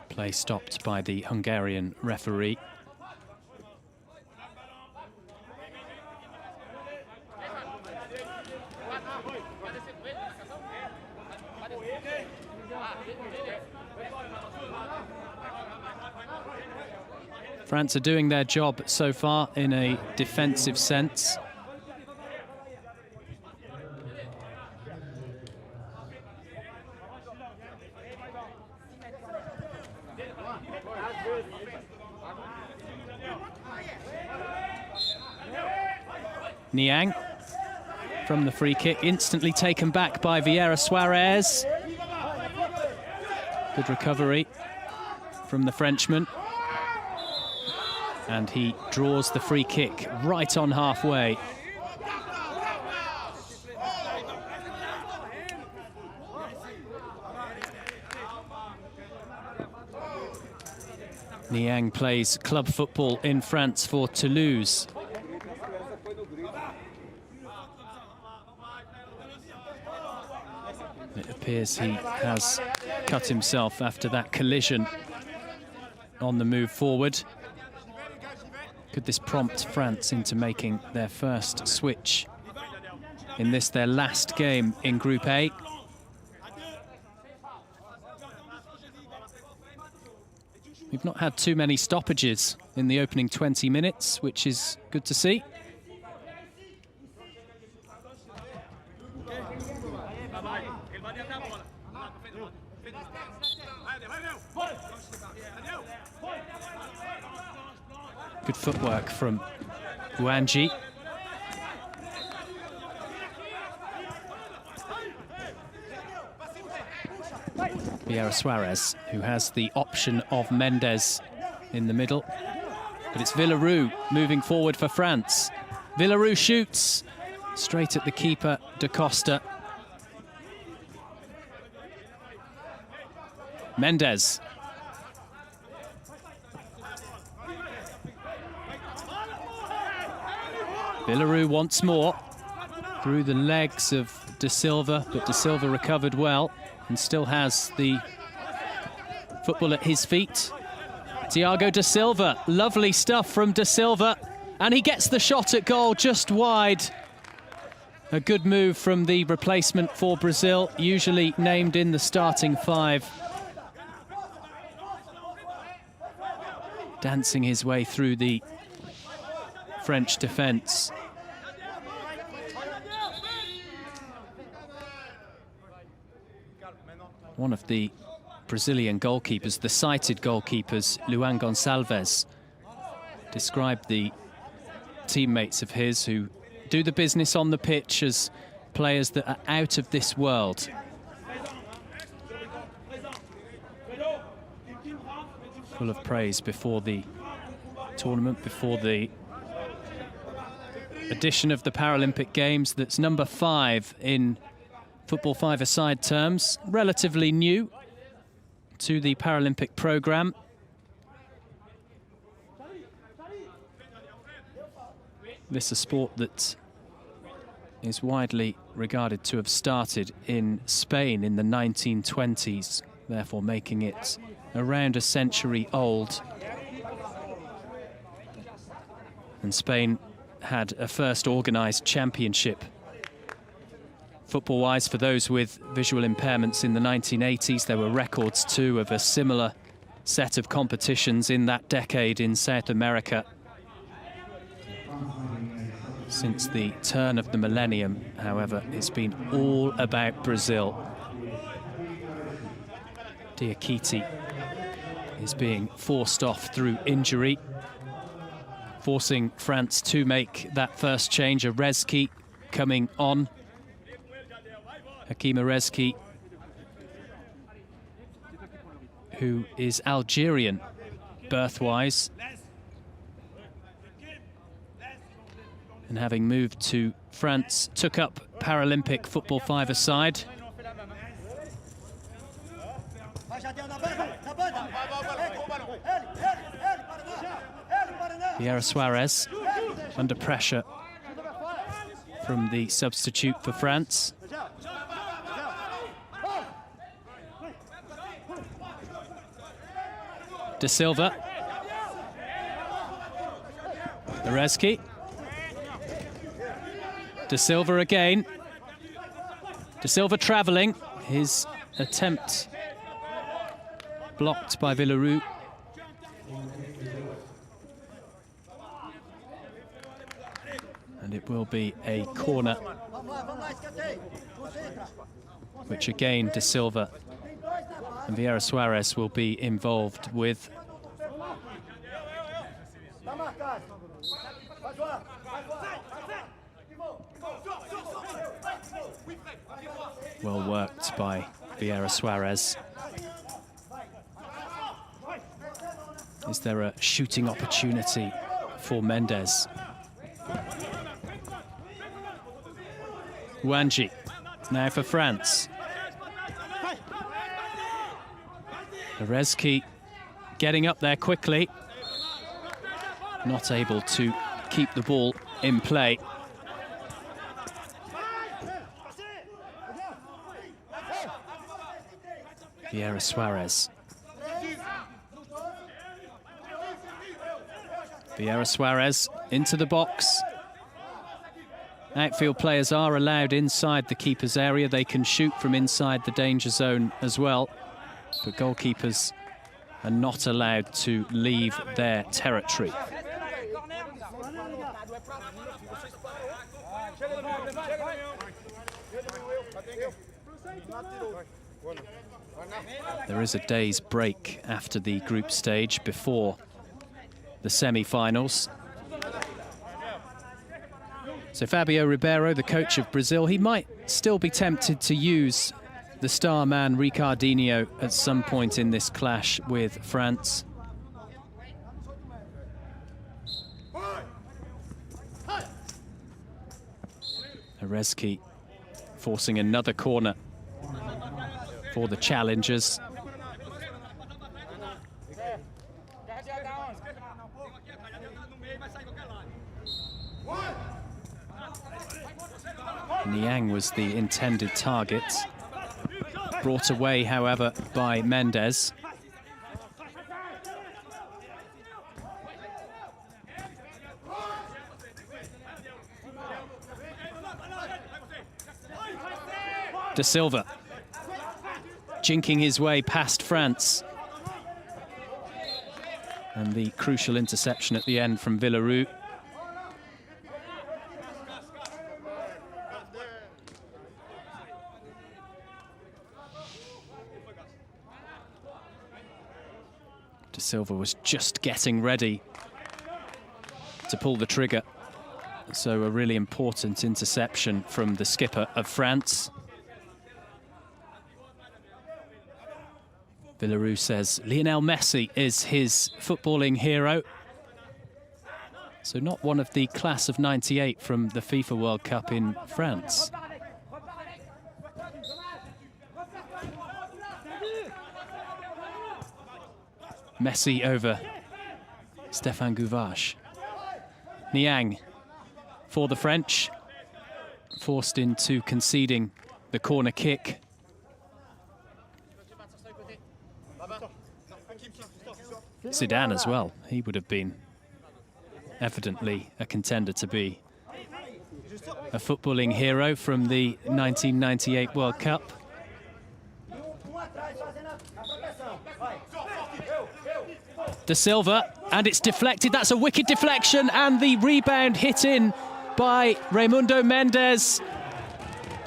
Play stopped by the Hungarian referee. France are doing their job so far in a defensive sense. Niang from the free kick, instantly taken back by Vieira Suarez. Good recovery from the Frenchman. And he draws the free kick right on halfway. Niang plays club football in France for Toulouse. It appears he has cut himself after that collision on the move forward. Could this prompt France into making their first switch in this, their last game in Group A? We've not had too many stoppages in the opening 20 minutes, which is good to see. Good footwork from Wanji. Vieira Suarez, who has the option of Mendes in the middle. But it's Villaroo moving forward for France. Villaroo shoots straight at the keeper, Da Costa. Mendes. Villaroo once more through the legs of De Silva, but De Silva recovered well and still has the football at his feet. Thiago De Silva, lovely stuff from De Silva, and he gets the shot at goal just wide. A good move from the replacement for Brazil, usually named in the starting 5. Dancing his way through the French defence. One of the Brazilian goalkeepers, the sighted goalkeepers, Luan Gonçalves, described the teammates of his who do the business on the pitch as players that are out of this world. Full of praise before the tournament, before the edition of the Paralympic Games that's number 5 in football five-a-side terms, relatively new to the Paralympic programme. This is a sport that is widely regarded to have started in Spain in the 1920s, therefore making it around a century old. And Spain had a first organised championship football-wise for those with visual impairments in the 1980s. There were records too of a similar set of competitions in that decade in South America. Since the turn of the millennium, however, it's been all about Brazil. Diakite is being forced off through injury, forcing France to make that first change. Rezki coming on. Hakim Rezki, who is Algerian birthwise, and having moved to France, took up Paralympic football five-a-side. Vieira Suarez under pressure from the substitute for France. De Silva. Rezki. De Silva again. De Silva travelling. His attempt blocked by Villarreal. And it will be a corner, which again De Silva and Vieira Suarez will be involved with. Well worked by Vieira Suarez. Is there a shooting opportunity for Mendes? Wanji now for France. Rezki getting up there quickly, not able to keep the ball in play. Vieira Suarez. Vieira Suarez into the box. Outfield players are allowed inside the keeper's area. They can shoot from inside the danger zone as well, but goalkeepers are not allowed to leave their territory. There is a day's break after the group stage before the semi-finals. So Fabio Ribeiro, the coach of Brazil, he might still be tempted to use the star man Ricardinho at some point in this clash with France. Rezki forcing another corner for the challengers. Niang was the intended target. Brought away, however, by Mendes. De Silva jinking his way past France. And the crucial interception at the end from Villarreal. Silva was just getting ready to pull the trigger. So a really important interception from the skipper of France. Villaroo says Lionel Messi is his footballing hero. So not one of the class of '98 from the FIFA World Cup in France. Messi over Stéphane Gouvache. Niang for the French, forced into conceding the corner kick. Zidane as well, he would have been evidently a contender to be a footballing hero from the 1998 World Cup. De Silva, and it's deflected. That's a wicked deflection, and the rebound hit in by Raimundo Mendes.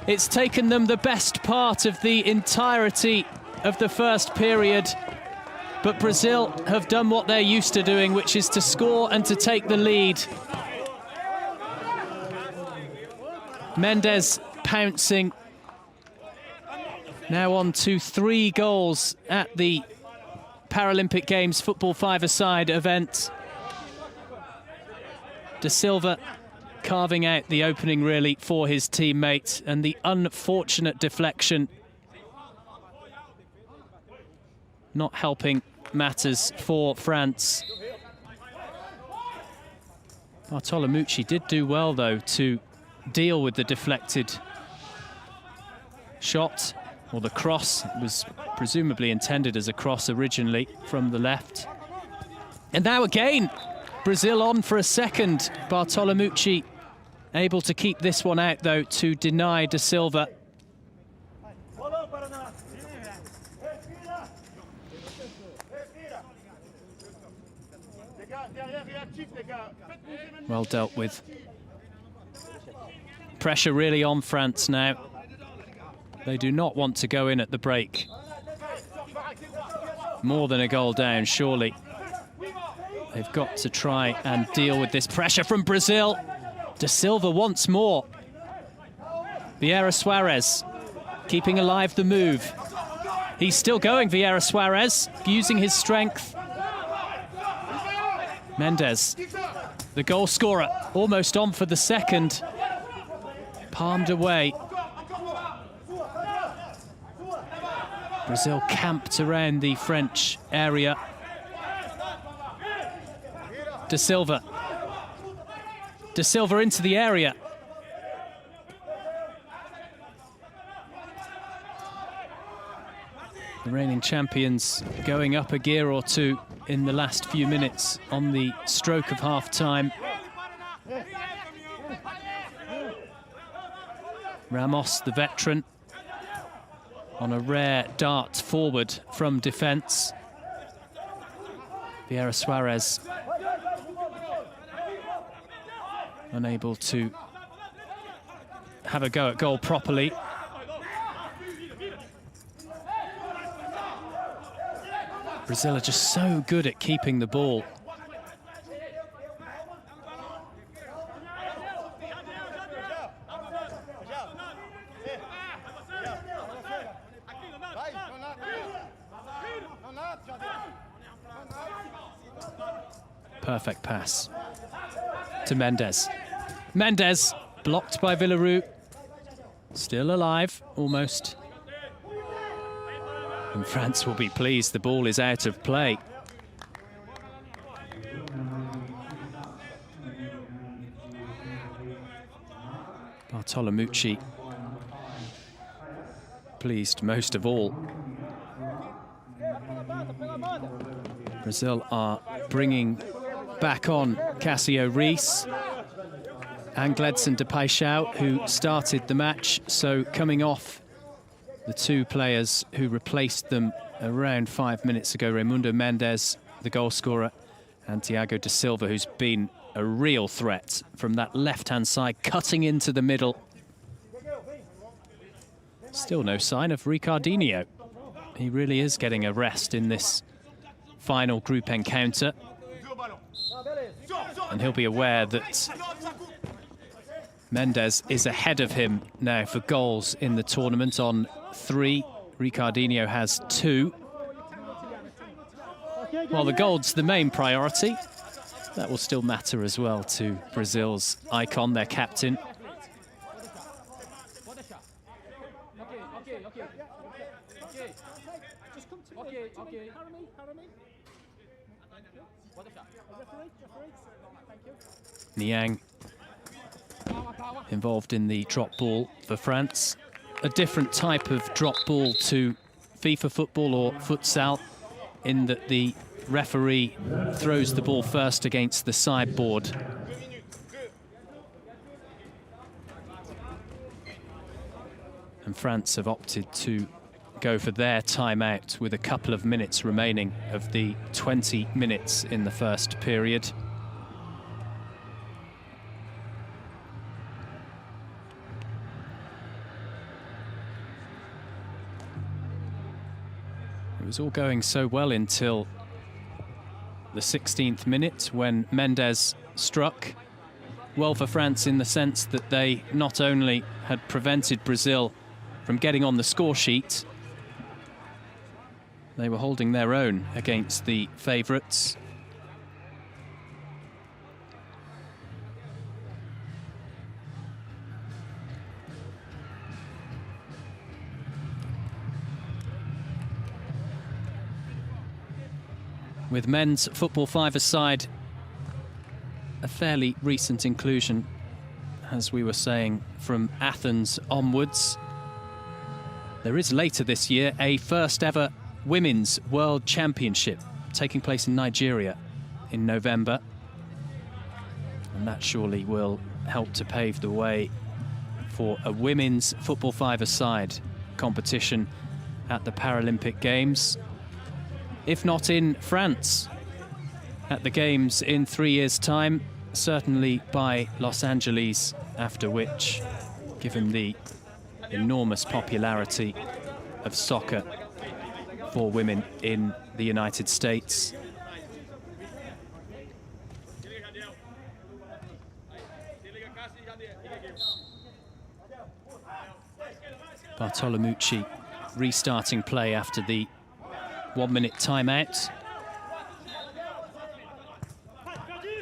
It's taken them the best part of the entirety of the first period, but Brazil have done what they're used to doing, which is to score and to take the lead. Mendes pouncing. Now on to 3 goals at the Paralympic Games football five-a-side event. De Silva carving out the opening really for his teammate, and the unfortunate deflection not helping matters for France. Bartolomucci did do well though to deal with the deflected shot, or the cross. It was presumably intended as a cross originally from the left. And now again, Brazil on for a second. Bartolomucci able to keep this one out though to deny De Silva. Well dealt with. Pressure really on France now. They do not want to go in at the break. More than a goal down, surely. They've got to try and deal with this pressure from Brazil. De Silva once more. Vieira Suarez keeping alive the move. He's still going, Vieira Suarez, using his strength. Mendes, the goal scorer, almost on for the second. Palmed away. Brazil camped around the French area. De Silva. De Silva into the area. The reigning champions going up a gear or two in the last few minutes on the stroke of half-time. Ramos, the veteran, on a rare dart forward from defence. Vieira Suarez unable to have a go at goal properly. Brazil are just so good at keeping the ball. Perfect pass to Mendes. Mendes blocked by Villaroo. Still alive, almost. And France will be pleased the ball is out of play. Bartolomucci pleased most of all. Brazil are bringing back on Cássio Reis and Gledson de Paixão, who started the match. So coming off the 2 players who replaced them around 5 minutes ago, Raimundo Mendes, the goal scorer, and Thiago de Silva, who's been a real threat from that left-hand side, cutting into the middle. Still no sign of Ricardinho. He really is getting a rest in this final group encounter. And he'll be aware that Mendes is ahead of him now for goals in the tournament on 3. Ricardinho has 2. While the gold's the main priority, that will still matter as well to Brazil's icon, their captain. Niang involved in the drop ball for France. A different type of drop ball to FIFA football or futsal, in that the referee throws the ball first against the sideboard. And France have opted to go for their timeout with a couple of minutes remaining of the 20 minutes in the first period. It was all going so well until the 16th minute, when Mendes struck. Well for France in the sense that they not only had prevented Brazil from getting on the score sheet, they were holding their own against the favourites. With men's football five-a-side, a fairly recent inclusion, as we were saying, from Athens onwards. There is later this year a first ever Women's World Championship taking place in Nigeria in November. And that surely will help to pave the way for a women's football five-a-side competition at the Paralympic Games. If not in France at the Games in 3 years' time, certainly by Los Angeles, after which, given the enormous popularity of soccer for women in the United States. Bartolomucci restarting play after the 1-minute timeout.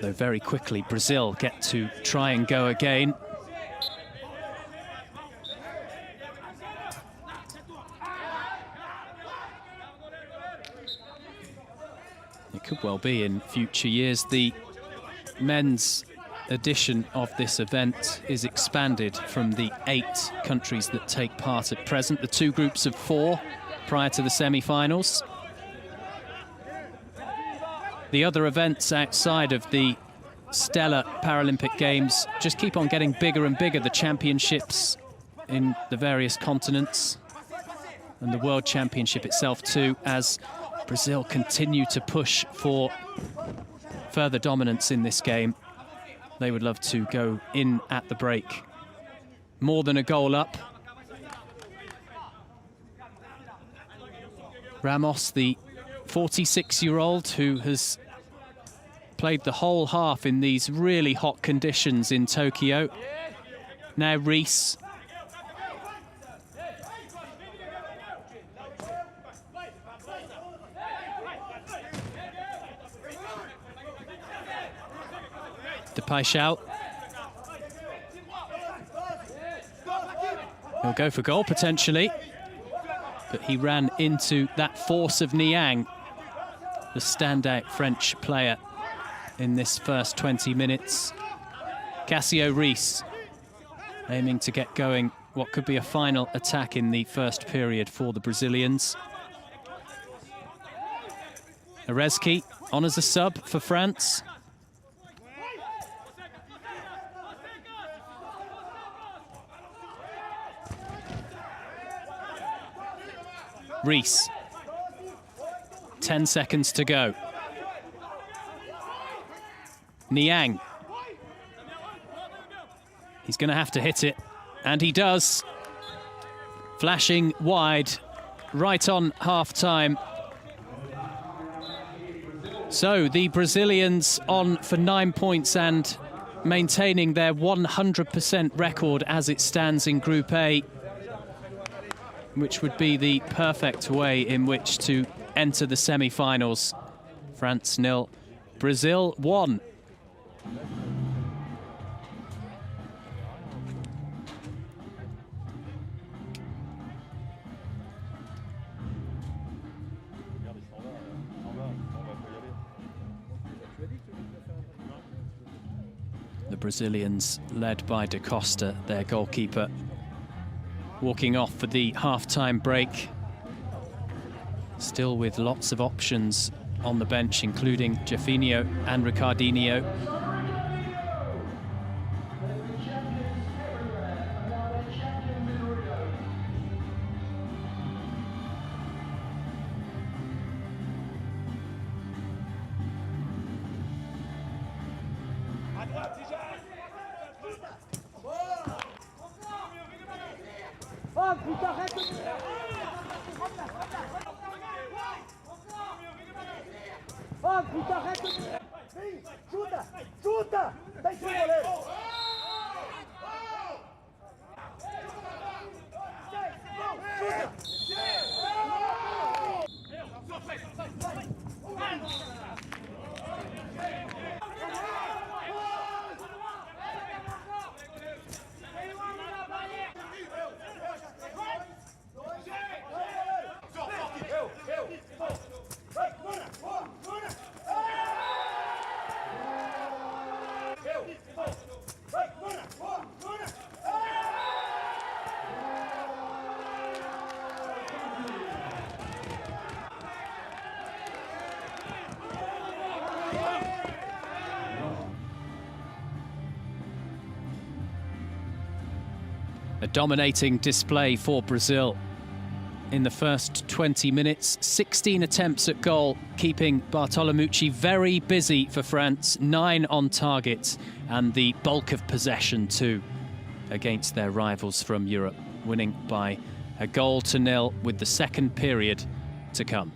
Though very quickly Brazil get to try and go again. It could well be in future years. The men's edition of this event is expanded from the 8 countries that take part at present, the 2 groups of 4 prior to the semi-finals. The other events outside of the stellar Paralympic Games just keep on getting bigger and bigger. The championships in the various continents and the World Championship itself too, as Brazil continue to push for further dominance in this game. They would love to go in at the break more than a goal up. Ramos, the 46-year-old who has played the whole half in these really hot conditions in Tokyo. Now Rees. Depaixão. He'll go for goal potentially, but he ran into that force of Niang, the standout French player in this first 20 minutes. Cássio Rees aiming to get going what could be a final attack in the first period for the Brazilians. Arezki on as a sub for France. Rees. 10 seconds to go. Niang. He's going to have to hit it, and he does. Flashing wide, right on half-time. So the Brazilians on for 9 points and maintaining their 100% record as it stands in Group A, which would be the perfect way in which to enter the semi-finals. France 0, Brazil 1. The Brazilians, led by Da Costa, their goalkeeper, walking off for the half-time break. Still with lots of options on the bench, including Jeffinho and Ricardinho. Chuta! Chuta! Tá em cima, goleiro! A dominating display for Brazil. In the first 20 minutes, 16 attempts at goal, keeping Bartolomucci very busy for France, 9 on target, and the bulk of possession too against their rivals from Europe, winning by a 1-0 with the second period to come.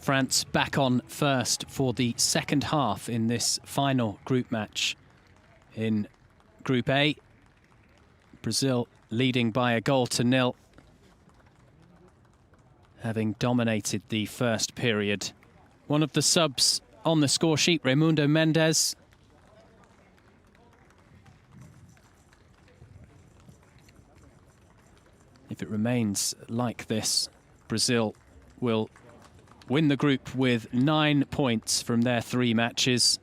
France back on first for the second half in this final group match. In Group A, Brazil leading by a goal to nil, having dominated the first period. One of the subs on the score sheet, Raimundo Mendes. If it remains like this, Brazil will win the group with 9 points from their 3 matches.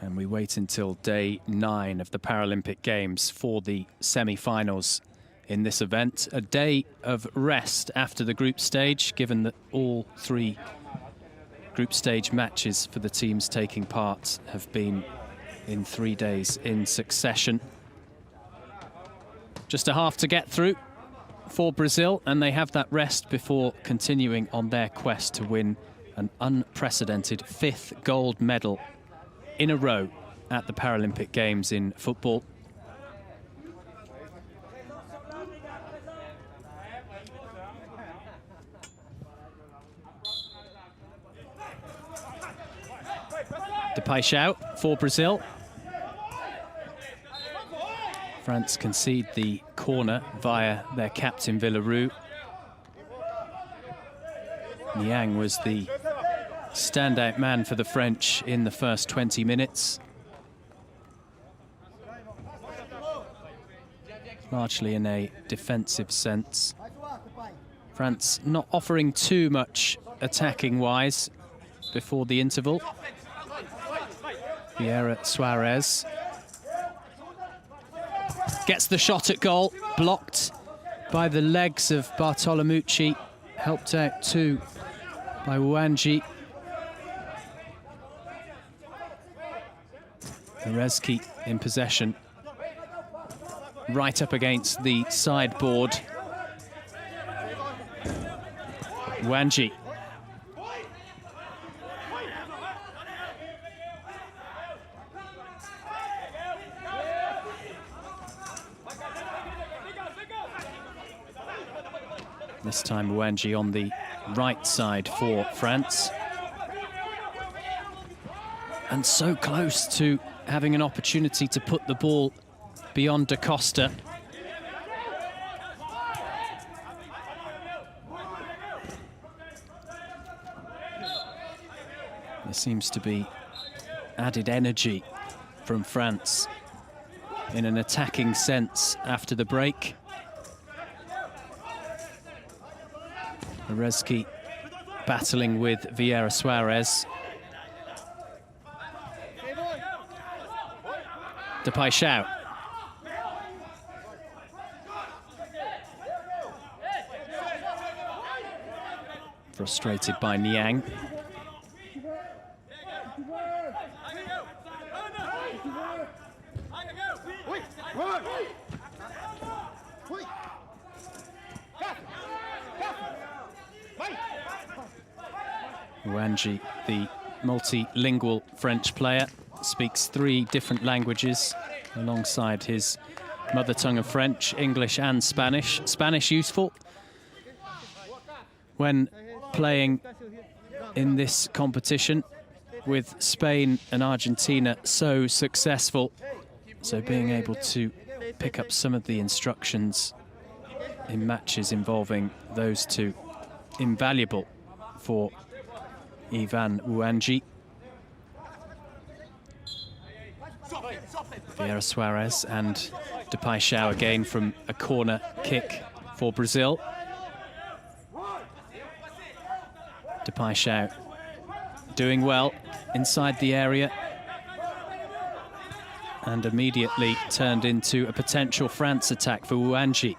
And we wait until day 9 of the Paralympic Games for the semi-finals in this event. A day of rest after the group stage, given that all 3 group stage matches for the teams taking part have been in 3 days in succession. Just a half to get through for Brazil, and they have that rest before continuing on their quest to win an unprecedented 5th gold medal in a row at the Paralympic Games in football. Paixão for Brazil. France concede the corner via their captain Villarou. Niang was the standout man for the French in the first 20 minutes. Largely in a defensive sense. France not offering too much attacking-wise before the interval. Vieira Suarez gets the shot at goal, blocked by the legs of Bartolomucci, helped out too by Wanji. Rezki in possession, right up against the sideboard. Wanji. This time Wanji on the right side for France. And so close to having an opportunity to put the ball beyond Da Costa. There seems to be added energy from France in an attacking sense after the break. Rezki battling with Vieira Suarez. Paixão. Frustrated by Niang. Wanji, the multilingual French player, speaks 3 different languages alongside his mother tongue of French, English and Spanish. Spanish useful when playing in this competition, with Spain and Argentina so successful. So being able to pick up some of the instructions in matches involving those 2, invaluable for Ivan Wanji. Vieira Suarez and Paixão again from a corner kick for Brazil. Paixão doing well inside the area and immediately turned into a potential France attack for Wanji.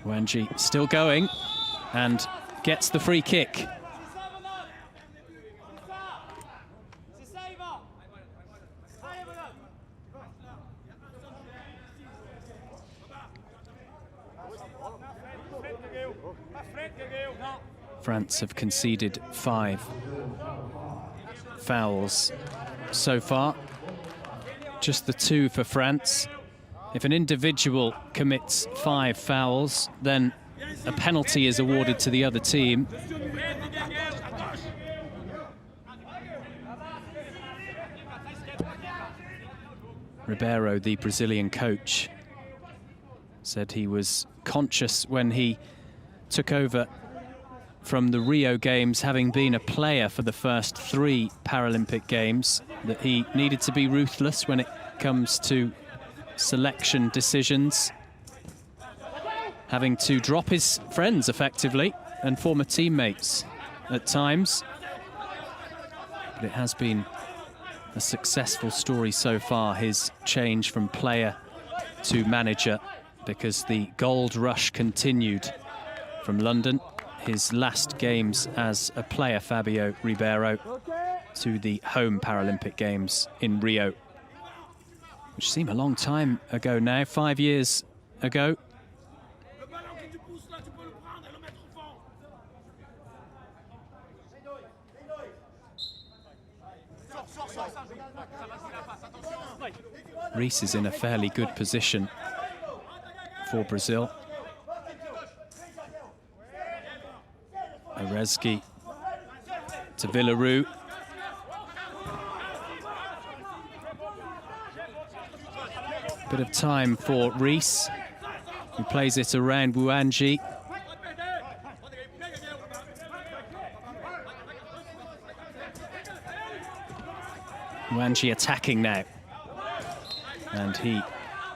Wanji still going and gets the free kick. France have conceded 5 fouls so far. Just the 2 for France. If an individual commits 5 fouls, then a penalty is awarded to the other team. Ribeiro, the Brazilian coach, said he was conscious when he took over from the Rio Games, having been a player for the first 3 Paralympic Games, that he needed to be ruthless when it comes to selection decisions, having to drop his friends effectively and former teammates at times. But it has been a successful story so far, his change from player to manager, because the gold rush continued from London, his last games as a player, Fabio Ribeiro, to the home Paralympic Games in Rio, which seemed a long time ago now, 5 years ago. Rees is in a fairly good position for Brazil. Orezki to Villaroo. Bit of time for Rees, who plays it around Wuanji. Wuanji attacking now. And he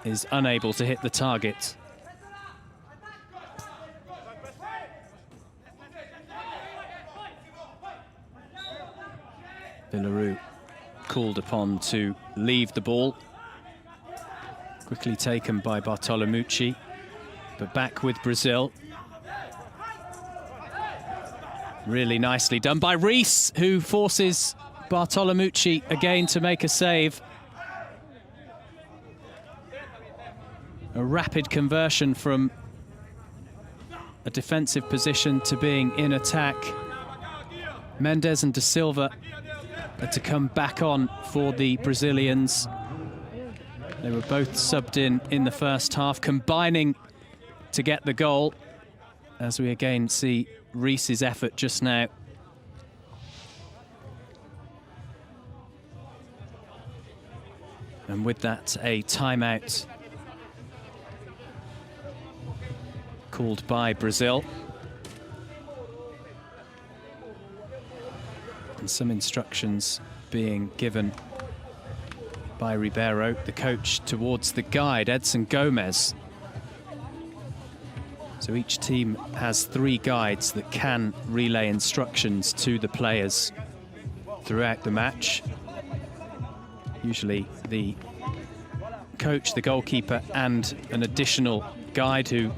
is unable to hit the target. Villaroo called upon to leave the ball. Quickly taken by Bartolomucci, but back with Brazil. Really nicely done by Rees, who forces Bartolomucci again to make a save. A rapid conversion from a defensive position to being in attack. Mendes and Da Silva had to come back on for the Brazilians. They were both subbed in the first half, combining to get the goal, as we again see Rees's effort just now. And with that, a timeout called by Brazil. And some instructions being given by Ribeiro, the coach, towards the guide, Edson Gomez. So each team has 3 guides that can relay instructions to the players throughout the match. Usually the coach, the goalkeeper, and an additional guide who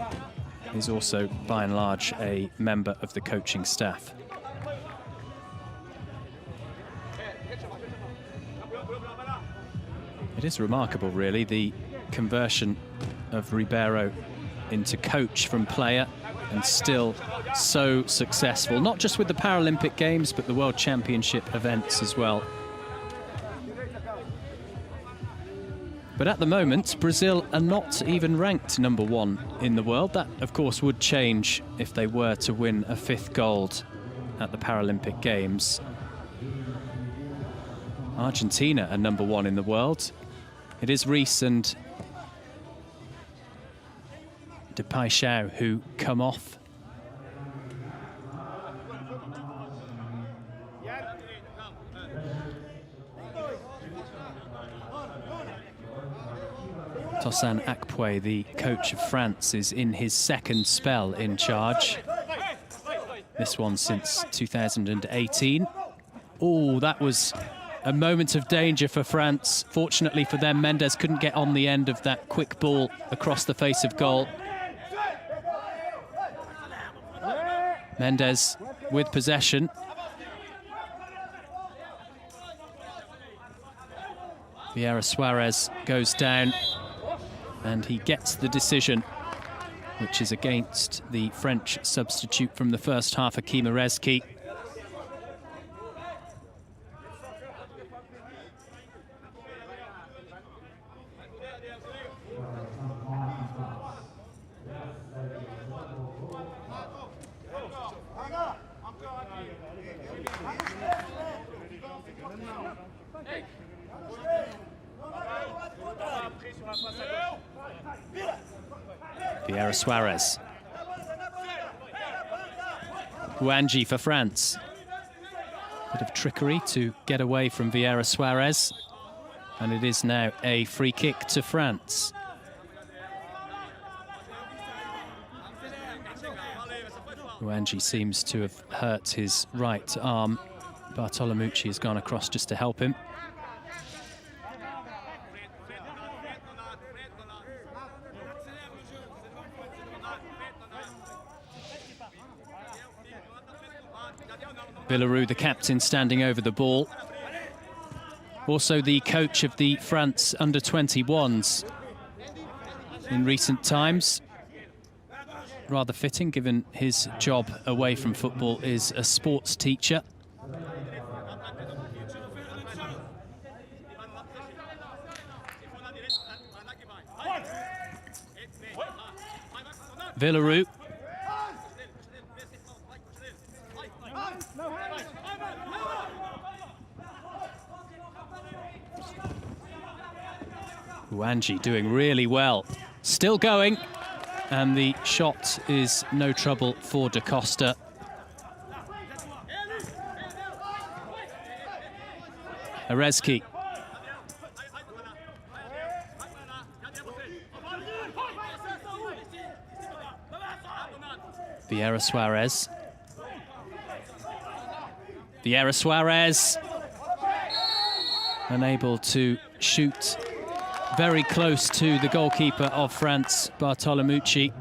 is also, by and large, a member of the coaching staff. It is remarkable, really, the conversion of Ribeiro into coach from player, and still so successful, not just with the Paralympic Games, but the World Championship events as well. But at the moment, Brazil are not even ranked #1 in the world. That, of course, would change if they were to win a 5th gold at the Paralympic Games. Argentina are #1 in the world. It is Rees and De Paixão who come off. Toussaint Akpoué, the coach of France, is in his 2nd spell in charge. This one since 2018. Oh, that was a moment of danger for France. Fortunately for them, Mendes couldn't get on the end of that quick ball across the face of goal. Mendes with possession. Vieira Suarez goes down, and he gets the decision which is against the French substitute from the first half, Hakim Rezki. Vieira Suarez. Huanji for France. Bit of trickery to get away from Vieira Suarez. And it is now a free kick to France. Huanji seems to have hurt his right arm. Bartolomucci has gone across just to help him. Villarou, the captain, standing over the ball. Also the coach of the France under-21s in recent times. Rather fitting, given his job away from football is a sports teacher. Villarou. Huanji doing really well. Still going. And the shot is no trouble for Da Costa. Rezki. Vieira Suarez. Vieira Suarez. Unable to shoot very close to the goalkeeper of France, Bartolomucci.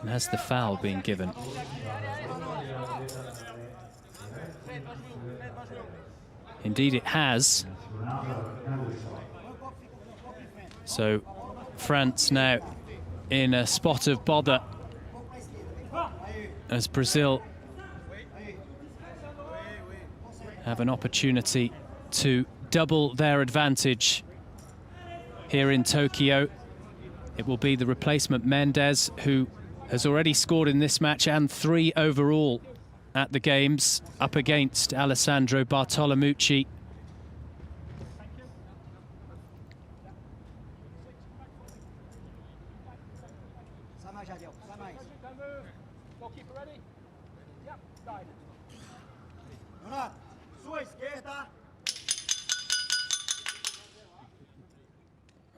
And has the foul been given? Indeed it has. So France now in a spot of bother as Brazil have an opportunity to double their advantage here in Tokyo. It will be the replacement Mendes, who has already scored in this match and 3 overall at the Games, up against Alessandro Bartolomucci.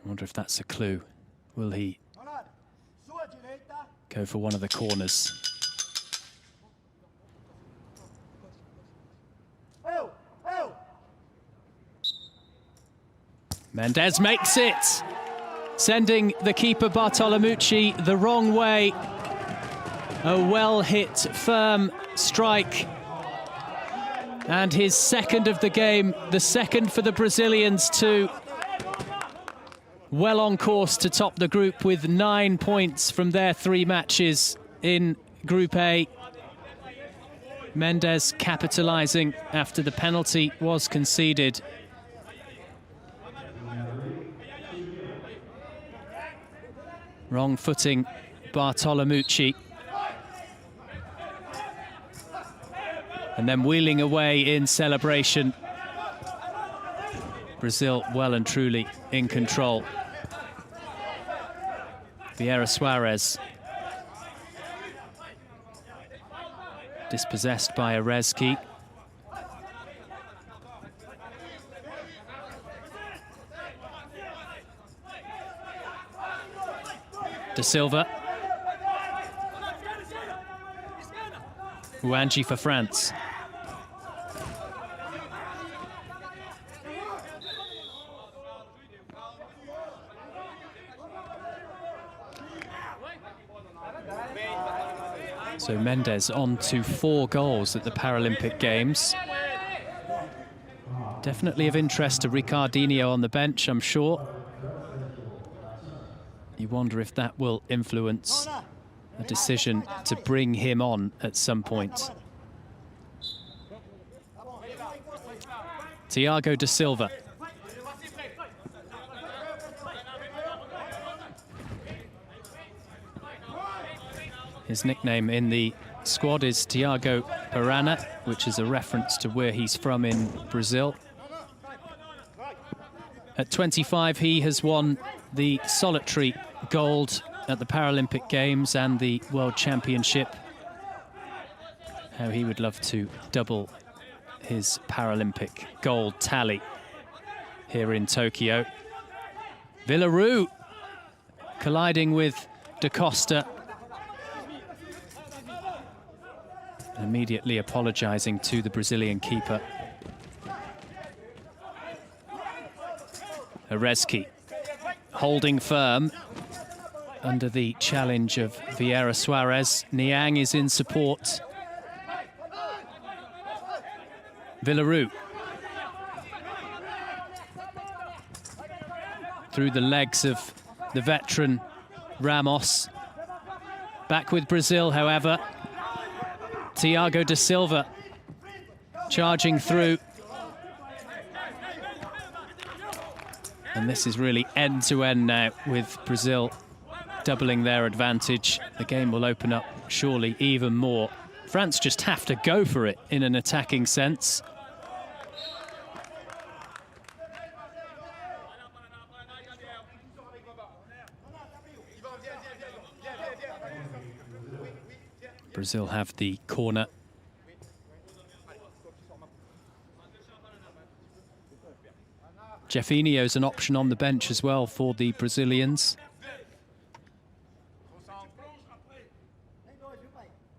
I wonder if that's a clue. Will he go for one of the corners? Mendes makes it, sending the keeper Bartolomucci the wrong way. A well-hit, firm strike. And his second of the game, the second for the Brazilians too. Well on course to top the group with 9 points from their 3 matches in Group A. Mendes capitalising after the penalty was conceded. Wrong footing, Bartolomucci. And then wheeling away in celebration. Brazil well and truly in control. Vieira Suarez. Dispossessed by Rezki. Da Silva. Huanji for France. So Mendes on to 4 goals at the Paralympic Games. Definitely of interest to Ricardinho on the bench, I'm sure. You wonder if that will influence a decision to bring him on at some point. Thiago da Silva. His nickname in the squad is Thiago Parana, which is a reference to where he's from in Brazil. At 25, he has won the solitary gold at the Paralympic Games and the World Championship. How he would love to double his Paralympic gold tally here in Tokyo. Villaroo colliding with Da Costa. Immediately apologizing to the Brazilian keeper. Arezki holding firm under the challenge of Vieira Suarez. Niang is in support. Villaroo. Through the legs of the veteran Ramos. Back with Brazil, however. Thiago da Silva charging through. And this is really end-to-end now with Brazil doubling their advantage. The game will open up surely even more. France just have to go for it in an attacking sense. Brazil have the corner. Jeffinho's an option on the bench as well for the Brazilians.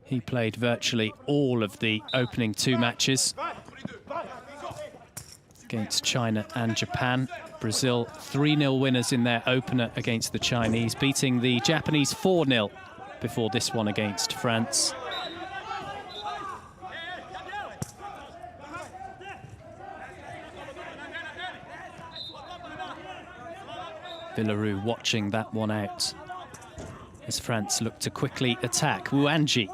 He played virtually all of the opening 2 matches against China and Japan. Brazil 3-0 winners in their opener against the Chinese, beating the Japanese 4-0 before this one against France. Villaroo watching that one out as France look to quickly attack. Wuanji.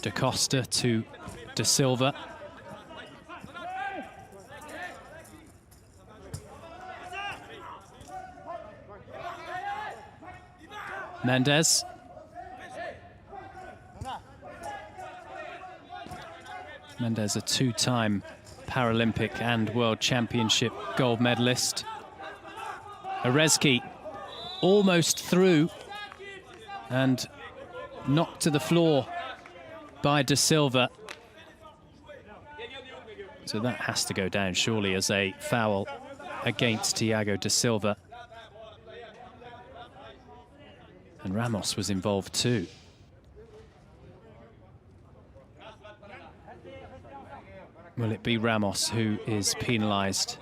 Da Costa to Da Silva. Mendes. Mendes, a 2-time Paralympic and World Championship gold medalist. Arezki almost through and knocked to the floor by Da Silva. So that has to go down surely as a foul against Thiago Da Silva. And Ramos was involved too. Will it be Ramos who is penalised?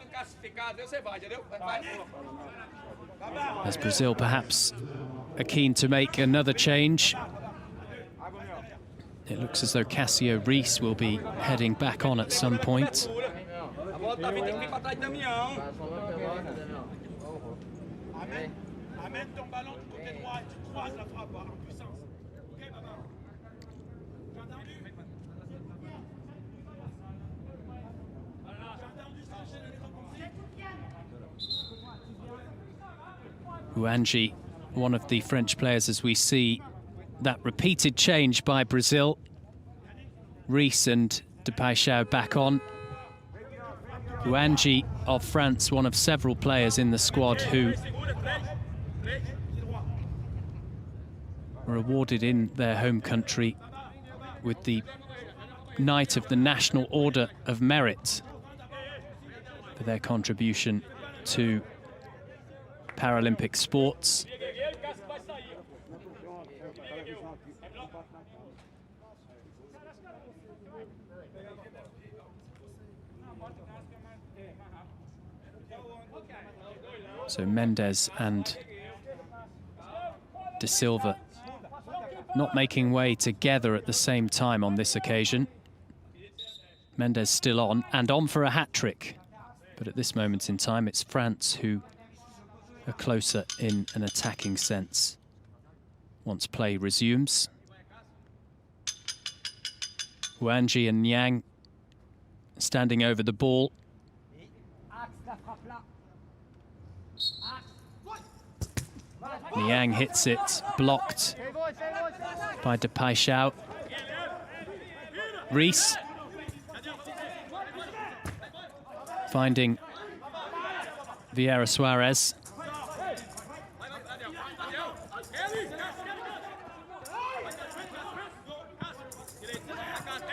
As Brazil perhaps are keen to make another change. It looks as though Cássio Reis will be heading back on at some point. Wuanji, one of the French players, as we see that repeated change by Brazil. Reis and Depaixão back on. Wuanji of France, one of several players in the squad who were awarded in their home country with the Knight of the National Order of Merit for their contribution to Paralympic sports. So Mendes and De Silva not making way together at the same time on this occasion. Mendes still on, and on for a hat-trick. But at this moment in time, it's France who are closer in an attacking sense. Once play resumes. Wanji and Niang standing over the ball. Niang hits it, blocked by Depaixão. Rees finding Vieira Suarez.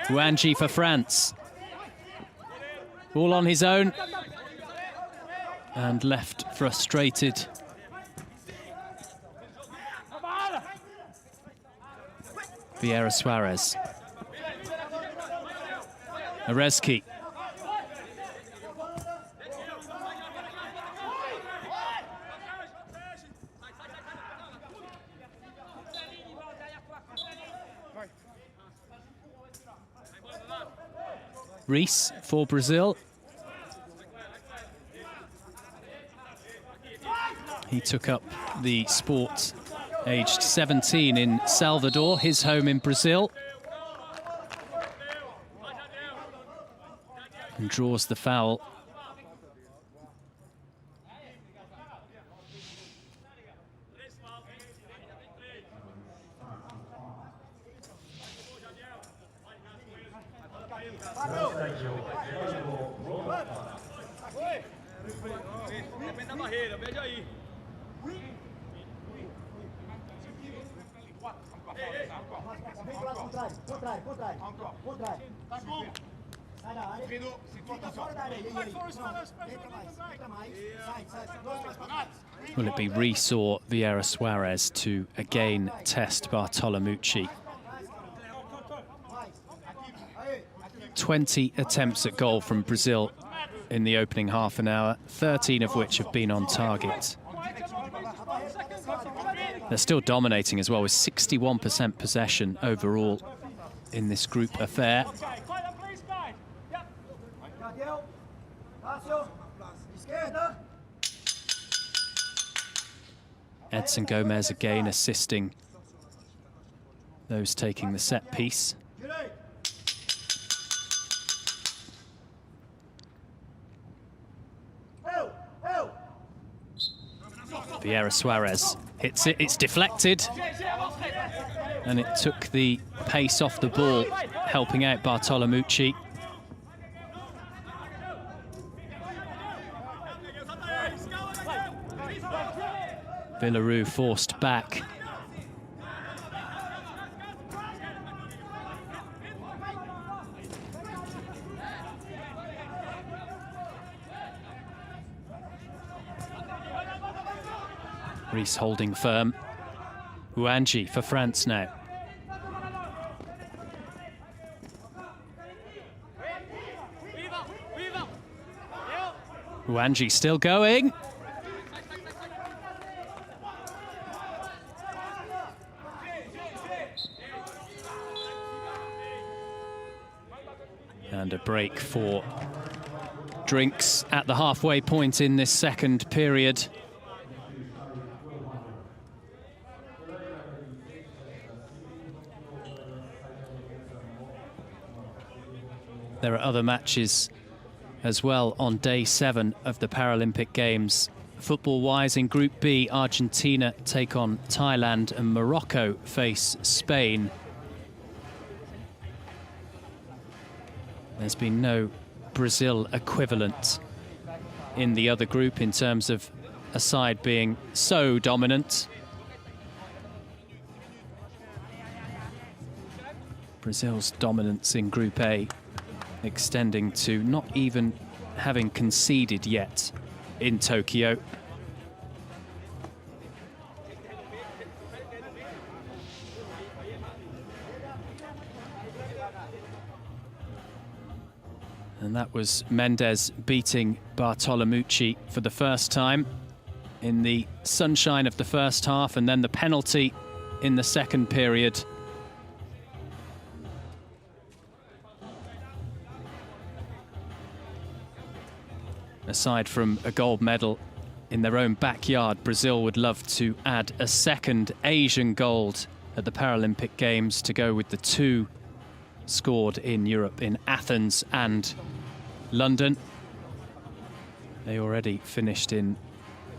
Wanji for France. All on his own. And left frustrated. Vieira Suarez. Arezki. Rees for Brazil. He took up the sport aged 17 in Salvador, his home in Brazil. And draws the foul. Will it be Rees or Vieira Suarez to again test Bartolomucci? 20 attempts at goal from Brazil in the opening half an hour, 13 of which have been on target. They're still dominating as well, with 61% possession overall in this group affair. Edson Gomez again assisting those taking the set piece. Vieira Suarez hits it, it's deflected. And it took the pace off the ball, helping out Bartolomucci. Villaroo forced back. Rees holding firm. Wanji for France now. Wanji still going. And a break for drinks at the halfway point in this second period. There are other matches as well on day 7 of the Paralympic Games. Football-wise, in Group B, Argentina take on Thailand and Morocco face Spain. There's been no Brazil equivalent in the other group in terms of a side being so dominant. Brazil's dominance in Group A extending to not even having conceded yet in Tokyo. And that was Mendes beating Bartolomucci for the first time in the sunshine of the first half, and then the penalty in the second period. Aside from a gold medal in their own backyard, Brazil would love to add a second Asian gold at the Paralympic Games to go with the 2 scored in Europe, in Athens and London. They already finished in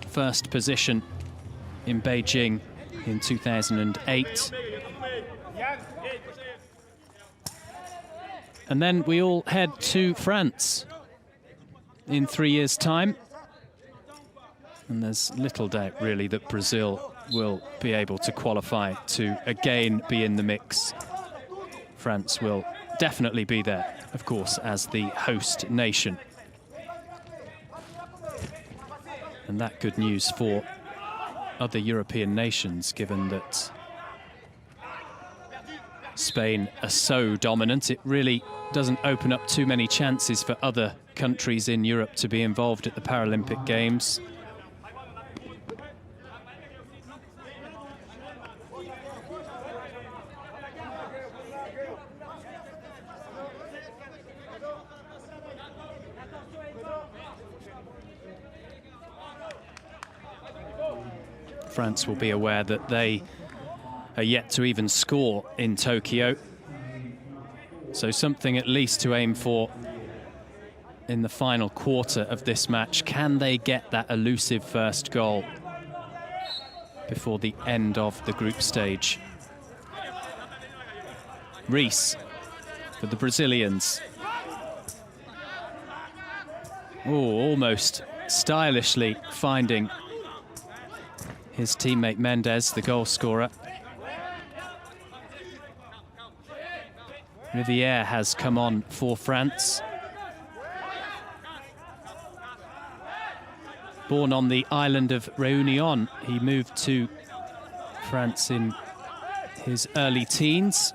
first position in Beijing in 2008. And then we all head to France in 3 years' time. And there's little doubt, really, that Brazil will be able to qualify to again be in the mix. France will definitely be there, of course, as the host nation. And that good news for other European nations, given that Spain are so dominant. It really doesn't open up too many chances for other countries in Europe to be involved at the Paralympic Games. France will be aware that they are yet to even score in Tokyo. So something at least to aim for in the final quarter of this match. Can they get that elusive first goal before the end of the group stage? Rees for the Brazilians. Oh, almost stylishly finding his teammate Mendes, the goal scorer. Rivière has come on for France. Born on the island of Réunion, he moved to France in his early teens.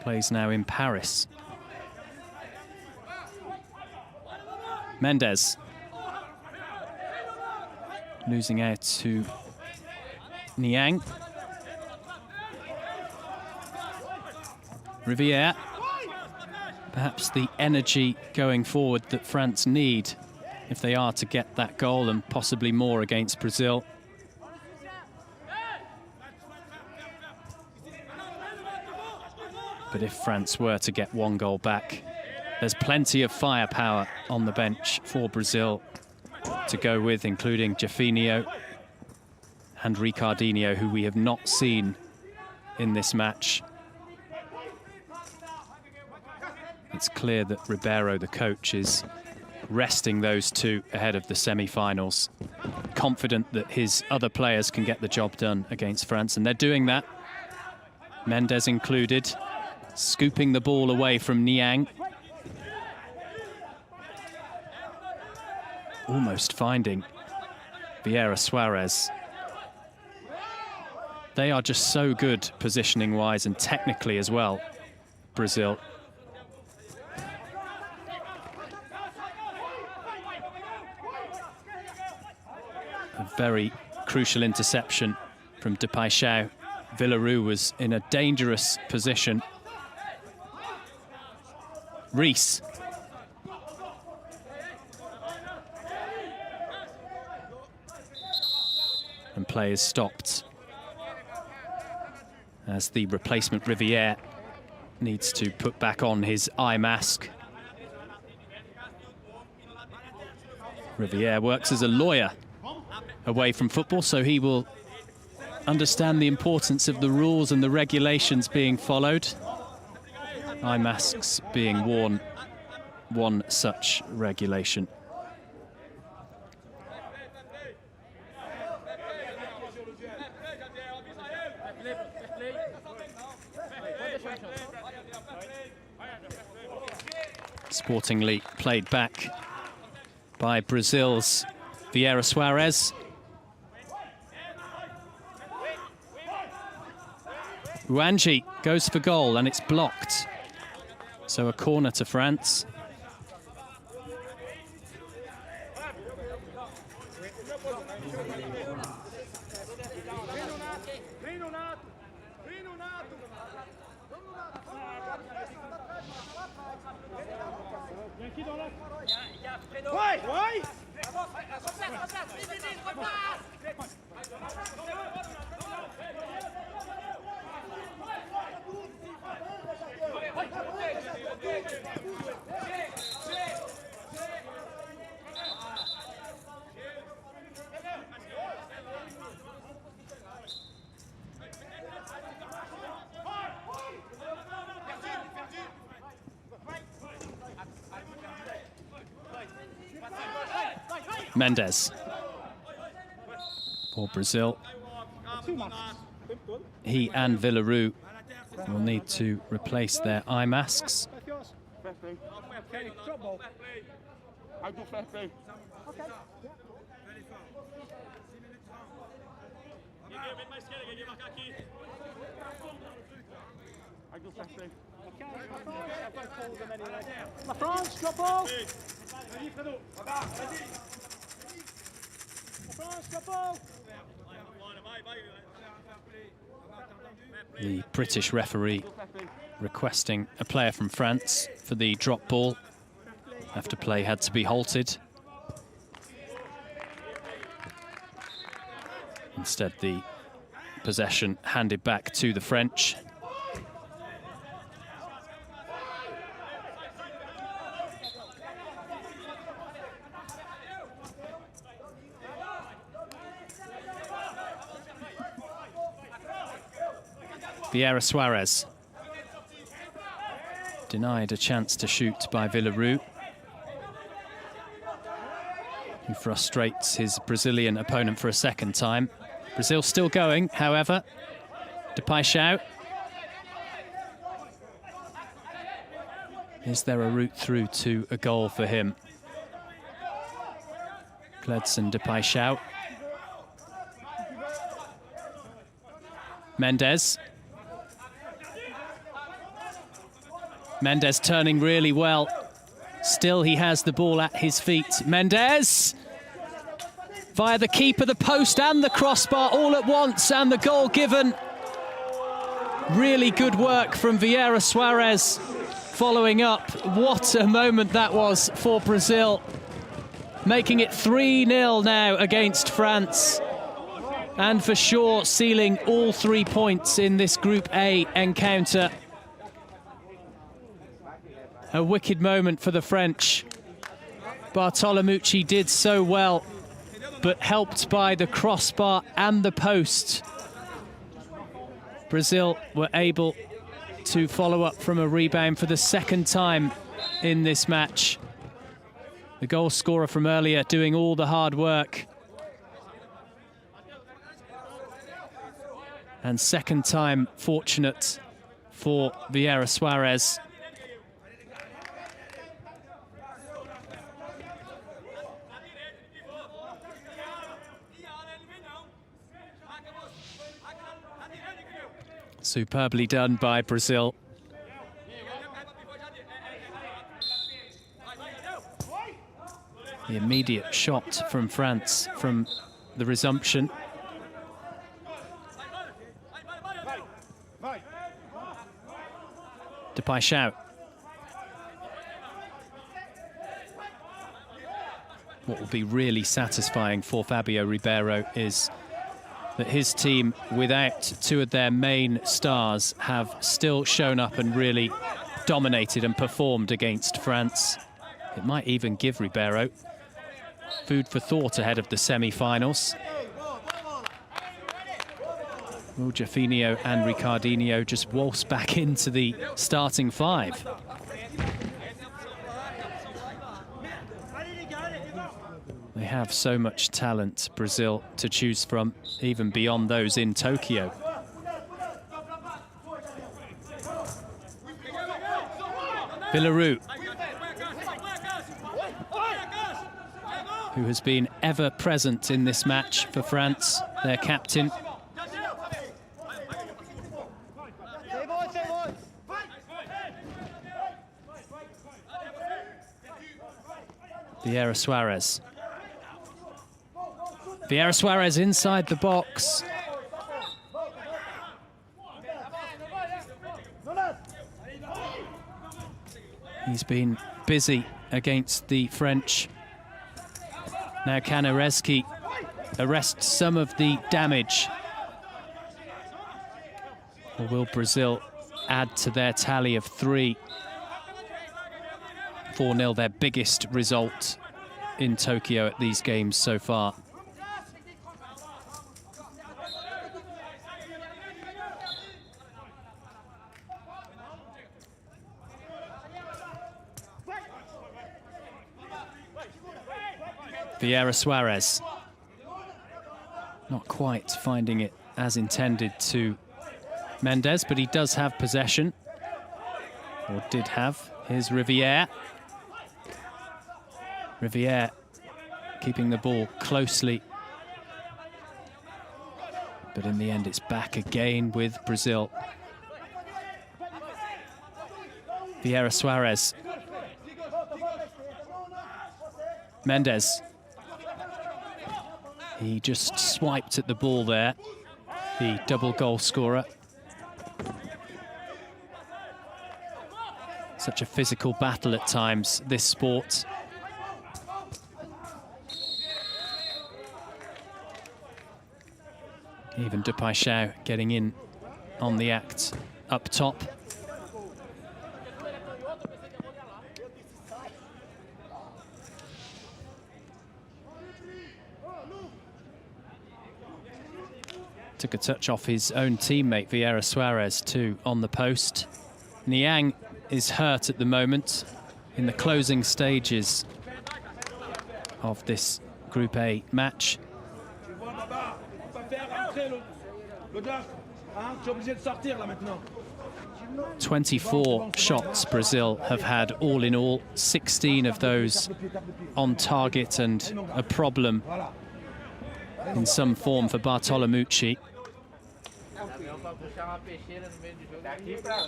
Plays now in Paris. Mendes. Losing out to Niang. Rivière. Perhaps the energy going forward that France need if they are to get that goal and possibly more against Brazil. But if France were to get 1 goal back, there's plenty of firepower on the bench for Brazil to go with, including Jafinho and Ricardinho, who we have not seen in this match. It's clear that Ribeiro, the coach, is resting those 2 ahead of the semi-finals, confident that his other players can get the job done against France, and they're doing that. Mendes included, scooping the ball away from Niang. Almost finding Vieira Suarez. They are just so good positioning-wise and technically as well, Brazil. A very crucial interception from Depaixão. Villaroo was in a dangerous position. Rees. And play is stopped as the replacement Rivière needs to put back on his eye mask. Rivière works as a lawyer away from football, so he will understand the importance of the rules and the regulations being followed. Eye masks being worn, one such regulation. Sportingly played back by Brazil's Vieira Suarez. Uanji goes for goal and it's blocked. So a corner to France. Mendes for Brazil. He and Villaroo will need to replace their eye masks. France, drop off! The British referee requesting a player from France for the drop ball after play had to be halted. Instead, the possession handed back to the French. Vieira Suarez denied a chance to shoot by Villaroo, who frustrates his Brazilian opponent for a second time. Brazil still going, however. Depaixão. Is there a route through to a goal for him? Gledson Depaixão. Mendes. Mendes turning really well. Still, he has the ball at his feet. Mendes! Via the keeper, the post and the crossbar all at once, and the goal given. Really good work from Vieira Suarez following up. What a moment that was for Brazil. Making it 3-0 now against France. And for sure, sealing all 3 points in this Group A encounter. A wicked moment for the French. Bartolomucci did so well, but helped by the crossbar and the post. Brazil were able to follow up from a rebound for the second time in this match. The goal scorer from earlier doing all the hard work. And second time fortunate for Vieira Suarez. Superbly done by Brazil. The immediate shot from France from the resumption. Depaixão. What will be really satisfying for Fabio Ribeiro is that his team, without two of their main stars, have still shown up and really dominated and performed against France. It might even give Ribeiro food for thought ahead of the semi-finals. Will Jafinho and Ricardinho just waltz back into the starting five? They have so much talent, Brazil, to choose from, even beyond those in Tokyo. Villaroo, who has been ever present in this match for France, their captain. Vieira Suarez. Vieira Suarez inside the box. He's been busy against the French. Now can Erezki arrest some of the damage? Or will Brazil add to their tally of 3? 4-0, their biggest result in Tokyo at these games so far. Vieira Suarez, not quite finding it as intended to Mendes, but he does have possession, or did have. Here's Riviere. Riviere keeping the ball closely, but in the end it's back again with Brazil. Vieira Suarez. Mendes. He just swiped at the ball there, the double goal scorer. Such a physical battle at times, this sport. Even Depay getting in on the act up top. Took a touch off his own teammate, Vieira Suarez, too, on the post. Niang is hurt at the moment in the closing stages of this Group A match. 24 shots Brazil have had all in all, 16 of those on target, and a problem in some form for Bartolomucci.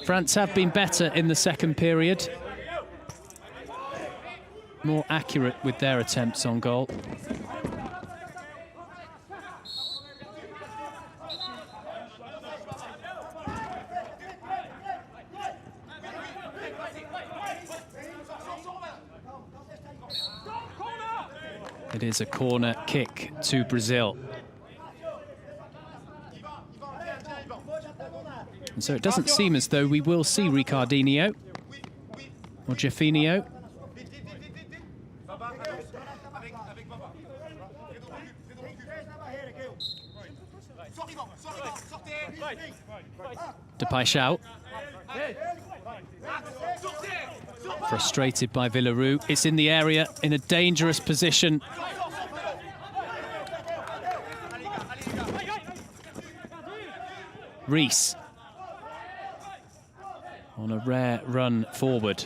France have been better in the second period, more accurate with their attempts on goal. It is a corner kick to Brazil. And so it doesn't seem as though we will see Ricardinho or Jeffinho. Depay. Frustrated by Villaroo. It's in the area, in a dangerous position. Rees on a rare run forward.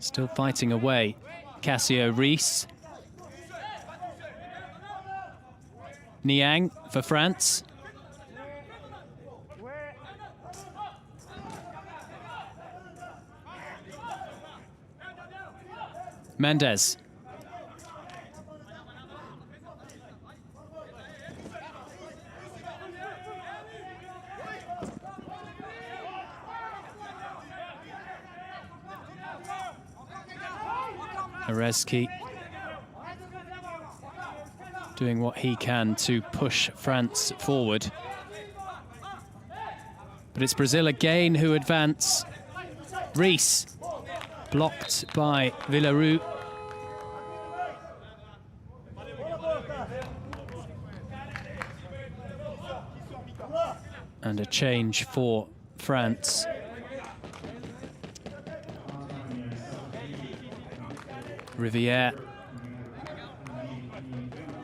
Still fighting away, Cassio Rees. Niang for France. Mendes. Erezki doing what he can to push France forward. But it's Brazil again who advance. Rees blocked by Villaroo. And a change for France. Riviere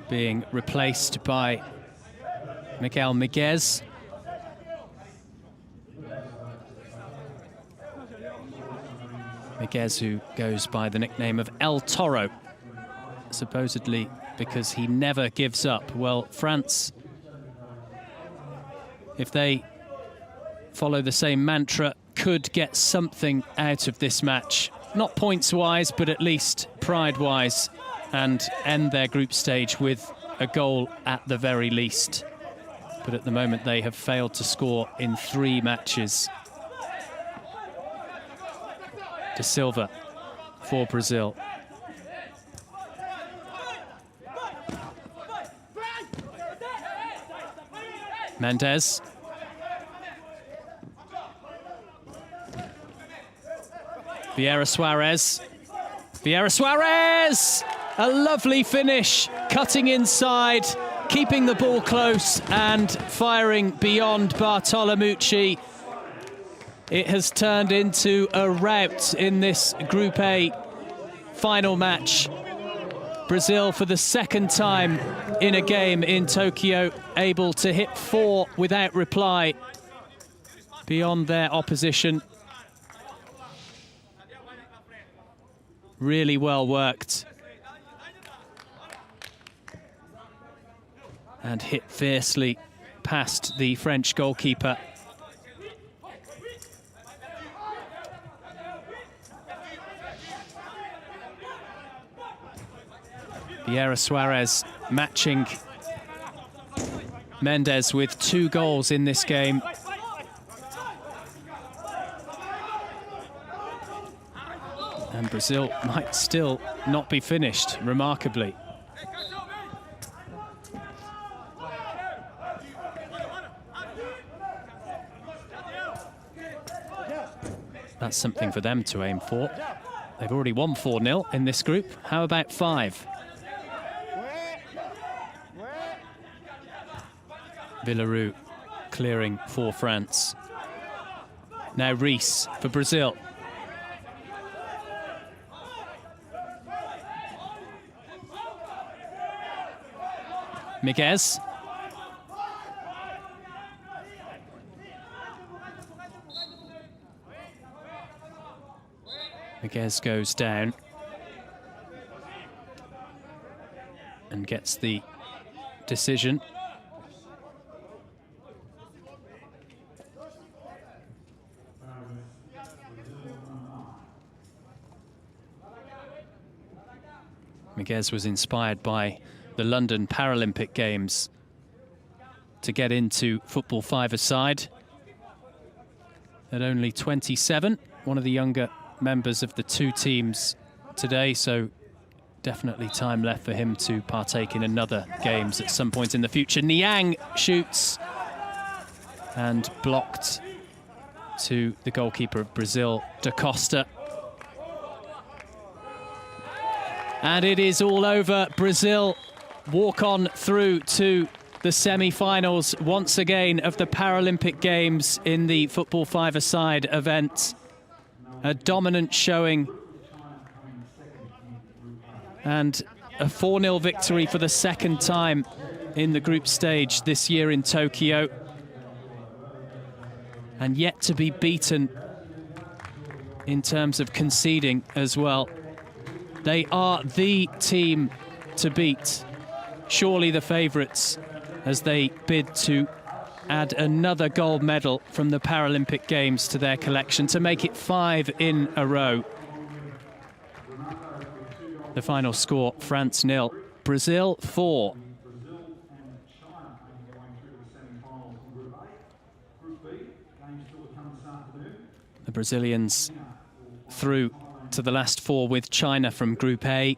being replaced by Miguel Miguez. Miguez, who goes by the nickname of El Toro, supposedly because he never gives up. Well, France, if they follow the same mantra, could get something out of this match. Not points-wise, but at least pride-wise, and end their group stage with a goal at the very least. But at the moment, they have failed to score in 3 matches. De Silva for Brazil. Mendes. Vieira Suarez. Vieira Suarez! A lovely finish, cutting inside, keeping the ball close and firing beyond Bartolomucci. It has turned into a rout in this Group A final match. Brazil, for the second time in a game in Tokyo, able to hit 4 without reply beyond their opposition. Really well worked. And hit fiercely past the French goalkeeper. Vieira Suarez matching Mendes with 2 goals in this game. And Brazil might still not be finished, remarkably. That's something for them to aim for. They've already won 4-0 in this group. How about 5? Villarreal clearing for France. Now Rees for Brazil. Miguez. Miguez goes down and gets the decision. Miguez was inspired by the London Paralympic Games to get into football 5-a-side. At only 27, one of the younger members of the 2 teams today, so definitely time left for him to partake in another games at some point in the future. Niang shoots and blocked to the goalkeeper of Brazil, Da Costa. And it is all over. Brazil walk on through to the semi-finals once again of the Paralympic Games in the football 5-a-side event. A dominant showing and a 4-0 victory for the second time in the group stage this year in Tokyo. And yet to be beaten in terms of conceding as well. They are the team to beat, surely the favourites, as they bid to add another gold medal from the Paralympic Games to their collection to make it 5 in a row. The final score, France 0, Brazil 4. The Brazilians through to the last 4 with China from Group A.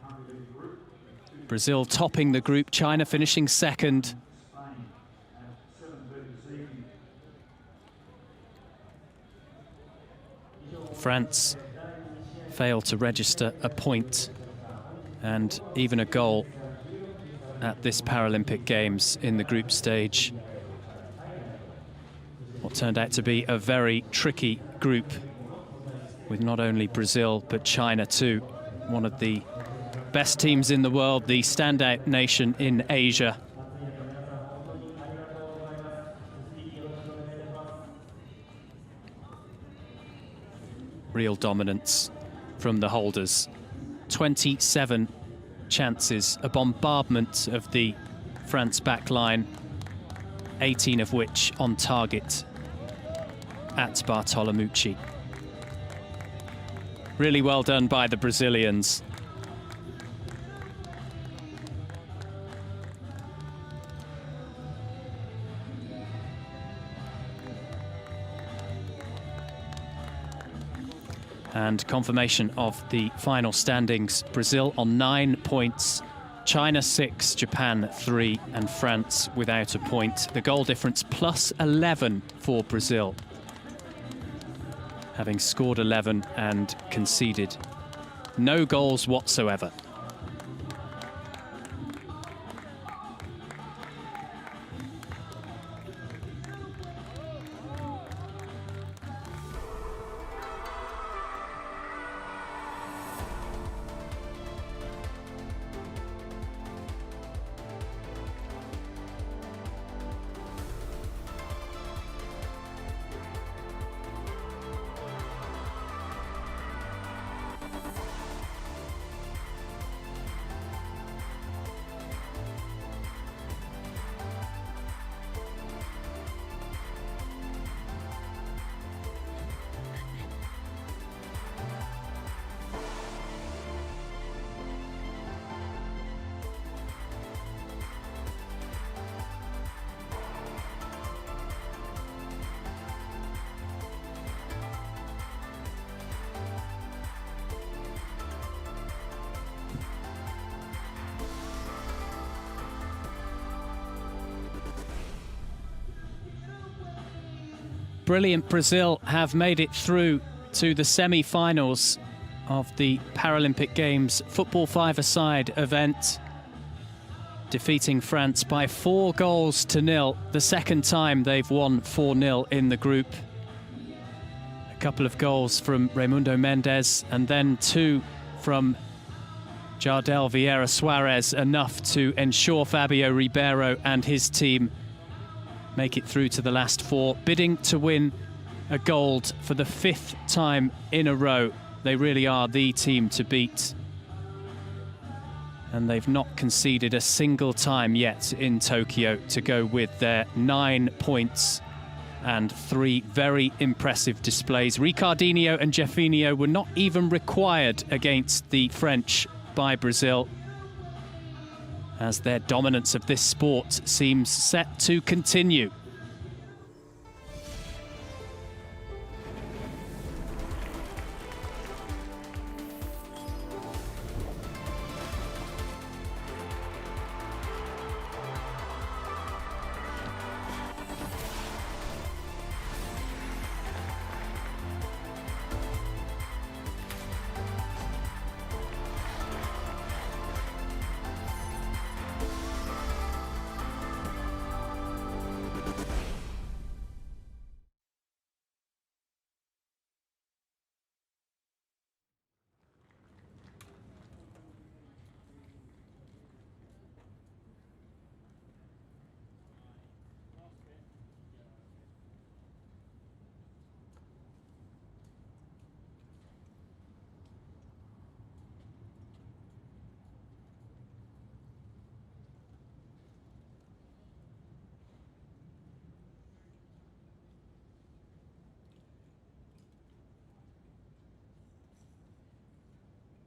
Brazil topping the group, China finishing second. France failed to register a point and even a goal at this Paralympic Games in the group stage. What turned out to be a very tricky group with not only Brazil but China too, one of the best teams in the world, the standout nation in Asia. Real dominance from the holders. 27 chances, a bombardment of the France back line, 18 of which on target. at Bartolomucci. Really well done by the Brazilians. And confirmation of the final standings. Brazil on 9 points, China 6, Japan 3, and France without a point. The goal difference plus 11 for Brazil, having scored 11 and conceded no goals whatsoever. Brilliant. Brazil have made it through to the semi-finals of the Paralympic Games football five-a-side event, defeating France by 4-0, the second time they've won 4-0 in the group. A couple of goals from Raimundo Mendes and then 2 from Jardel Vieira Suarez, enough to ensure Fabio Ribeiro and his team make it through to the last 4, bidding to win a gold for the 5th time in a row. They really are the team to beat. And they've not conceded a single time yet in Tokyo, to go with their 9 points and 3 very impressive displays. Ricardinho and Jeffinho were not even required against the French by Brazil, as their dominance of this sport seems set to continue.